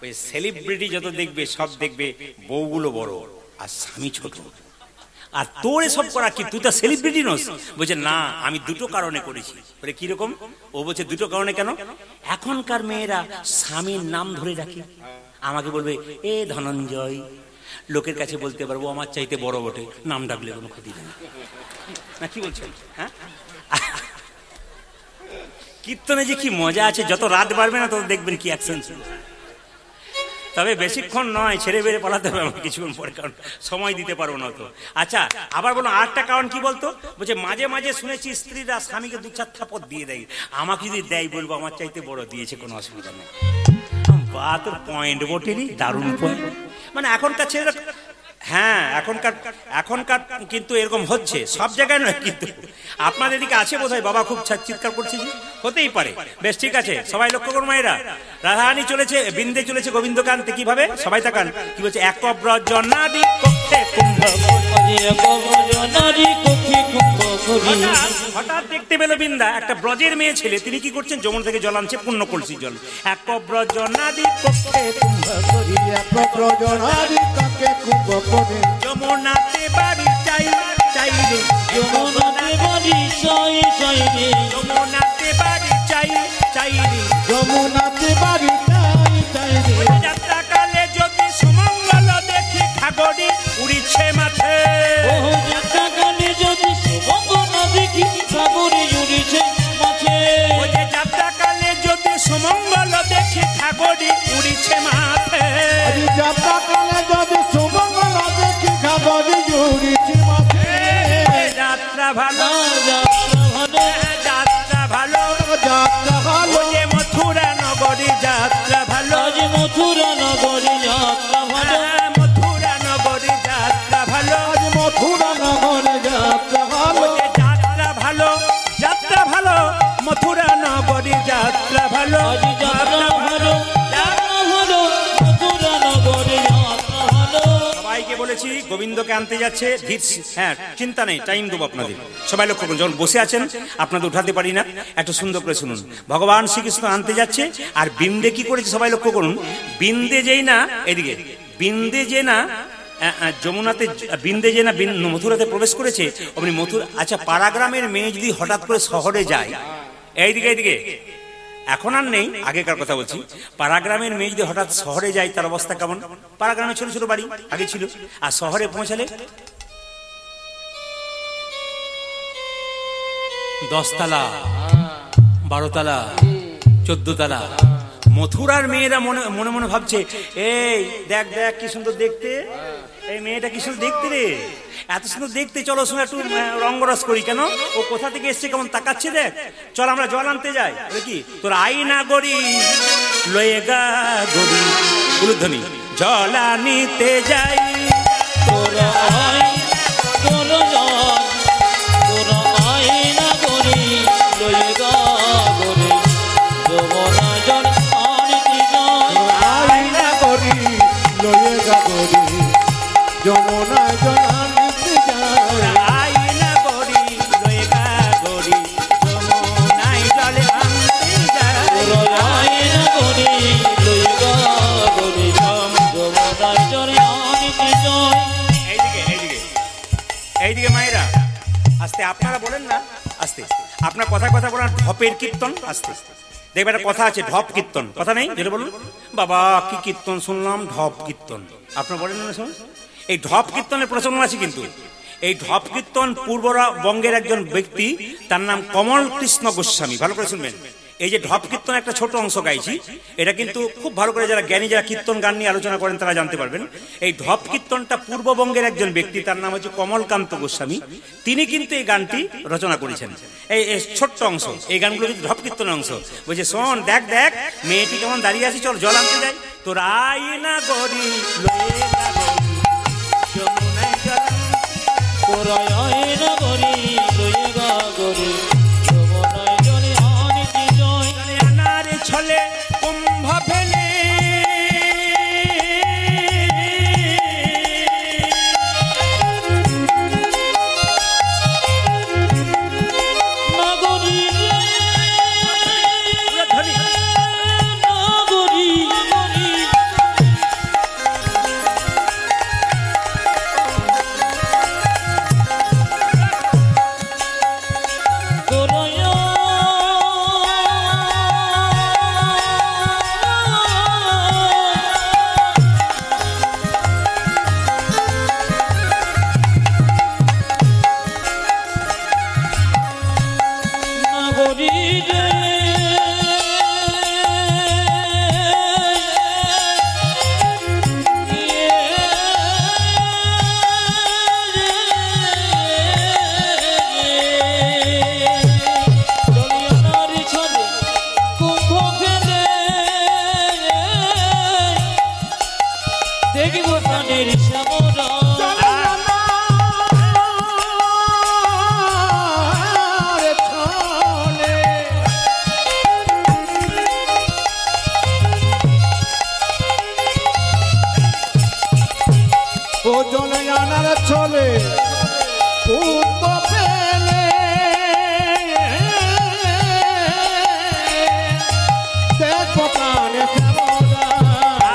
ওই সেলিব্রিটি যত দেখবে সব দেখবে বউগুলো বড় আর স্বামী ছোট, আর তোর এসব করা কি, তুই তো সেলিব্রিটি নস। বলছে না, আমি দুটো কারণে করেছি। বলে কিরকম? ও বলছে দুটো কারণে। কেন? এখনকার মেয়েরা স্বামীর নাম ধরে রাখে, আমাকে বলবে এ ধনঞ্জয়, লোকের কাছে বলতে পারবো আমার চাইতে বড় বটে, নাম ডাকলে কোনো ক্ষতি নেই। না কি বলছেন? হ্যাঁ, কীর্তনে যে কি মজা আছে, যত রাত বাড়বে না তত দেখবেন কি অ্যাকশন। তবে বেশিক্ষণ নয়, ছেড়ে বেড়ে পালাতে হবে আমার কিছুক্ষণ পরে, কারণ সময় দিতে পারবো না তো। আচ্ছা আবার বলো, আরেকটা কারণ কি বলতো? বলছে মাঝে মাঝে শুনেছি স্ত্রীরা স্বামীকে 2-4 থাপড় দিয়ে দেয়, আমাকে যদি দেয় বলবো আমার চাইতে বড় দিয়েছে, কোনো অসুবিধা নেই। বা তোর পয়েন্ট বটেনি, দারুণ পয়েন্ট। মানে এখনকার ছেলেরা, হ্যাঁ এখনকার কিন্তু এরকম হচ্ছে, সব জায়গায় নয় কিন্তু। আপনাদের এদিকে আছে বোধহয়, বাবা খুব চিৎকার করছে, হতেই পারে। বেশ ঠিক আছে, সবাই লক্ষ্য করুন মায়েরা। রাধারানী চলেছে, বৃন্দে চলেছে গোবিন্দকান্তে, কিভাবে সবাই তাকান। কি বলছে? এক ব্রজনাদি কক্ষে কুম্ভ, হঠাৎ দেখতে পেল বৃন্দা একটা ব্রজের মেয়ে ছেলে, তিনি কি করছেন? যমুনা থেকে জল আনছে, পূর্ণ কলসি জল। এক ব্রজনাদি কক্ষে কুম্ভ করি, এক ব্রজনাদি কক্ষে কুম্ভ করি, যমুনাতে বাড়ি চাই চাই রে, যমুনাতে বাড়ি চাই চাই রে, যমুনাতে বাড়ি চাই চাই রে, যমুনাতে বাড়ি চাই চাই রে। যাত্রা কালে যদি সুমঙ্গল দেখি ঘাগরি উড়িছে মাথে। ও যাত্রা কালে যদি সুমঙ্গল দেখি ঘাগরি বলেছি গোবিন্দকে আনতে যাচ্ছে ধীর, হ্যাঁ চিন্তা নেই, টাইম দেবো আপনাদের। সবাই লক্ষ্য করুন, যখন বসে আছেন আপনাদের উঠাতে পারি না, একটু সুন্দর করে শুনুন। ভগবান শ্রীকৃষ্ণ আনতে যাচ্ছে, আর বিন্দে কি করেছে সবাই লক্ষ্য করুন। বিন্দে যেই না এদিকে, বিন্দে যে না যমুনাতে, বিন্দে যে না মথুরাতে প্রবেশ করেছে অমনি মথুরা। আচ্ছা, পাড়াগ্রামের মেয়ে যদি হঠাৎ করে শহরে যায়, এইদিকে এইদিকে, এখন আর নেই, আগেকার কথা বলছি, পাড়াগ্রামের মেয়ে যদি হঠাৎ শহরে যায় তার অবস্থা কেমন? পাড়াগ্রামে ছোট ছোট বাড়ি আগে ছিল, আর শহরে পৌঁছালে 10 তলা 12 তলা 14 তলা। মথুরার মেয়েরা মনে মনে মনে ভাবছে, এই দেখ দেখ কি সুন্দর দেখতে, এই মেয়েটা কি সুন্দর দেখতে রে, এত সুন্দর দেখতে, চলো সঙ্গে একটু রঙ্গরস করি। কেন? ও কোথা থেকে এসছে, কেমন তাকাচ্ছে দেখ, চল আমরা জল আনতে যাই। কি তোর আইনা গড়ি লয়ে গা গড়ি, উলুধ্বনি, জল আনিতে যাই। তোরা আয় তোরা জল, তোরা আয়না গরি লয়ে গা গরি, যমুনা জল আনিতে যাই। আইনা করি লয়ে গা গরি, যমুনা জল আনিতে যাই। আইনা গড়ি লয়ে গা গড়ি, যমুনায় জল আনতে যাই। তোরা আয়না গরি লয়ে গা গরি, যমুনা জল আনিতে যাই। এইদিকে এইদিকে এইদিকে মায়েরা আস্তে, আপনারা বলেন না আস্তে, আপনার কথা কথা বলার ঢপের কীর্তন আস্তে। দেখবেন একটা কথা আছে, ঢপ কীর্তন, কথা নেই যেটা বলুন। বাবা কি কীর্তন শুনলাম, ঢপ কীর্তন, আপনারা বলেন না শুনুন। এই ঢপ কীর্তনের প্রচলন আছে, কিন্তু এই ঢপ কীর্তন পূর্ববঙ্গের একজন ব্যক্তি, তার নাম কমল কৃষ্ণ গোস্বামী। ভালো করে শুনবেন, এই যে ঢপ কীর্তন একটা ছোট অংশ গাইছি, এটা কিন্তু খুব ভালো করে যারা জ্ঞানী, যারা কীর্তন গান নিয়ে আলোচনা করেন তারা জানতে পারবেন। এই ঢপ কীর্তনটা পূর্ববঙ্গের একজন ব্যক্তি, তার নাম হচ্ছে কমলকান্ত গোস্বামী, তিনি কিন্তু এই গানটি রচনা করেছেন। এই ছোট্ট অংশ, এই গানগুলো কিন্তু ঢপ কীর্তনের অংশ। বলছে শোন, দেখ দেখ মেয়েটি কেমন দাঁড়িয়ে আছে, চল জল আনতে যাই। তোর আইনা গড়ি লয়ে গা গড়ি, যমুনায় জল আনতে। তোরা আয়না গরি লয়ে গা গরি, যমুনা জল আনিতে যাই। আনারে ছলে কুম্ভ ফেলে, নগরী ধ্বনি নগরী নগরী, তোরা নগরী রে দলিয়ানারি ছলে কুম্ভ ফেলে, দেখব প্রাণের শ্যামরা। রে ছলে ও জলে আনার ছলে কুম্ভ ফেলে, দেখো প্রাণে শ্যামলা।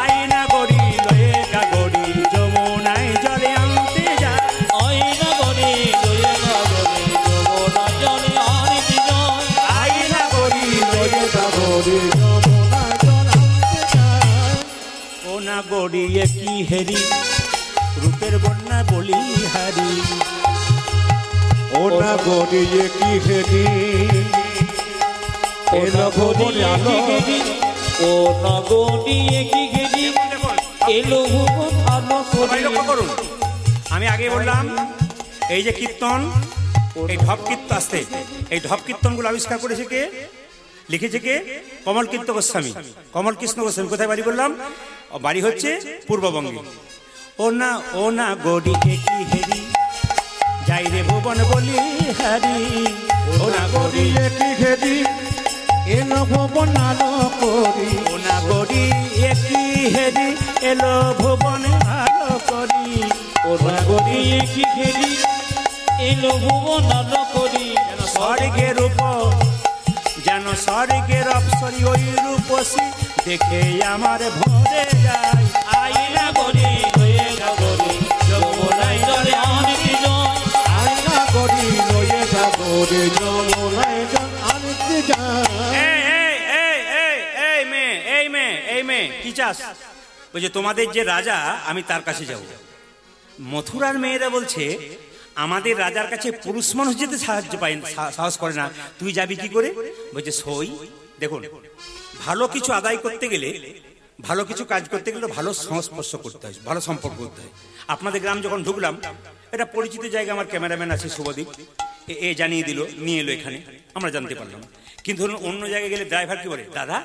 আইনা গড়ি লয়ে গা গড়ি, যমুনায় জলে আনতে যায়। আয়না গরি লয়ে গা গরি, যমুনা জল আনিতে যাই। আইনা গড়ি লয়ে গা গরি যমুনা জল আনতে যায়। ও না গড়িয়ে কি হেরি, রূপের বন্যা বলি হারি। ও না গড়িয়ে কি হেরি, এলো ভুবনে আলো। ও নগরী কি ঘেরি, এলো ভুবন আলো সবাই করে। লক্ষ্য করুন, আমি আগে বললাম এই যে কীর্তন, এই ঢপ কীর্তন আসতে, এই ঢপ কীর্তনগুলো আবিষ্কার করেছে কে, লিখেছে কে? কমল কীর্ত গোস্বামী, কমল কৃষ্ণ গোস্বামী। কোথায় বাড়ি বললাম? বাড়ি হচ্ছে পূর্ববঙ্গে। ও না গড়ি কি হেরি, যাই রে ভুবন বলি হারি। ও না গড়িয়ে কি হেরি, এলো ভুবনাল করি ও নাগরী একই হেরি এলো ভুবন আলো করি ও নাগরী কি খেলি এলো ভুবন আলো করি স্বর্গের উপর যেন স্বর্গের অপসরি ওই রূপসী দেখে আমার ভরে যায় আইনা গরি হয়ে নাগরী যমুনাই জলে অনেক জল আয়না করি লয়ে যাব রে যমুনায় জল আনতে যায় এই মেয়ে কি চাস? বলছে তোমাদের যে রাজা আমি তার কাছে যাব। মথুরার মেয়েরা বলছে আমাদের রাজার কাছে পুরুষ মানুষ যেতে সাহস করে না, তুই যাবি কি করে? বলছে সই। দেখুন, ভালো কিছু আদায় করতে গেলে, ভালো কিছু কাজ করতে গেলে ভালো সংস্পর্শ করতে হয়, ভালো সম্পর্ক করতে হয়। আপনাদের গ্রাম যখন ঢুকলাম, এটা পরিচিত জায়গা, আমার ক্যামেরাম্যান আছে শুভদীপ, এ জানিয়ে দিল, নিয়ে এলো এখানে, আমরা জানতে পারলাম। কিন্তু ধরুন অন্য জায়গায় গেলে ড্রাইভার কি বলে, দাদা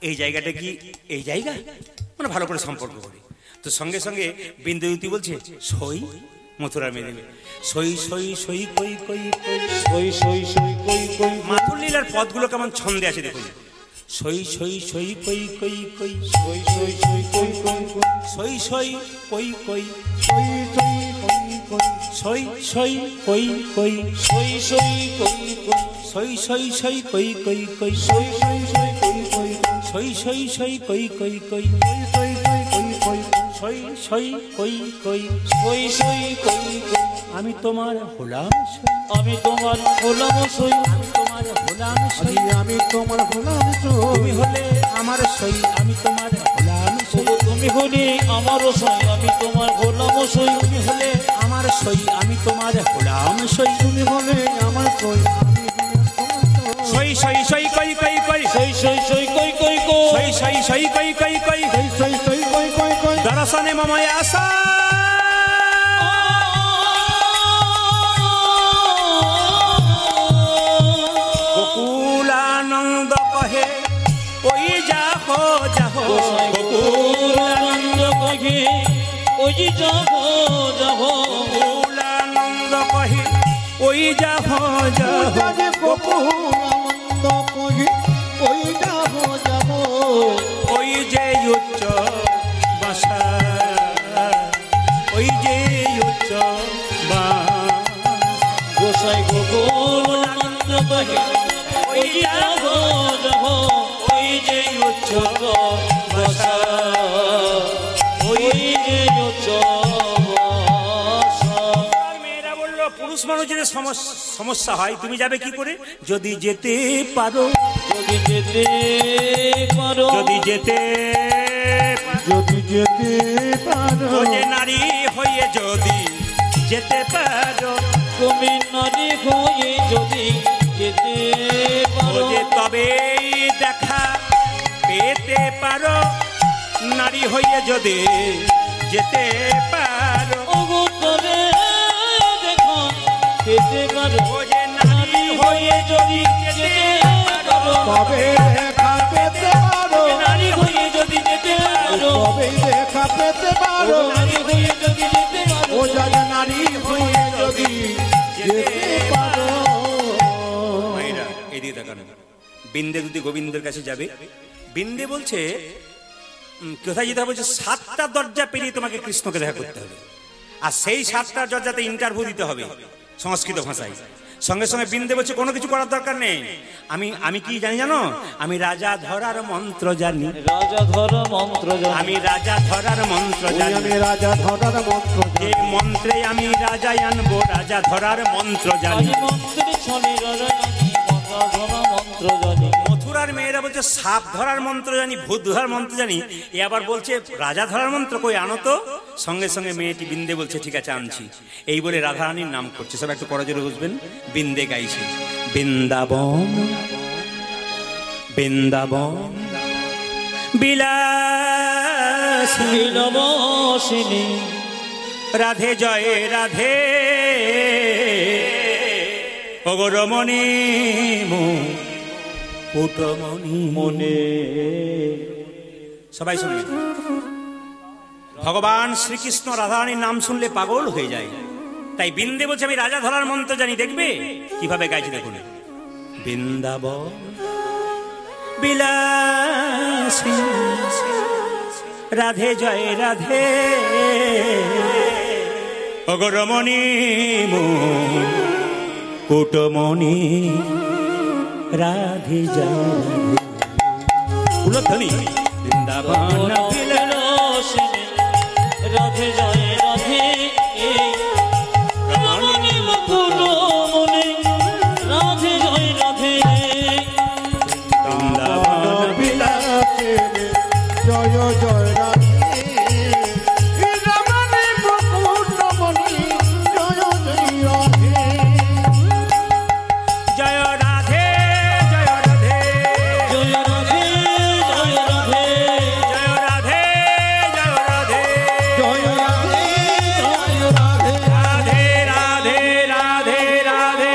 এই জায়গাটা কি এই জায়গা, মানে ভালো করে সম্পর্ক করে। তো সঙ্গে সঙ্গে বিন্দুতি বলছে সই। মথুরা মেয়ে দেবে সই সই সই কই কই কই সই সই সই কই কই মাথুর লীলার পদগুলো কেমন ছন্দে আছে দেখুন। সই সই সই কই কই কই সই সই সই কই কই কই সই সই কই কই সই সই কই কই সই সই কই কই সই সই কই কই সই সই সই কই কই কই সই সই সই কই কই সই সই সই কই কই কই সই সই সই কই কই সই সই কই কই সই সই কই কই আমি তোমার হলাম সই, আমি তোমার হলাম সই আমি তোমার হলাম সই, আমি তোমার হলাম তুমি হলে আমার সই, আমি তোমার হলাম সই, তুমি হলে আমার সই আমি তোমার হলাম সই তুমি হলে আমার সই, আমি তোমার হলাম সই, তুমি হলে আমার সই আমি তোমার সই সই সই কই কই কই সই সই সই কই কই কই সই সই সই কই কই কই সই সই সই কই কই কই দর্শনে মময় আশা গোকুলানন্দ কহে ওই যাহো যাহো গোকুলানন্দ কহে ওই যাহো যাহো গোকুলানন্দ কহে ওই যাহো যাহো যে গোকুলানন্দ কহি ওই যাব যাব ওই যে উচ্চ বাসা ওই যে উচ্চ গোসাই গোকুলানন্দ কহে ওই যাহো যাহো ওই যে উচ্চ বাসা ওই যে উচ্চ বাসা মেয়েরা বললো পুরুষ মানুষের সমস্যা হয়, তুমি যাবে কি করে? যদি যেতে পারো, যদি যেতে পারো যদি যেতে যদি যেতে পারো ও যে নারী হয়ে যদি যেতে পারো, তুমি নারী হয়ে যদি যেতে ও পারো যে তবেই দেখা পেতে পারো, নারী হয়ে যদি যেতে পারো, ওগো তবে দেখো পেতে পারো ও যে নারী হয়ে যদি যেতে পারো, তবে দেখা পেতে পারো নারী হয়ে যদি যেতে পারো তবে দেখা পেতে পারো নারী হয়ে যদি যেতে পারো ও যারা নারী হয়ে যদি যেতে পারো মায়েরা এদিকে তাকানো। বিন্দে দুটি গোবিন্দের কাছে যাবে, বিন্দে বলছে কোথায় যেতে হবে? বলছে 7টা দরজা পেরিয়ে তোমাকে কৃষ্ণকে দেখা করতে হবে, আর সেই 7টা দরজাতে ইন্টারভিউ দিতে হবে সংস্কৃত ভাষায়। সঙ্গে সঙ্গে বিন্দে বলছে কোনো কিছু করার দরকার নেই, আমি কি জানি জানো? আমি রাজা ধরার মন্ত্র জানি, রাজা ধর মন্ত্র জানি আমি রাজা ধরার মন্ত্র জানি, আমি রাজা ধরার মন্ত্র যে মন্ত্রে আমি রাজায় আনবো, রাজা ধরার মন্ত্র জানি। আমি মন্ত্রে চলে রাজা জানি রাজা ধর মন্ত্র জানি মথুরার মেয়েরা বলছে সাপ ধরার মন্ত্র জানি, ভূত ধরার মন্ত্র জানি, এ আবার বলছে রাজা ধরার মন্ত্র কই আনো তো। সঙ্গে সঙ্গে মেয়েটি বিন্দে বলছে ঠিক আছে আনছি, এই বলে রাধারানীর নাম করছে। সব একটু করজোরে বুঝবেন, বিন্দে গাইছে বৃন্দাবন বৃন্দাবন বিলাস বিলবসিনী রাধে জয় রাধে অগরমণি পুটমণি মনে সবাই শুনবে। ভগবান শ্রীকৃষ্ণ রাধারানীর নাম শুনলে পাগল হয়ে যায়, তাই বিন্দে বলছে আমি রাজা ধরার মন্ত্র জানি। দেখবে কিভাবে গাইছে দেখুন। বৃন্দাবন বিলাসী রাধে জয় রাধে অগরমণি কুটমণি রাধে জয় ফুলধ্বনি বৃন্দাবন বিলাসিনী রাধে জয় রাধে রমণী মুকুটমণি রাধে জয় রাধে বৃন্দাবন বিলাসিনী জয় জয় রাধে রমণী মুকুটমণি জয় জয় রাধে জয় রাধে জয় রাধে জয় রাধে জয় রাধে জয় রাধে জয় রাধে জয় রাধে জয় রাধে রাধে রাধে রাধে রাধে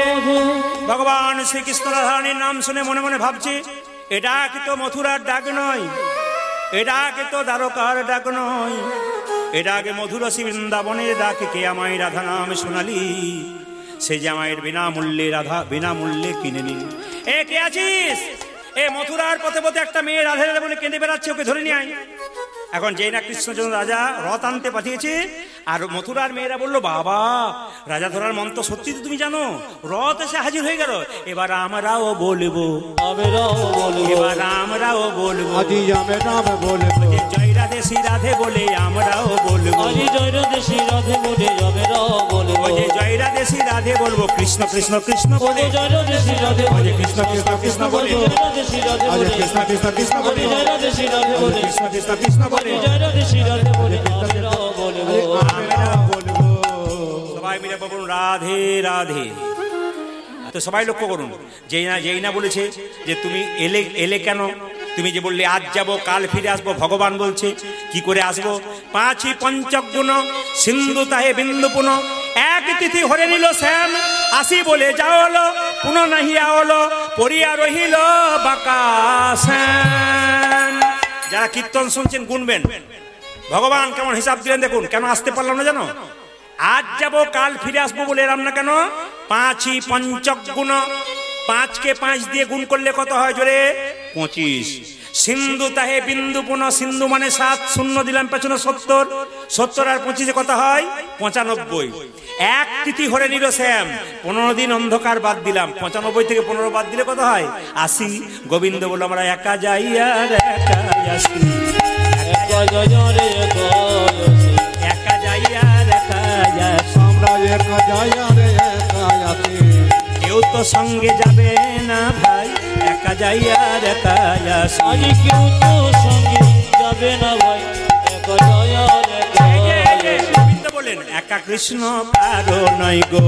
ভগবান শ্রীকৃষ্ণ রাধারানীর নাম শুনে মনে মনে ভাবছি এটা কিন্তু মথুরার ডাক নয়, এটা কিন্তু দ্বারকার ডাক নয়, এটা আগে মধুরসী বৃন্দাবনের ডাক। কে আমায় রাধা নাম শোনালি, সে যে আমায় বিনামূল্যে রাধা বিনামূল্যে কিনে নিল। এ কে আছিস? এ মথুরার পথে পথে একটা মেয়ে রাধে রাধে বলে কেঁদে বেড়াচ্ছে, ওকে ধরে নিয়ে আয়। এখন যেই না কৃষ্ণচন্দ্র রাজা রথ আনতে পাঠিয়েছে, আর মথুরার মেয়েরা বললো বাবা রাজা ধরার মন্ত্র সত্যি তো তুমি জানো। রথ এসে হাজির হয়ে গেল। এবার আমরাও বলবো, এবার আমরাও বলবো, আজি আমি নাম বলবো, যে জয় রাধে শ্রী রাধে বলে আমরাও বলবো, আজি জয় রাধে শ্রী রাধে বলে আমরাও বলবো, যে জয় রাধে শ্রী রাধে বলবো, কৃষ্ণ কৃষ্ণ কৃষ্ণ বলে, জয় রাধে শ্রী রাধে বলে, কৃষ্ণ কৃষ্ণ কৃষ্ণ বলে, জয় রাধে শ্রী রাধে আজি বলে, কৃষ্ণ কৃষ্ণ কৃষ্ণ বলে, জয় রাধে শ্রী রাধে বলে, কৃষ্ণ কৃষ্ণ কৃষ্ণ বলে, জয় রাধে শ্রী রাধে বলে আমরাও বলবো। আমরাও বলবো। সবাই মিলে বলুন রাধে রাধে। তো সবাই লক্ষ্য করুন, যেই না বলেছে যে তুমি এলে কেন, তুমি যে বললে আজ যাব কাল ফিরে আসবো, ভগবান বলছে কি করে আসবো। পাঁচই পঞ্চগুণ সিন্ধু তাহে বিন্দু পুন, এক তিথি হরে নিল শ্যাম, আসি বলে যাওলো পুন নাহি আওলো, পড়িয়া রহিল বাঁকা শ্যাম। যারা কীর্তন শুনছেন গুনবেন, ভগবান কেমন হিসাব দিলেন দেখুন। কেন আসতে পারলাম না জানো? আজ যাব কাল ফিরে আসবো বলে এলাম না কেন? পাঁচই পঞ্চগুণ, 5কে 5 দিয়ে গুণ করলে কত হয় জোরে? 25। সিন্ধু তাহে বিন্দু পুন, সিন্ধু মানে 7, শূন্য দিলাম পেছনে 70, 70 আর 25 কত হয়? 95। এক তিথি হরে নিল শ্যাম, 15 দিন অন্ধকার বাদ দিলাম, 95 থেকে 15 বাদ দিলে কত হয়? 80। গোবিন্দ বলল আমরা একা যাই আর একাই আসি, একা জয় রে একা যাই আর একাই আসি, আমরা একা যাই আর একা আসি, কেউ তো সঙ্গে যাবে না ভাই, একা যাই আর একাই আসি। আজি কেউ তো সঙ্গে যাবে না ভাই, একা জয় রে গোবিন্দ বলেন একা কৃষ্ণ কারো নয় গো,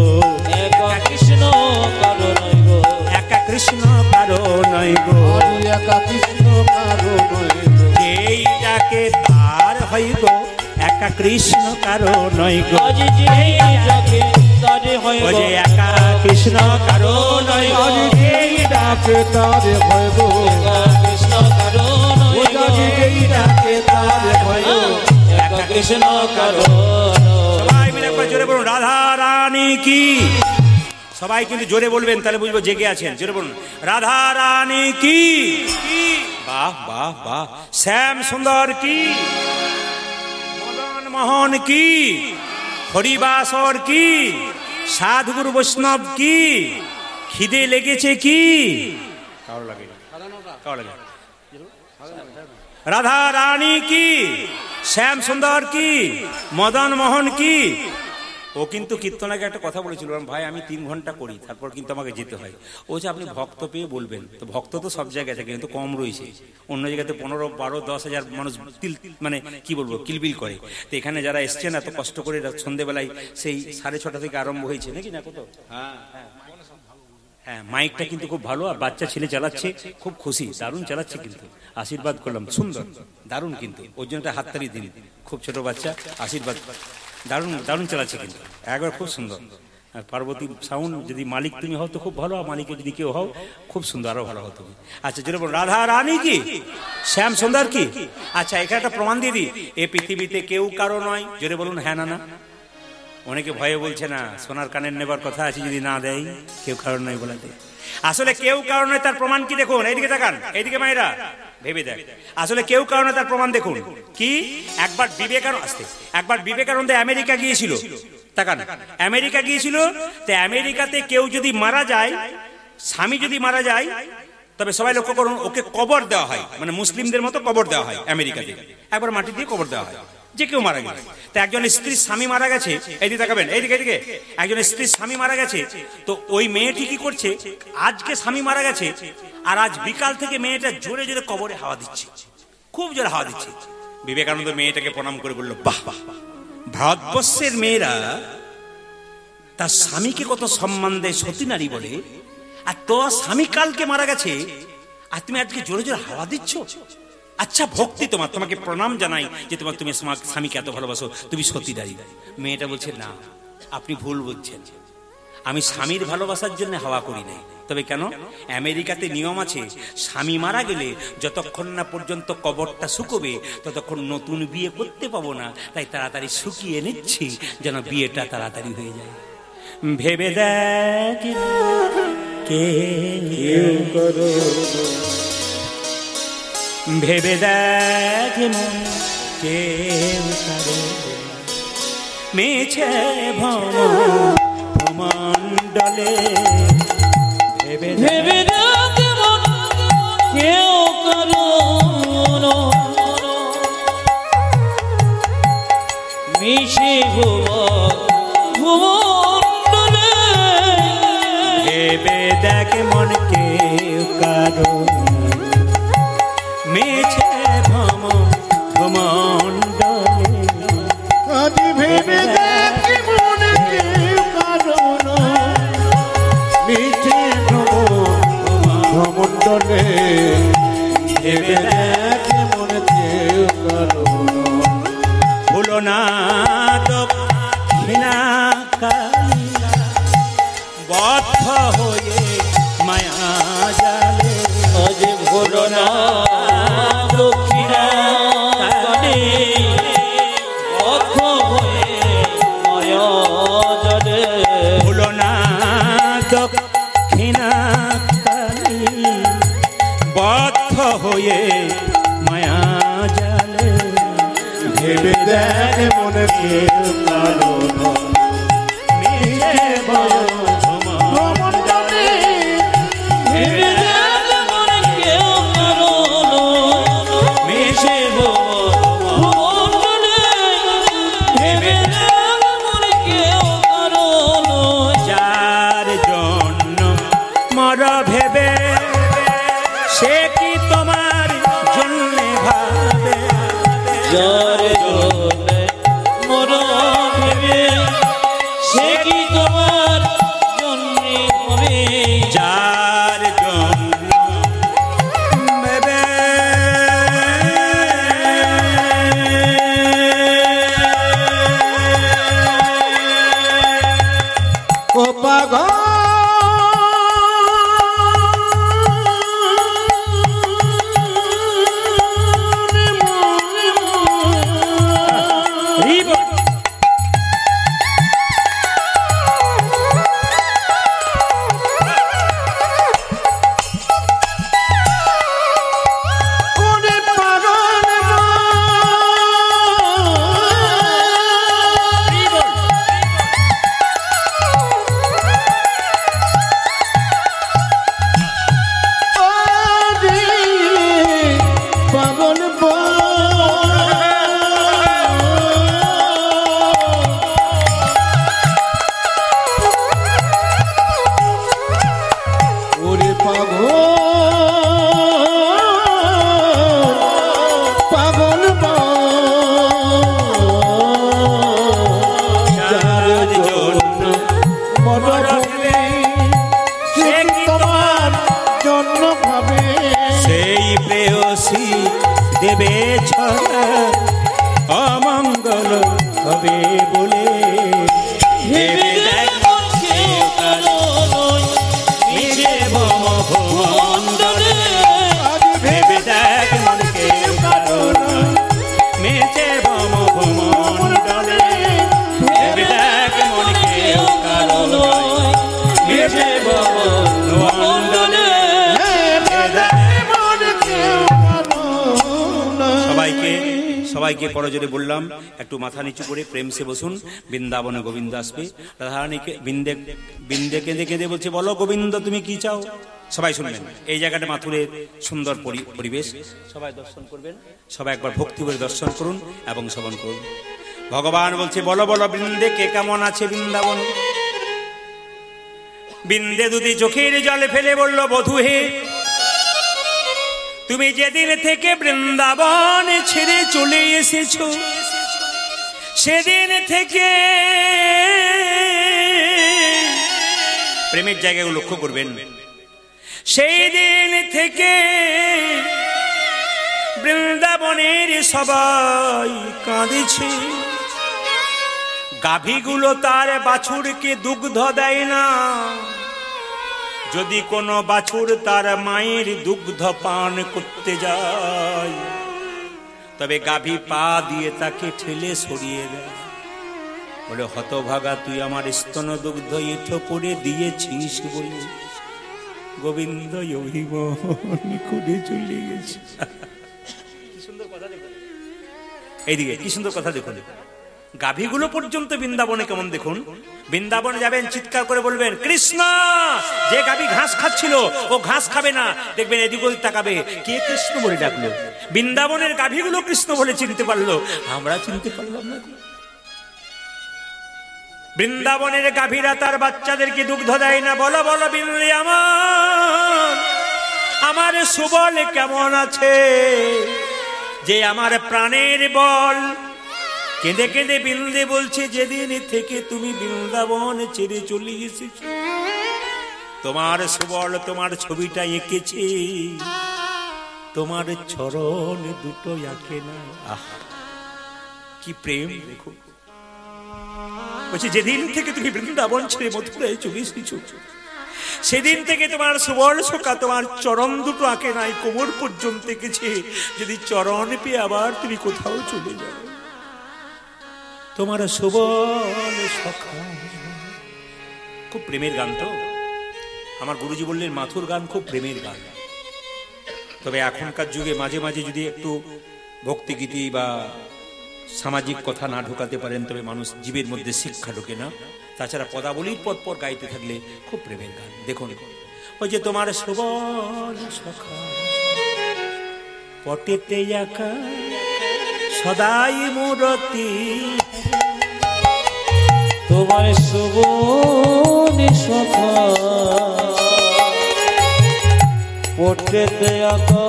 একা কৃষ্ণ কারো নয় গো, একা কৃষ্ণ কারো নয় গো, আজি একা কৃষ্ণ কারো নয় গো, যেই ডাকে তার হই গো, একা কৃষ্ণ কারো নয় গো, আজি যে যাকে তারে হয় ও গো, যে একা কৃষ্ণ কারো নয় গো, আজি যেই ডাকে তারে হয় গো, একা কৃষ্ণ কারো নয় গো, আজি যেই ডাকে তারে হয় গো, একা কৃষ্ণ কারো সবাই মিলে একবার জোরে বলুন রাধা রানী কি। সবাই কিন্তু জোরে বলবেন, তাহলে বুঝবো জেগে আছেন। জোরে বলুন রাধা রানী কি। বাহ বাহ বাহ। শ্যাম সুন্দর কি, মদন মোহন কি, হরিবাসর কি, সাধুগুরু বৈষ্ণব কি, খিদে লেগেছে কি, কারো লাগে কারো লাগে, রাধা রানী কি, শ্যাম সুন্দর কি, মদন মোহন কি। ও কিন্তু কীর্তনাকে একটা কথা বলেছিল, ভাই আমি 3 ঘন্টা করি, তারপর কিন্তু আমাকে যেতে হয়। ও যে আপনি ভক্ত পেয়ে বলবেন, তো ভক্ত তো সব জায়গায় থাকে, কিন্তু কম রয়েছে। অন্য জায়গাতে 15, 12, 10 হাজার মানুষ মানে কি বলবো কিলবিল করে। তো এখানে যারা এসছেন এত কষ্ট করে সন্ধ্যেবেলায় সেই 6:30 থেকে আরম্ভ হয়েছে নাকি না কত? হ্যাঁ, মাইকটা কিন্তু খুব ভালো, আর বাচ্চা ছেলে চালাচ্ছে, খুব খুশি, দারুণ চালাচ্ছে, কিন্তু আশীর্বাদ করলাম, সুন্দর দারুণ, কিন্তু ওর জন্য একটা হাততালি দিন। খুব ছোট বাচ্চা, আশীর্বাদ, দারুণ দারুণ চালাচ্ছে, কিন্তু একবার খুব সুন্দর। পার্বতী সাউন্ড, যদি মালিক তুমি হও তো খুব ভালো, আর মালিকের যদি কেউ হও খুব সুন্দর, আরো ভালো হতো। আচ্ছা জোরে বলুন রাধা রানী কি, শ্যাম সুন্দর কি। আচ্ছা এখানে একটা প্রমাণ দিয়ে দিই, এ পৃথিবীতে কেউ কারো নয়। জোরে বলুন হ্যাঁ না না। অনেকে ভয়ে বলছে না, সোনার কানের নেবার কথা আছে, যদি না দেয় কেউ কারণ নয় বলাতে। আসলে কেউ কারণ নয় তার প্রমাণ কি দেখুন, এইদিকে তাকান, এইদিকে মায়েরা ভেবে দেখ। আসলে কেউ কারণে তার প্রমাণ দেখুন কি। একবার বিবেকানন্দ আমেরিকা গিয়েছিল, তাকান, আমেরিকা গিয়েছিল। তো আমেরিকাতে কেউ যদি মারা যায়, স্বামী যদি মারা যায়, তবে সবাই লক্ষ্য করুন, ওকে কবর দেওয়া হয়, মানে মুসলিমদের মতো কবর দেওয়া হয় আমেরিকাতে। একবার মাটি দিয়ে কবর দেওয়া হয় যে কেউ মারা গেছে। তো একজন স্ত্রীর স্বামী মারা গেছে, এইদিকে তাকাবেন, এইদিকে একজন স্ত্রীর স্বামী মারা গেছে। তো ওই মেয়েটি কি করছে, আজকে স্বামী মারা গেছে আর আজ বিকাল থেকে মেয়েটা জোরে জোরে কবরে হাওয়া দিচ্ছে, খুব জোরে হাওয়া দিচ্ছে। বিবেকানন্দ মেয়েটাকে প্রণাম করে বলল, বাহ বাহ, ভারতবর্ষের মেয়েরা তার স্বামীকে কত সম্মান দেয়, সতী নারী বলে, আর তোর স্বামী কালকে মারা গেছে আর তুমি আজকে জোরে জোরে হাওয়া দিচ্ছ। আচ্ছা ভক্তি তোমার, তোমাকে প্রণাম জানাই যে তুমি স্বামীকে এত ভালোবাসো, তুমি সতী নারী। মেয়েটা বলছে, না আপনি ভুল বলছেন, আমি স্বামীর ভালোবাসার জন্য হাওয়া করি নাই। তবে কেন, আমেরিকাতে নিয়ম আছে, স্বামী মারা গেলে যতক্ষণ না পর্যন্ত কবরটা শুকোবে ততক্ষণ নতুন বিয়ে করতে পাবো না, তাই তাড়াতাড়ি শুকিয়ে নিচ্ছি যেন বিয়েটা তাড়াতাড়ি হয়ে যায়। ভেবে দেখ কেউ করো, ভেবে দেখ মন কেউ করো, মেছে ভ্রমণ্ডলে। ভেবে দেখ মন কেউ করো, মিশে ভ্রমণ্ডলে। ভেবে দেখ মন কেউ করো, মেছে ভ্রমণ্ডলে। আজ ভেবে দেখ মন কেউ করো, মিছে ভ্রমণ্ডলে। ভেবে দেখ মন কেউ করো, ভুলো না দক্ষিণা কালিয়া, বদ্ধ হয়ে মায়া জালে। আজ ভুলো না দক্ষিণা কালে, বদ্ধ হয়ে মায়া জালে। ভুলো না দক্ষিণা কালী, বদ্ধ হয়ে মায়া জালে। ভেবে দেখ মন কেউ করো, মিছে ভ্রমণ্ডলে। ভেবে দেখ মন কেউ করো, মিশে ভ্রমণ্ডলে। ভেবে দেখ মন কেউ করো, যার জন্য মর ভেবে, সে কি তোমার জন্য ভাবে। যার জন্যে মরণ ভেবে, সে কি তোমার জন্যে হবে। যার জন্য ভেবে, ও পাগল দেবে ছড়া, অমঙ্গল হবে বলে। ভেবে দেখ মন কেউ করো, মিশে ভ্রমণ্ডলে। ভেবে দেখ মন কেউ করো, মেছে ভ্রমণ্ডলে। ভেবে দেখ সবাইকে করজোরে বললাম একটু মাথা নিচু করে প্রেম সে বসুন, বৃন্দাবনে গোবিন্দ আসবে। রাধারানীকে বিন্দে কেঁদে কেঁদে বলছে, বলো গোবিন্দ তুমি কি চাও? সবাই শুনবেন, এই জায়গাটা মাথুরের সুন্দর পরিবেশ, সবাই দর্শন করবেন, সবাই একবার ভক্তি করে দর্শন করুন এবং শ্রবণ করুন। ভগবান বলছে, বলো বলো বৃন্দে কে কেমন আছে বৃন্দাবন? বিন্দে দুটি চোখের জল ফেলে বলল, বধূ হে, তুমি যেদিন থেকে বৃন্দাবন ছেড়ে চলে এসেছো, সেদিন থেকে প্রেমের জায়গাগুলো লক্ষ্য করবেন, সেই দিন থেকে বৃন্দাবনের সবাই কাঁদেছে। গাভীগুলো তার বাছুরকে দুগ্ধ দেয় না, যদি কোনো বাছুর তার মায়ের দুগ্ধ পান করতে যায় তবে গাভী পা দিয়ে তাকে ঠেলে সরিয়ে দেয়, বলে হতভাগা তুই আমার স্তন দুগ্ধ এঁঠো করে দিয়েছিস বলে গোবিন্দ করে চলে গেছে। কি সুন্দর কথা দেখুন, এইদিকে কি সুন্দর কথা দেখুন। গাভীগুলো পর্যন্ত বৃন্দাবনে কেমন দেখুন, বৃন্দাবনে যাবেন চিৎকার করে বলবেন কৃষ্ণ। যে গাভী ঘাস খাচ্ছিল ও ঘাস খাবে না, দেখবেন এদিক ওদিক তাকাবে, কে কৃষ্ণ বলে ডাকলো। বৃন্দাবনের গাভীগুলো কৃষ্ণ বলে চিনতে পারলো, আমরা চিনতে পারলাম না। বৃন্দাবনের গাভীরা তার বাচ্চাদেরকে দুগ্ধ দেয় না। বলো বলো বিন্দে আমার সুবল কেমন আছে, যে আমার প্রাণের বল। কেঁদে কেঁদে বিন্দে বলছে, যেদিন থেকে তুমি বৃন্দাবন ছেড়ে চলে এসেছ, তোমার সুবল তোমার ছবিটা এঁকেছে, তোমার চরণ দুটো আঁকে না। আহা কি প্রেম দেখো। বলছে যেদিন থেকে তুমি বৃন্দাবন ছেড়ে মথুরায় চলে এসেছো, সেদিন থেকে তোমার সুবল সখা তোমার চরণ দুটো আঁকে নাই, কোমর পর্যন্ত এঁকেছে। যদি চরণ পেয়ে আবার তুমি কোথাও চলে যাও, তোমার সুবল সখা। খুব প্রেমের গান তো। আমার গুরুজি বললেন মাথুর গান খুব প্রেমের গান। তবে এখনকার যুগে মাঝে মাঝে যদি একটু ভক্তিগীতি বা সামাজিক কথা না ঢোকাতে পারেন তবে মানুষ জীবের মধ্যে শিক্ষা ঢোকে না। তাছাড়া পদাবলীর পর পর গাইতে থাকলে খুব প্রেমের গান। দেখুন ওই যে তোমার সুবল সখা পটেতে আঁকা সদাই মূরতি, তোমার সুবল সখা পটেতে আঁকা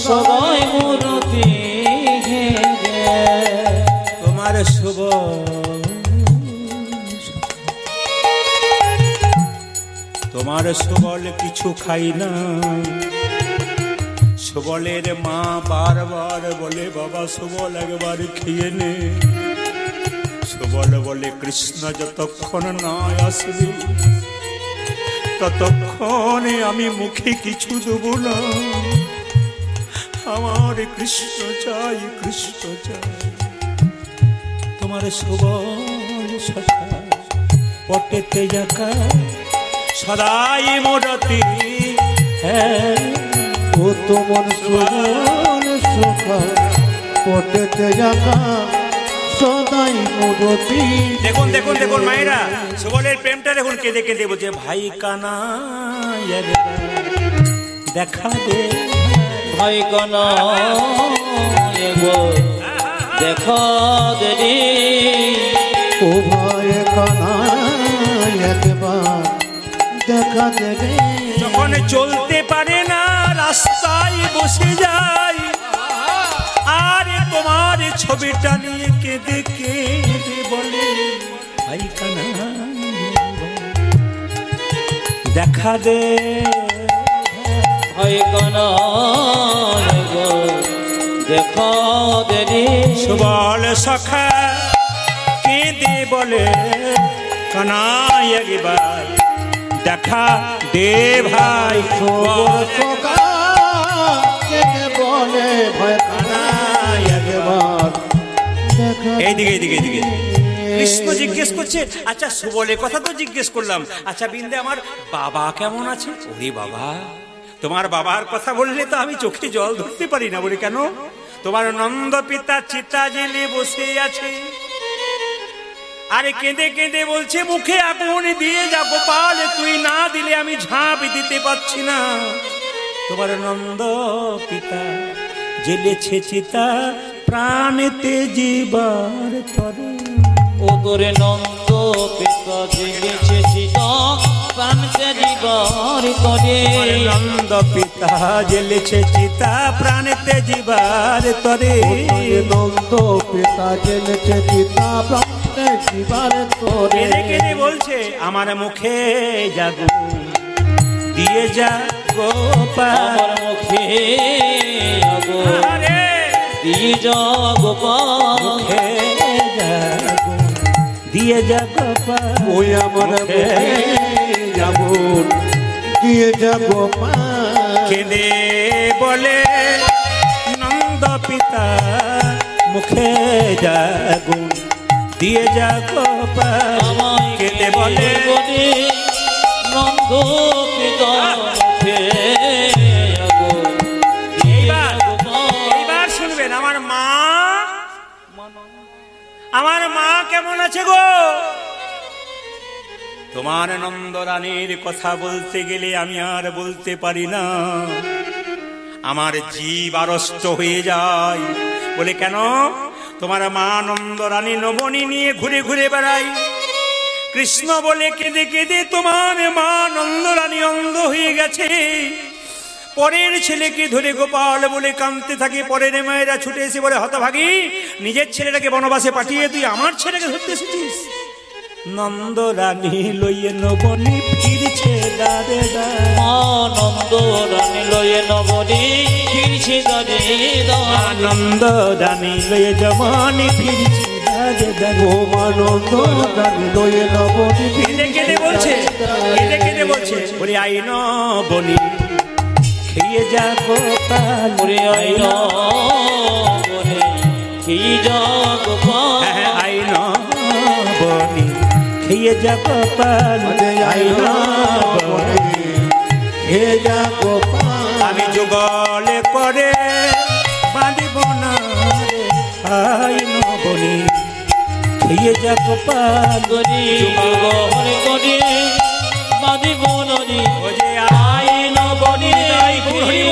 সদাই মূরতি, তোমার সুবল তোমার সুবল কিছু খাই না। সুবলের মা বারবার বলে বাবা সুবল একবার খেয়ে নে। সুবল বলে কৃষ্ণ যতক্ষণ না আসবে ততক্ষণে আমি মুখে কিছু দেব না, আমার কৃষ্ণ চাই কৃষ্ণ চাই। তোমার সুবল সখা পটেতে আঁকা সদাই মূরতি, ও তোমার সুবল সখা পটেতে আঁকা সদাই মূরতি। দেখুন দেখুন দেখুন মায়েরা, সুবলের প্রেমটা দেখুন। কেঁদে কেঁদে বলছে ভাই কানা দেখা দে, ভাই কানা দেখা দে, ও ভাই কানা একবার দেখা দেবে। যখন চলতে পারে না রাস্তায় বসে যায়, আর তোমার ছবিটা নিয়ে কেঁদে কেঁদে বলে ভাই কানা দেখা দে, ভাই কানা দেখা দে। সুবল সখা কেঁদে বলে কানাই একবার দেখা দে ভাই। সুবল সখা বলে ভাই কানাই একবার দেখা। এইদিকে এইদিকে এইদিকে কৃষ্ণ জিজ্ঞেস করছে, আচ্ছা সুবলের কথা তো জিজ্ঞেস করলাম, আচ্ছা বিন্দে আমার বাবা কেমন আছে? ওরে বাবা তোমার বাবার কথা বললে তো আমি চোখে জল ধরতে পারি না। বলে কেন? তোমার নন্দ পিতা চিতা জেলে বসে আছে, আরে কেঁদে কেঁদে বলছে মুখে আগুন দিয়ে যা গোপাল, তুই না দিলে আমি ঝাঁপ দিতে পারছি না। তোমার নন্দ পিতা জেলেছে চিতা প্রাণেতে জীবার তরে। ও তোরে নন্দ পিতা জেলেছে চিতা প্রাণেতে জীবার তরে। নন্দ পিতা জেলেছে চিতা প্রাণেতে জীবার তরে। নন্দ পিতা জেলেছে চিতা প্রাণেতে জীবার তরে। কেঁদে কেঁদে বলছে আমার মুখে জাগো দিয়ে যা গোপাল, আমার মুখে আগো আরে দিয়ে যা গোপাল। মুখে জাগো দিয়ে যা গোপাল। ওই আমার মুখে আগুন দিয়ে যা গোপাল। কেঁদে বলে নন্দ পিতা মুখে জাগো দিয়ে যা গোপাল। আমায় কেঁদে বলে নন্দ পিতা মুখে আগো দিয়ে যা গোপাল। এইবার শুনবেন আমার মা কেমন আছে গো? তোমার নন্দরানীর কথা বলতে গেলে আমি আর বলতে পারি না, আমার জীব আড়ষ্ট হয়ে যায়। বলে কেন? তোমার মা নন্দরানী নবনী নিয়ে ঘুরে ঘুরে বেড়াই। কৃষ্ণ বলে কেঁদে কেঁদে তোমার মা নন্দরানী অন্ধ হয়ে গেছে। পরের ছেলেকে ধরে গোপাল বলে কাঁদতে থাকে। পরের মেয়েরা ছুটে এসে বলে হতভাগী, নিজের ছেলেটাকে বনবাসে পাঠিয়ে তুই আমার ছেলেকে ধরতে এসেছিস। নন্দরানী লইয়ে নবনী ফিরছে দাঁড়ে দাঁড়ে। মা নন্দ রানী লয়ে নবনী ফিরছে দাঁড়ে দাঁড়ে। নন্দরানী লইয়ে জমানি ফিরছে দাঁড়ে দাঁড়ে। ও মানন্দ রানী লয়ে নবনী কেঁদে কেঁদে বলছে, কেঁদে কেঁদে বলছে বলি আই নবনী খেয়ে যা গোপাল। ওরে আই নবনী খেয়ে যা গোপাল। আই নবনী খেয়ে যা গোপাল। আই নবনী হে যা গোপাল। আমি যুগলে করে বাঁধিব না রে। আই নবনী খেয়ে যা গোপাল। গরি গহরে গরি বাঁধিব নদী। ও যে আই নবনী আই ঘুরিব।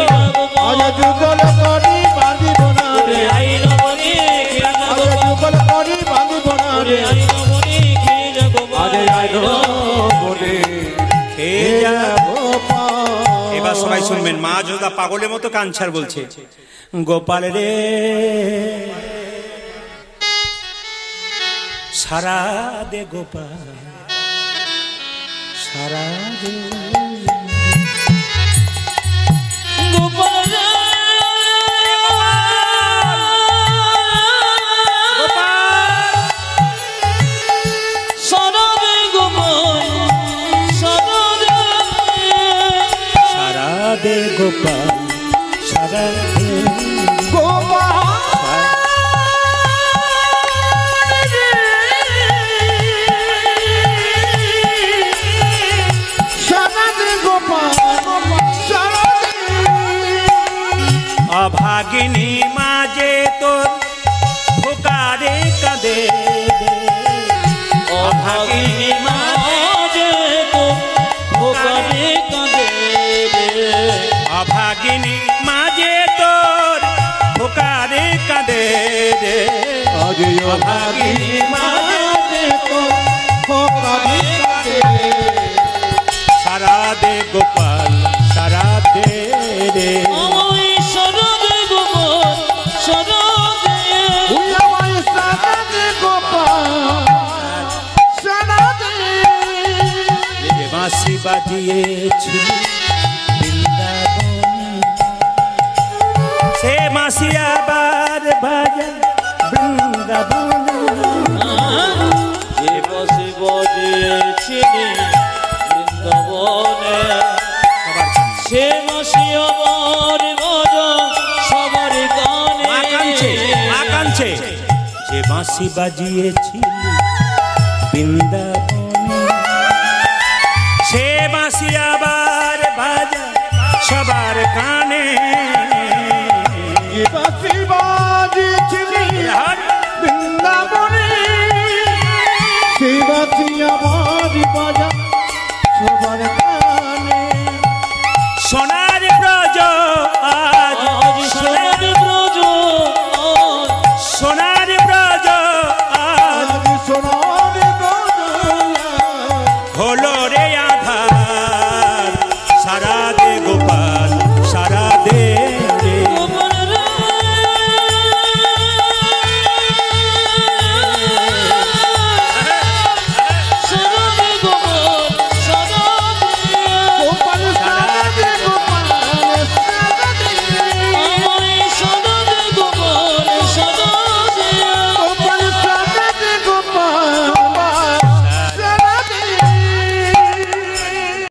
আজ যুগল করি বাঁধিব না রে। আই নবনী খেয়ে যা আজ গোপাল। যুগল করি বাঁধিব না রে। আই নবনী খেয়ে যা গোপাল। আজ আই নবনী খেয়ে যা। গোপাল। এবার সবাই শুনবেন, মা যোদা পাগলের মতো কাঞ্ছার বলছে গোপাল রে সারা দে গোপাল সারা দে। গোপাল সরদে গোপাল সরদে। সারা দে গোপাল সারা দে গোপাল সারাদে গোপাল সারাদে। অভাগিনী মাঝে তোর ফোকারে কাঁদে। অভাগিনী মাঝে তো ভোকারে কাঁদে। অভাগিনী মাঝে তোর ফোকারে কাঁদে রে। আজ অভাগিনী মাঝে তো ফোকারে কাঁদে। সারা দে গোপাল সারা দে রে। আমায় সরদে গোপাল সরদে। উল্লামায় সারাদে গোপাল সারাদে। যে বাঁশি বাজিয়েছিল বৃন্দাবন, সে বাঁশি আবার বাজে বৃন্দাবন। যে বসে বজেছিলি বৃন্দাবনে। সে বসে আমার বজ সবার গানে। মা কাঁদছে, মা কাঁদছে। যে বাঁশি বাজিয়েছিল বৃন্দাবনে, সে বাঁশি আবার বাজা সবার কানে বাঁশি বাজিয়েছিলি বৃন্দাবনে, সেই বাঁশি আমার বাজা সবার কানে। সোনার ব্রজ আজ আজ সোনার ব্রজ সোনার ব্রজ আজ আজ সোনার ব্রজ হলো রে আধার সারা দে গো